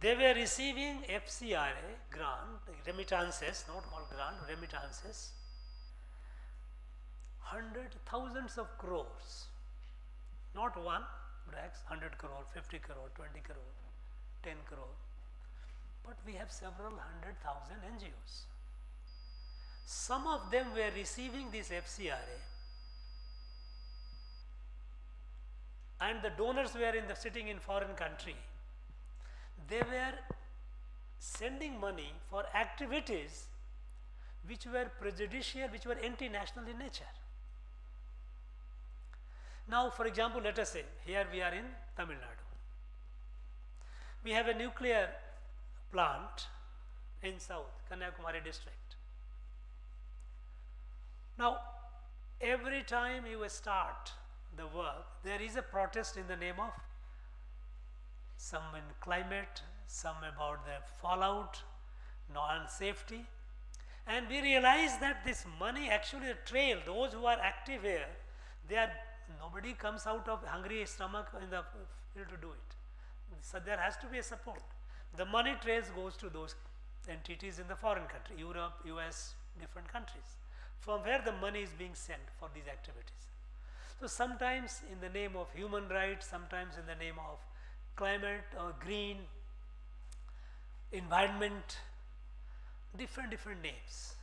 they were receiving FCRA grant, remittances, not all grant, remittances, thousands of crores, not one, but 100 crore, 50 crore, 20 crore, 10 crore, but we have several 100,000 NGOs. Some of them were receiving this FCRA, and the donors were sitting in foreign country. They were sending money for activities which were prejudicial, which were anti-national in nature. Now, for example, let us say, here we are in Tamil Nadu. We have a nuclear plant in South, Kanyakumari district. Now, every time you start the work, there is a protest in the name of some in climate, some about the fallout, non-safety. And we realize that this money, actually the trail, those who are active here, nobody comes out of hungry stomach in the field to do it. So there has to be a support. The money trails goes to those entities in the foreign country, Europe, US, different countries, from where the money is being sent for these activities. So sometimes in the name of human rights, sometimes in the name of climate or green, environment, different names.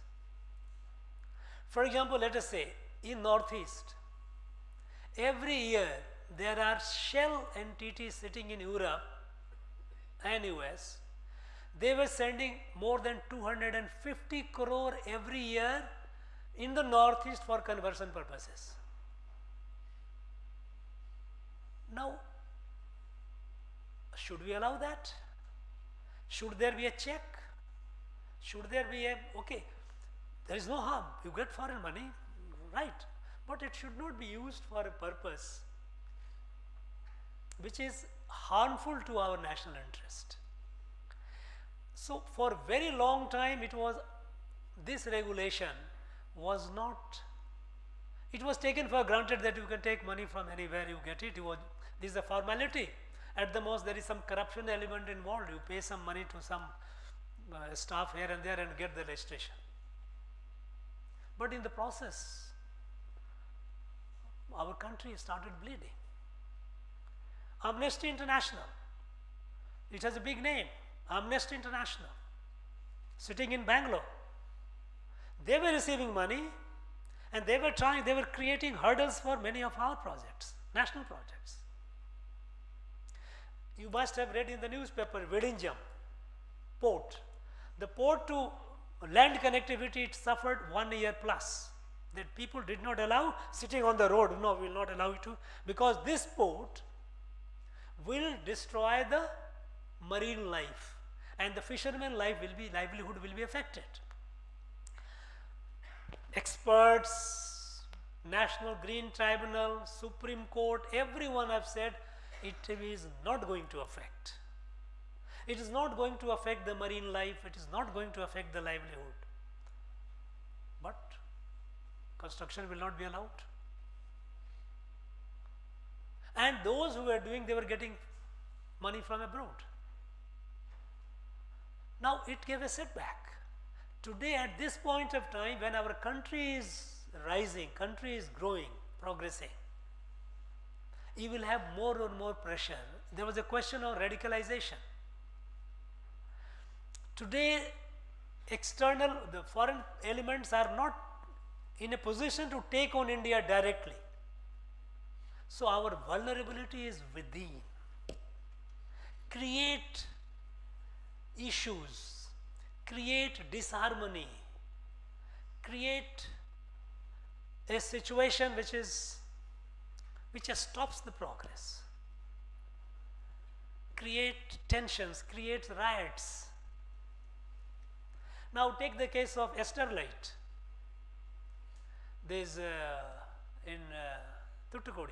For example, let us say in Northeast, every year there are shell entities sitting in Europe and US. They were sending more than 250 crore every year in the Northeast for conversion purposes. Now, should we allow that? Should there be a check? Should there be a, okay, there is no harm, you get foreign money, right, but it should not be used for a purpose which is harmful to our national interest. So for very long time it was, this regulation was not, it was taken for granted that you can take money from anywhere you get it. This is a formality. At the most there is some corruption element involved. You pay some money to some staff here and there and get the registration. But in the process, our country started bleeding. Amnesty International, it has a big name, Amnesty International, sitting in Bangalore. They were receiving money and they were creating hurdles for many of our projects, national projects. You must have read in the newspaper, Vedinjam port. The port to land connectivity, it suffered 1 year plus. That people did not allow sitting on the road. No, we will not allow you to, because this port will destroy the marine life and the fisherman livelihood will be affected. Experts, National Green Tribunal, Supreme Court, everyone have said it is not going to affect. It is not going to affect the marine life, it is not going to affect the livelihood. But construction will not be allowed. And those who were doing, they were getting money from abroad. Now it gave a setback. Today at this point of time, when our country is rising, country is growing, progressing, you will have more and more pressure. There was a question of radicalization. Today, the foreign elements are not in a position to take on India directly. So our vulnerability is within. Create issues, create disharmony, create a situation which just stops the progress, create tensions, create riots. Now take the case of Sterlite. There is in Thoothukudi.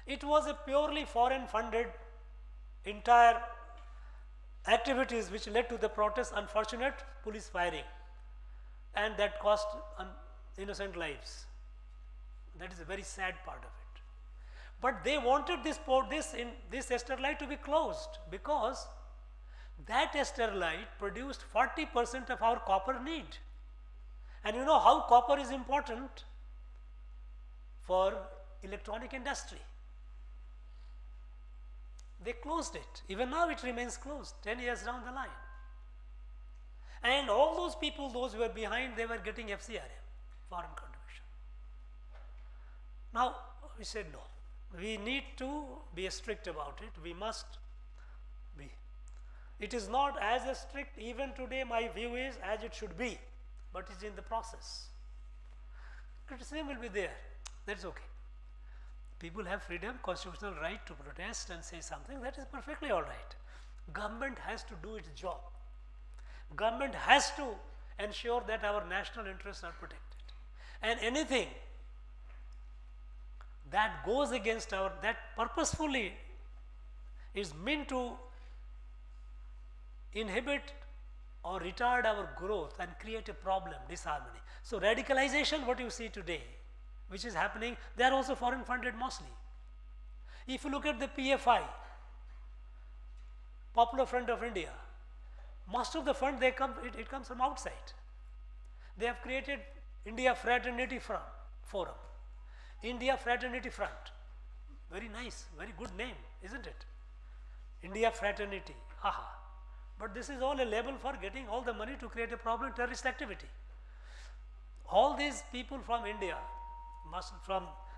It was a purely foreign funded entire activities which led to the protest, unfortunate police firing, and that cost innocent lives. That is a very sad part of it. But they wanted this Sterlite to be closed because that Sterlite produced 40% of our copper need. And you know how copper is important for electronic industry. They closed it. Even now it remains closed 10 years down the line. And all those people, those who were behind, they were getting FCRM, foreign contribution. Now we said no. We need to be strict about it. We must be. It is not as strict even today, my view is, as it should be, but it's in the process. Criticism will be there. That's okay. People have freedom, constitutional right to protest and say something. That is perfectly all right. Government has to do its job. Government has to ensure that our national interests are protected. And anything that goes against that purposefully is meant to inhibit or retard our growth and create a problem, disharmony. So radicalization, what you see today, which is happening, they are also foreign funded mostly. If you look at the PFI, Popular Front of India, most of the fund it comes from outside. They have created India Fraternity Forum, India Fraternity Front. Very nice, very good name, isn't it? India Fraternity, haha. But this is all a label for getting all the money to create a problem, terrorist activity. All these people from India,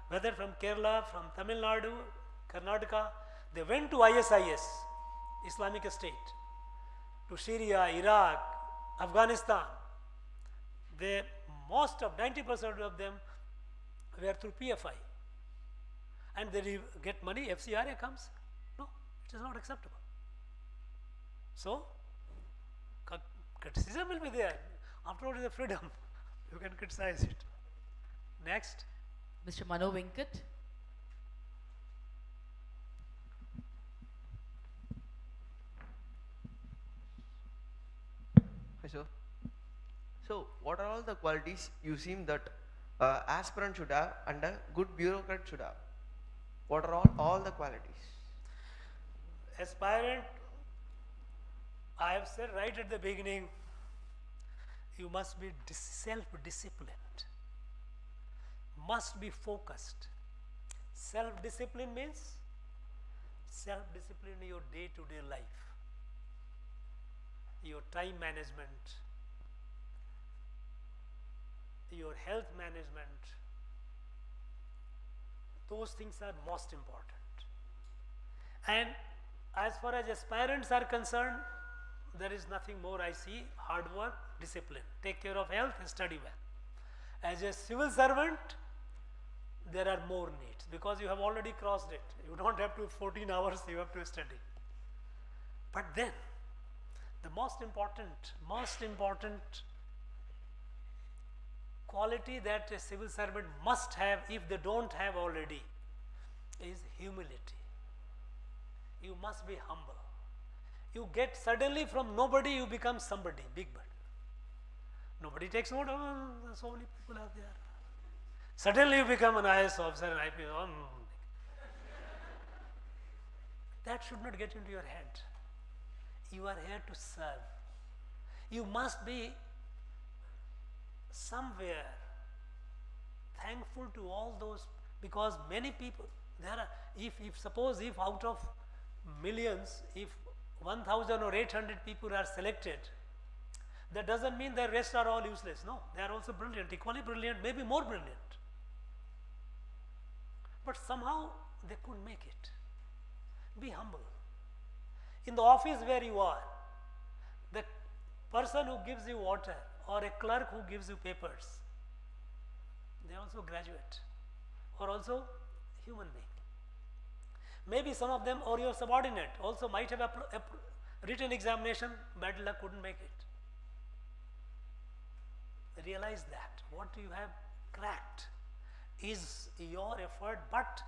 whether from Kerala, from Tamil Nadu, Karnataka, they went to ISIS, Islamic State, to Syria, Iraq, Afghanistan. Most of 90% of them were through PFI. And they get money, FCRA comes. No, it is not acceptable. So, criticism will be there. After all, it is a freedom. You can criticize it. Next. Mr. Mano Venkat. Hi, sir. So, what are all the qualities you seem that aspirant should have and a good bureaucrat should have? What are all the qualities? Aspirant, I have said right at the beginning, you must be self-disciplined, must be focused. Self-discipline means self-discipline in your day-to-day life, your time management, your health management. Those things are most important. And as far as aspirants are concerned, there is nothing more I see: hard work, discipline, take care of health and study well. As a civil servant, there are more needs because you have already crossed it. You don't have to 14 hours, you have to study. But then, the most important quality that a civil servant must have, if they don't have already, is humility. You must be humble. You get suddenly from nobody, you become somebody, big bird. Nobody takes note of so many people are there. Suddenly you become an IAS officer and IPS. That should not get into your head. You are here to serve. You must be somewhere thankful to all those, because many people, there are, suppose if out of millions, if 1,000 or 800 people are selected, that doesn't mean the rest are all useless. No, they are also brilliant, equally brilliant, maybe more brilliant. But somehow they couldn't make it. Be humble. In the office where you are, the person who gives you water or a clerk who gives you papers, they also graduate or also human being. Maybe some of them or your subordinate also might have written examination, bad luck, couldn't make it. Realize that what you have cracked is your effort, but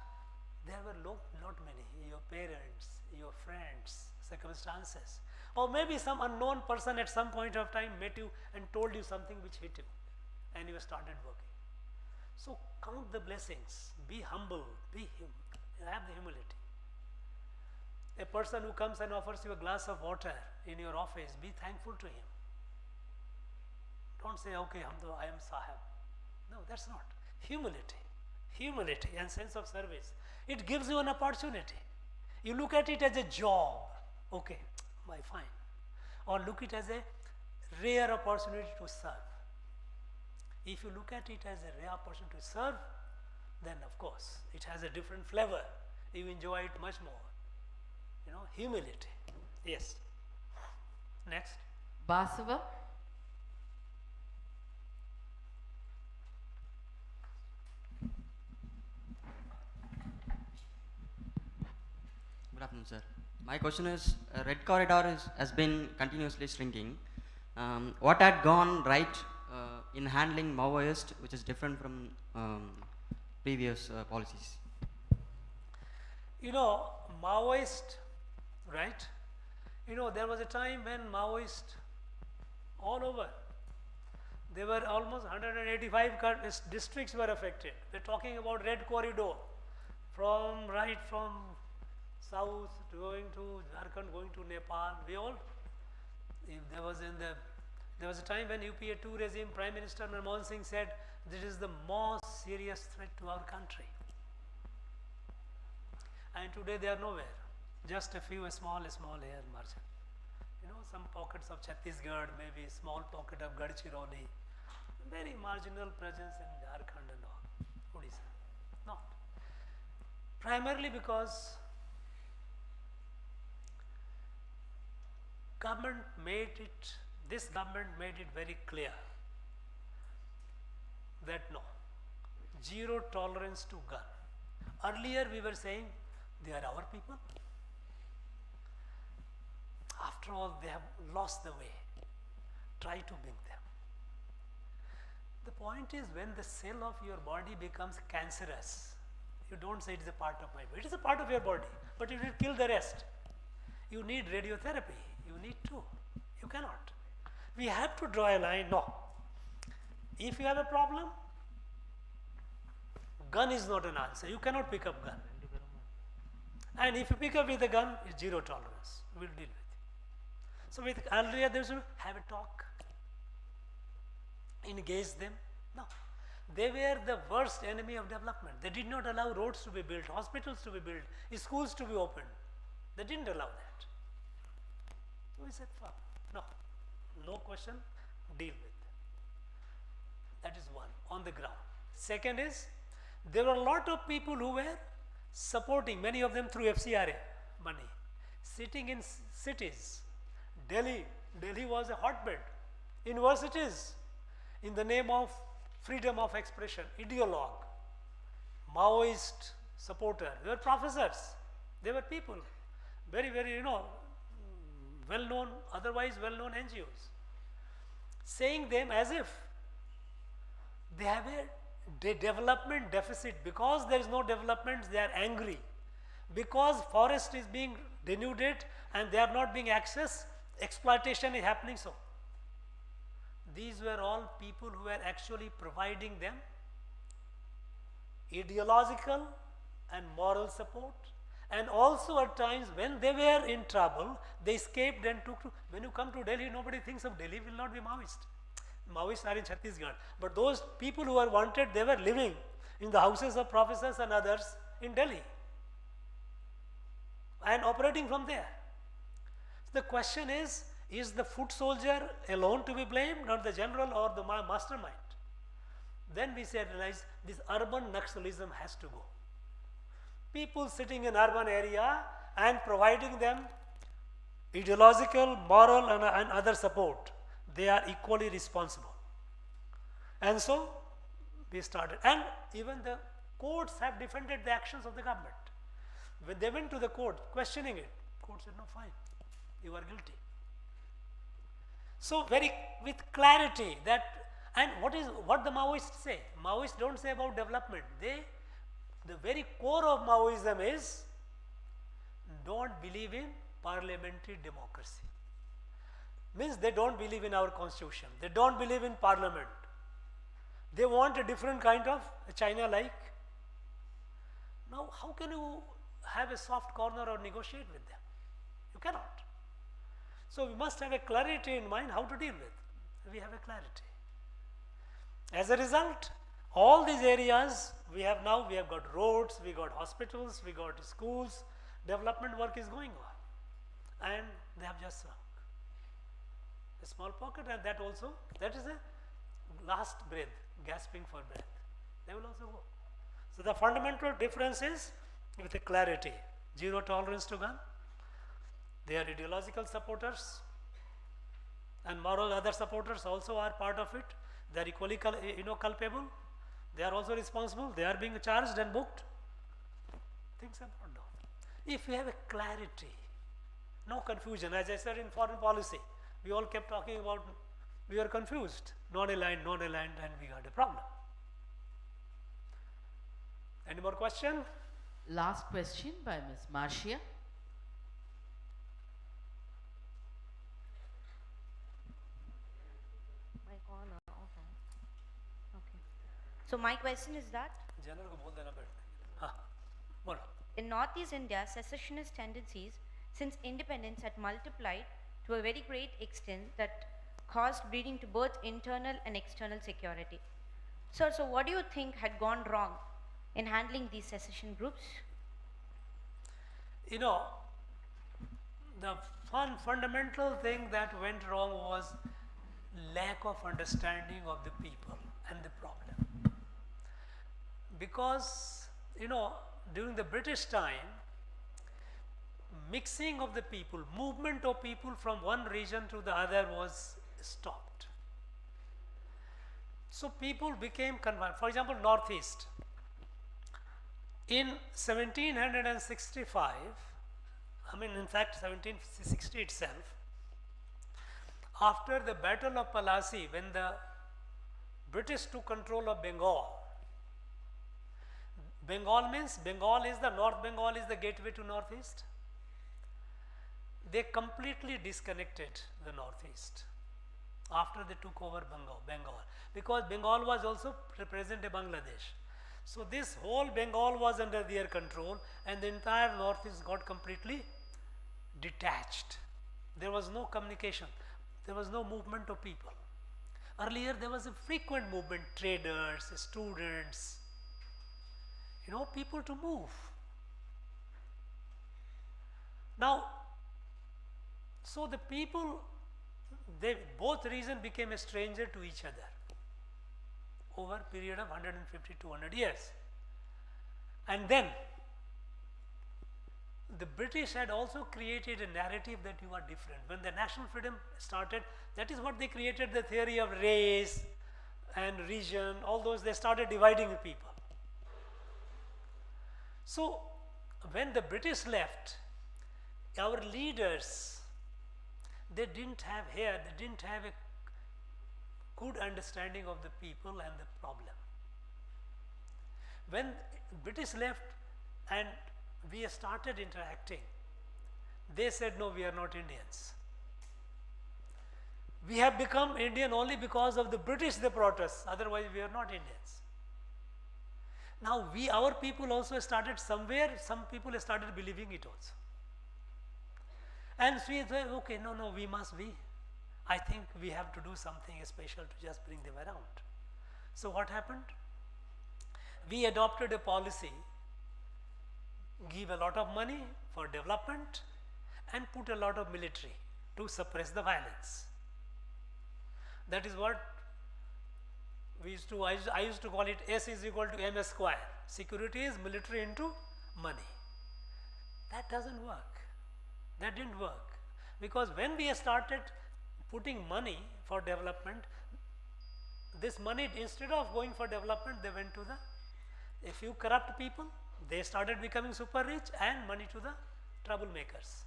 there were not many, your parents, your friends, circumstances, or maybe some unknown person at some point of time met you and told you something which hit you and you started working. So count the blessings, be humble, have the humility. A person who comes and offers you a glass of water in your office, be thankful to him. Don't say, okay, I am Sahib. No, that's not. Humility and sense of service. It gives you an opportunity. You look at it as a job. Okay, fine. Or look at it as a rare opportunity to serve. If you look at it as a rare opportunity to serve, then of course it has a different flavor. You enjoy it much more. Humility. Yes. Next. Basava. Good afternoon, sir. My question is, Red Corridor has been continuously shrinking. What had gone right in handling Maoist, which is different from previous policies? Maoist, right? There was a time when Maoist all over, there were almost 185 districts were affected. We're talking about Red Corridor, from south going to Jharkhand, going to Nepal. There was a time when UPA 2 regime, Prime Minister Manmohan Singh said, this is the most serious threat to our country. And today they are nowhere. Just a few small here margin. Some pockets of Chhattisgarh, maybe small pocket of Gadchiroli, very marginal presence in Jharkhand and all, Odisha. Not. Primarily because this government made it very clear that no, zero tolerance to gun. Earlier we were saying they are our people. After all, they have lost the way. Try to bring them. The point is, when the cell of your body becomes cancerous, you don't say it is a part of my body. It is a part of your body, but it will kill the rest. You need radiotherapy. You need to. You cannot. We have to draw a line. No. If you have a problem, gun is not an answer. You cannot pick up gun. And if you pick up with a gun, it's zero tolerance. We'll deal with it. So with earlier, there's have a talk. Engage them. No. They were the worst enemy of development. They did not allow roads to be built, hospitals to be built, schools to be opened. They didn't allow that. So we said, fuck. No. No question, deal with. That is one, on the ground. Second is, there were a lot of people who were supporting, many of them through FCRA money, sitting in cities. Delhi was a hotbed. Universities, in the name of freedom of expression, ideologue, Maoist supporter. They were professors. They were people, very, very, well-known, otherwise well-known NGOs, saying them as if they have a development deficit. Because there is no development, they are angry. Because forest is being denuded and they are not being accessed, exploitation is happening. So these were all people who were actually providing them ideological and moral support, and also at times when they were in trouble, they escaped and took to. When you come to Delhi, nobody thinks of Delhi will not be Maoist. Maoists are in Chhattisgarh, but those people who are wanted, they were living in the houses of professors and others in Delhi and operating from there. So the question is the foot soldier alone to be blamed, not the general or the mastermind? Then we realize this urban Naxalism has to go. People sitting in urban area and providing them ideological, moral and other support, they are equally responsible. And so we started, and even the courts have defended the actions of the government. When they went to the court questioning it, court said, no, fine, you are guilty. So with clarity that, and what the Maoists say? Maoists don't say about development. The very core of Maoism is don't believe in parliamentary democracy. Means they don't believe in our constitution. They don't believe in parliament. They want a different kind of China-like. Now, how can you have a soft corner or negotiate with them? You cannot. So we must have a clarity in mind how to deal with. We have a clarity. As a result, all these areas we have got roads, we got hospitals, we got schools, development work is going on. And they have just shrunk. A small pocket, and that is a last breath, gasping for breath. They will also go. So the fundamental difference is with a clarity, zero tolerance to gun. They are ideological supporters, and moral other supporters also are part of it. They are equally culpable. They are also responsible. They are being charged and booked. Things are not done. If we have a clarity, no confusion, as I said in foreign policy, we all kept talking about, we were confused, non-aligned, and we had a problem. Any more question? Last question by Ms. Marcia. So my question is that in Northeast India, secessionist tendencies since independence had multiplied to a very great extent that caused breeding to both internal and external security. So what do you think had gone wrong in handling these secession groups? The fundamental thing that went wrong was lack of understanding of the people and the problem. Because, during the British time, mixing of the people, movement of people from one region to the other was stopped. So people became confined. For example, Northeast. In 1765, I mean, in fact, 1760 itself, after the Battle of Palasi, when the British took control of Bengal, Bengal means Bengal is the North Bengal is the gateway to Northeast. They completely disconnected the Northeast after they took over Bengal, because Bengal was also present in Bangladesh. So this whole Bengal was under their control, and the entire Northeast got completely detached. There was no communication. There was no movement of people. Earlier there was a frequent movement, traders, students, people to move. Now, so the people, both regions became a stranger to each other over a period of 150, 200 years. And then the British had also created a narrative that you are different. When the national freedom started, that is what they created, the theory of race and region, all those, they started dividing the people. So when the British left, our leaders, they didn't have a good understanding of the people and the problem. When British left and we started interacting, they said, no, we are not Indians. We have become Indian only because of the British they brought us, otherwise we are not Indians. Now our people also started somewhere, some people started believing it also. And we said, okay, no, we must be. I think we have to do something special to just bring them around. So what happened? We adopted a policy, give a lot of money for development and put a lot of military to suppress the violence. That is what we used to, I used to call it S is equal to M square. Security is military into money. That doesn't work. That didn't work, because when we started putting money for development, this money, instead of going for development, they went to a few corrupt people. They started becoming super rich, and money to the troublemakers.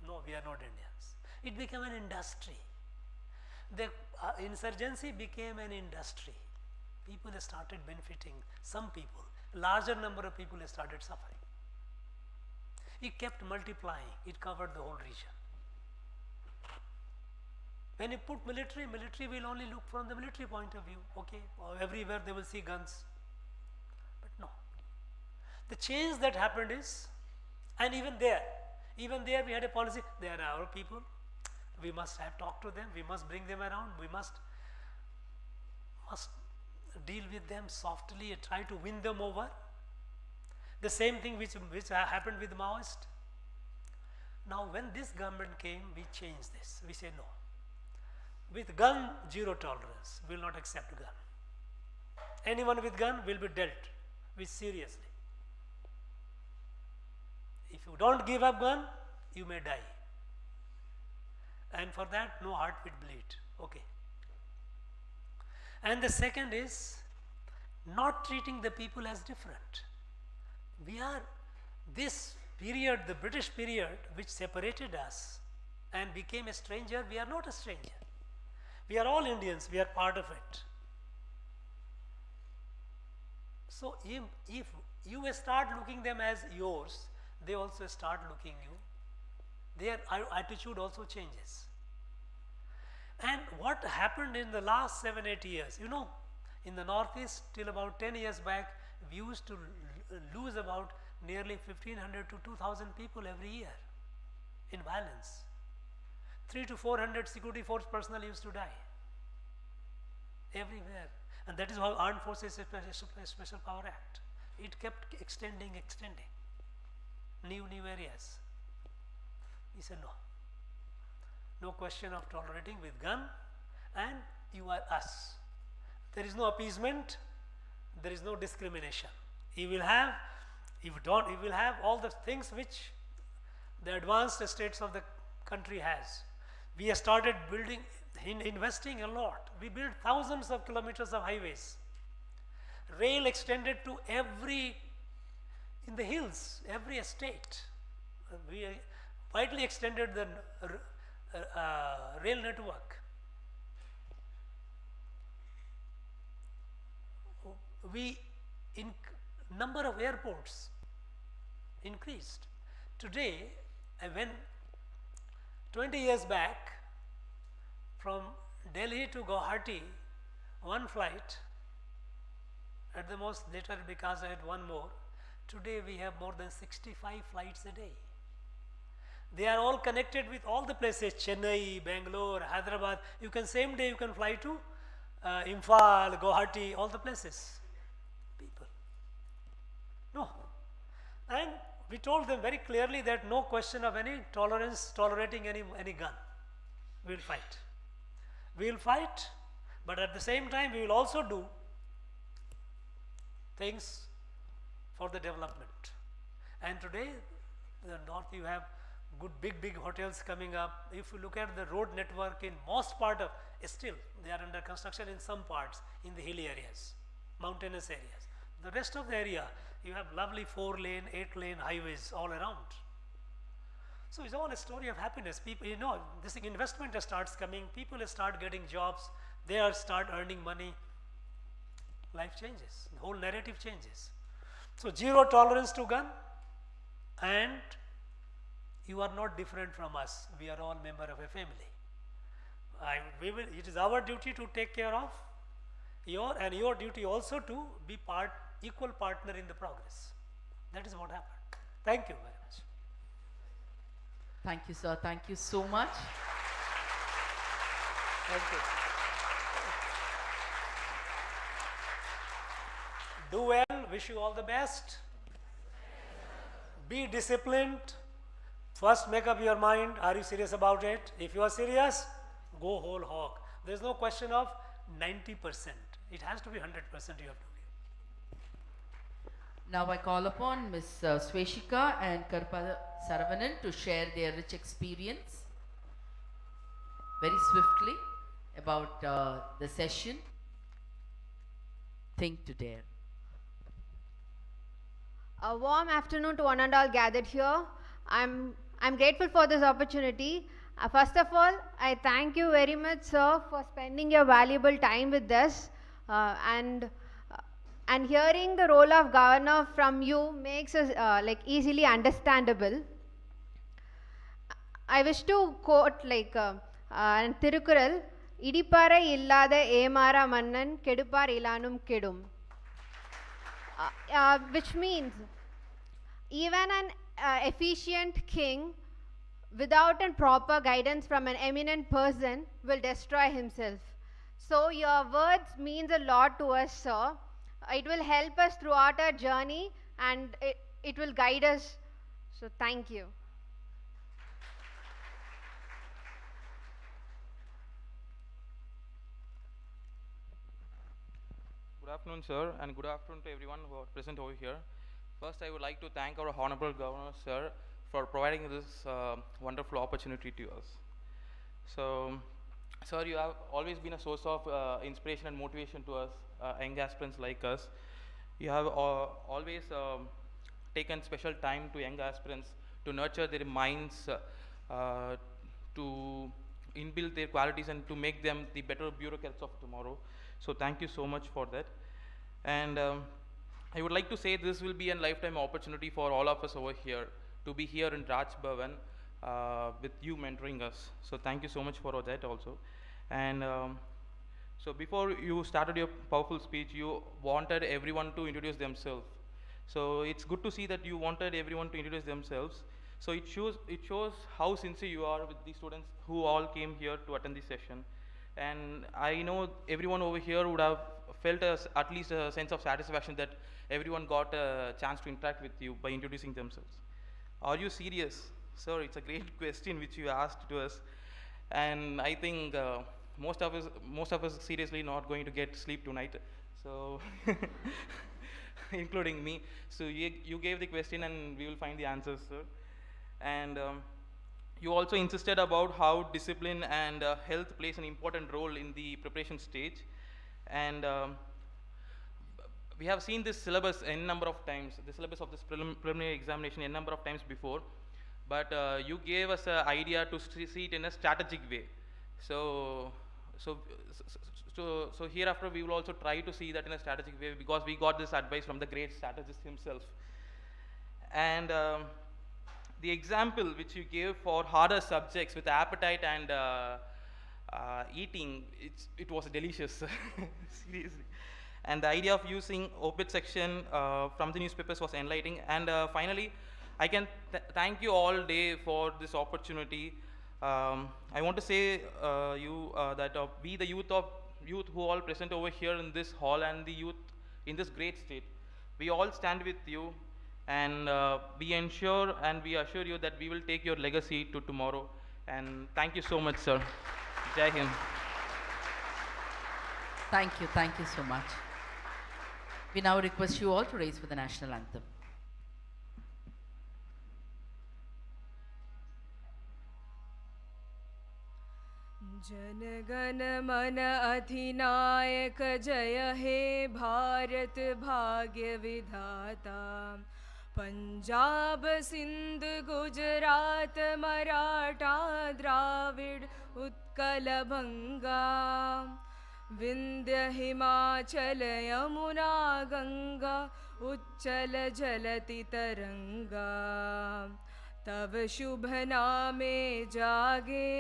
No, we are not Indians. It became an industry. The insurgency became an industry. People started benefiting, some people, larger number of people started suffering. It kept multiplying, it covered the whole region. When you put military, military will only look from the military point of view, okay, or everywhere they will see guns. But no. The change that happened is, and even there we had a policy, they are our people, we must have talked to them, we must bring them around, we must deal with them softly and try to win them over. The same thing which happened with Maoist. Now when this government came, we changed this. We say no. With gun, zero tolerance. We will not accept gun. Anyone with gun will be dealt with seriously. If you don't give up gun, you may die. And for that, no heart will bleed. Okay. And the second is not treating the people as different. We are, this period, the British period, which separated us and became a stranger, we are not a stranger. We are all Indians, we are part of it. So if you start looking them as yours, they also start looking you. Their attitude also changes. And what happened in the last 7-8 years, in the Northeast till about 10 years back, we used to lose about nearly 1,500 to 2,000 people every year in violence. 300 to 400 security force personnel used to die everywhere, and that is how Armed Forces Special Power Act. It kept extending, new areas. He said no question of tolerating with gun, and you are us. There is no appeasement, there is no discrimination. He will have, if you don't, he will have all the things which the advanced states of the country has. We have started building, investing a lot. We built thousands of kilometers of highways. Rail extended to in the hills, every estate. widely extended the rail network. We in number of airports increased. Today, when 20 years back, from Delhi to Guwahati, one flight, at the most later because I had one more, today we have more than 65 flights a day. They are all connected with all the places, Chennai, Bangalore, Hyderabad. You can same day you can fly to Imphal, Guwahati, all the places. People. No. And we told them very clearly that no question of any tolerating any gun. We will fight. We will fight, but at the same time we will also do things for the development. And today, the north you have good big hotels coming up. If you look at the road network in most part of, still they are under construction in some parts in the hilly areas, mountainous areas. The rest of the area, you have lovely 4-lane, 8-lane highways all around. So it's all a story of happiness. People, you know, this investment starts coming, people start getting jobs, they start earning money, life changes, the whole narrative changes. So zero tolerance to gun, and you are not different from us. We are all member of a family. It is our duty to take care of your duty also to be equal partner in the progress. That is what happened. Thank you very much. Thank you, sir. Thank you so much. Thank you. Do well. Wish you all the best. Be disciplined. First make up your mind. Are you serious about it? If you are serious, go whole hog. There is no question of 90%. It has to be 100% you have to give. Now I call upon Ms. Sweshika and Karpa Saravanan to share their rich experience very swiftly about the session. Think to dare. A warm afternoon to one and all gathered here. I'm grateful for this opportunity. First of all, I thank you very much, sir, for spending your valuable time with us. And hearing the role of governor from you makes us like easily understandable. I wish to quote like Thirukural, Idipara illada emara mannan kedupar ilanum kedum. Which means even an efficient king without a proper guidance from an eminent person will destroy himself. So your words means a lot to us, sir. It will help us throughout our journey and it will guide us. So thank you. Good afternoon, sir, and good afternoon to everyone who are present over here. First, I would like to thank our Honorable Governor, sir, for providing this wonderful opportunity to us. So, sir, you have always been a source of inspiration and motivation to us, young aspirants like us. You have always taken special time to young aspirants to nurture their minds, to inbuild their qualities and to make them the better bureaucrats of tomorrow. So thank you so much for that. And I would like to say this will be a lifetime opportunity for all of us over here to be here in Raj Bhavan with you mentoring us. So thank you so much for that also. And so before you started your powerful speech, you wanted everyone to introduce themselves. So it's good to see that you wanted everyone to introduce themselves. So it shows how sincere you are with the students who all came here to attend this session. And I know everyone over here would have felt at least a sense of satisfaction that everyone got a chance to interact with you by introducing themselves. Are you serious? Sir, it's a great question which you asked to us. And I think most of us seriously not going to get sleep tonight. So, including me. So you gave the question and we will find the answers, sir. And you also insisted about how discipline and health plays an important role in the preparation stage. And we have seen this syllabus n number of times, the syllabus of this preliminary examination n number of times before. but you gave us an idea to see it in a strategic way. So, so, so hereafter we will also try to see that in a strategic way, because we got this advice from the great strategist himself. And the example which you gave for harder subjects with appetite and eating, it was delicious, seriously. And the idea of using obit section from the newspapers was enlightening. And finally, I can thank you all day for this opportunity. I want to say that we, the youth who all present over here in this hall, and the youth in this great state, we all stand with you, and we ensure and we assure you that we will take your legacy to tomorrow. And thank you so much, sir. Jai Hind. Thank you so much. We now request you all to raise for the national anthem. Jana Gana मन अधिनायक जय हे भारत भाग्य विधाता पंजाब सिंध गुजरात मराठा द्राविड़ उत्कल बंगा विंध्य हिमाचल यमुना गंगा उच्चल जलति तरंगा तव शुभ नामे जागे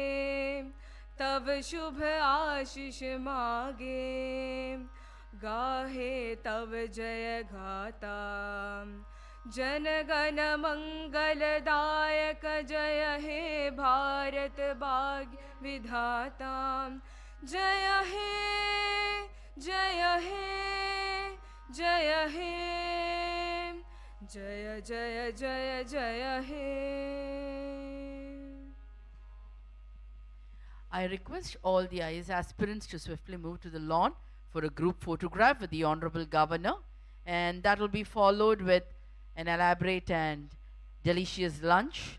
तव शुभ आशीष मागे गाहे तव जय गाता जन गण मंगलदायक जय हे भारत भाग्य विधाता जय हे जय हे जय हे जय जय जय जय हे. I request all the IAS aspirants to swiftly move to the lawn for a group photograph with the Honorable Governor, and that will be followed with an elaborate and delicious lunch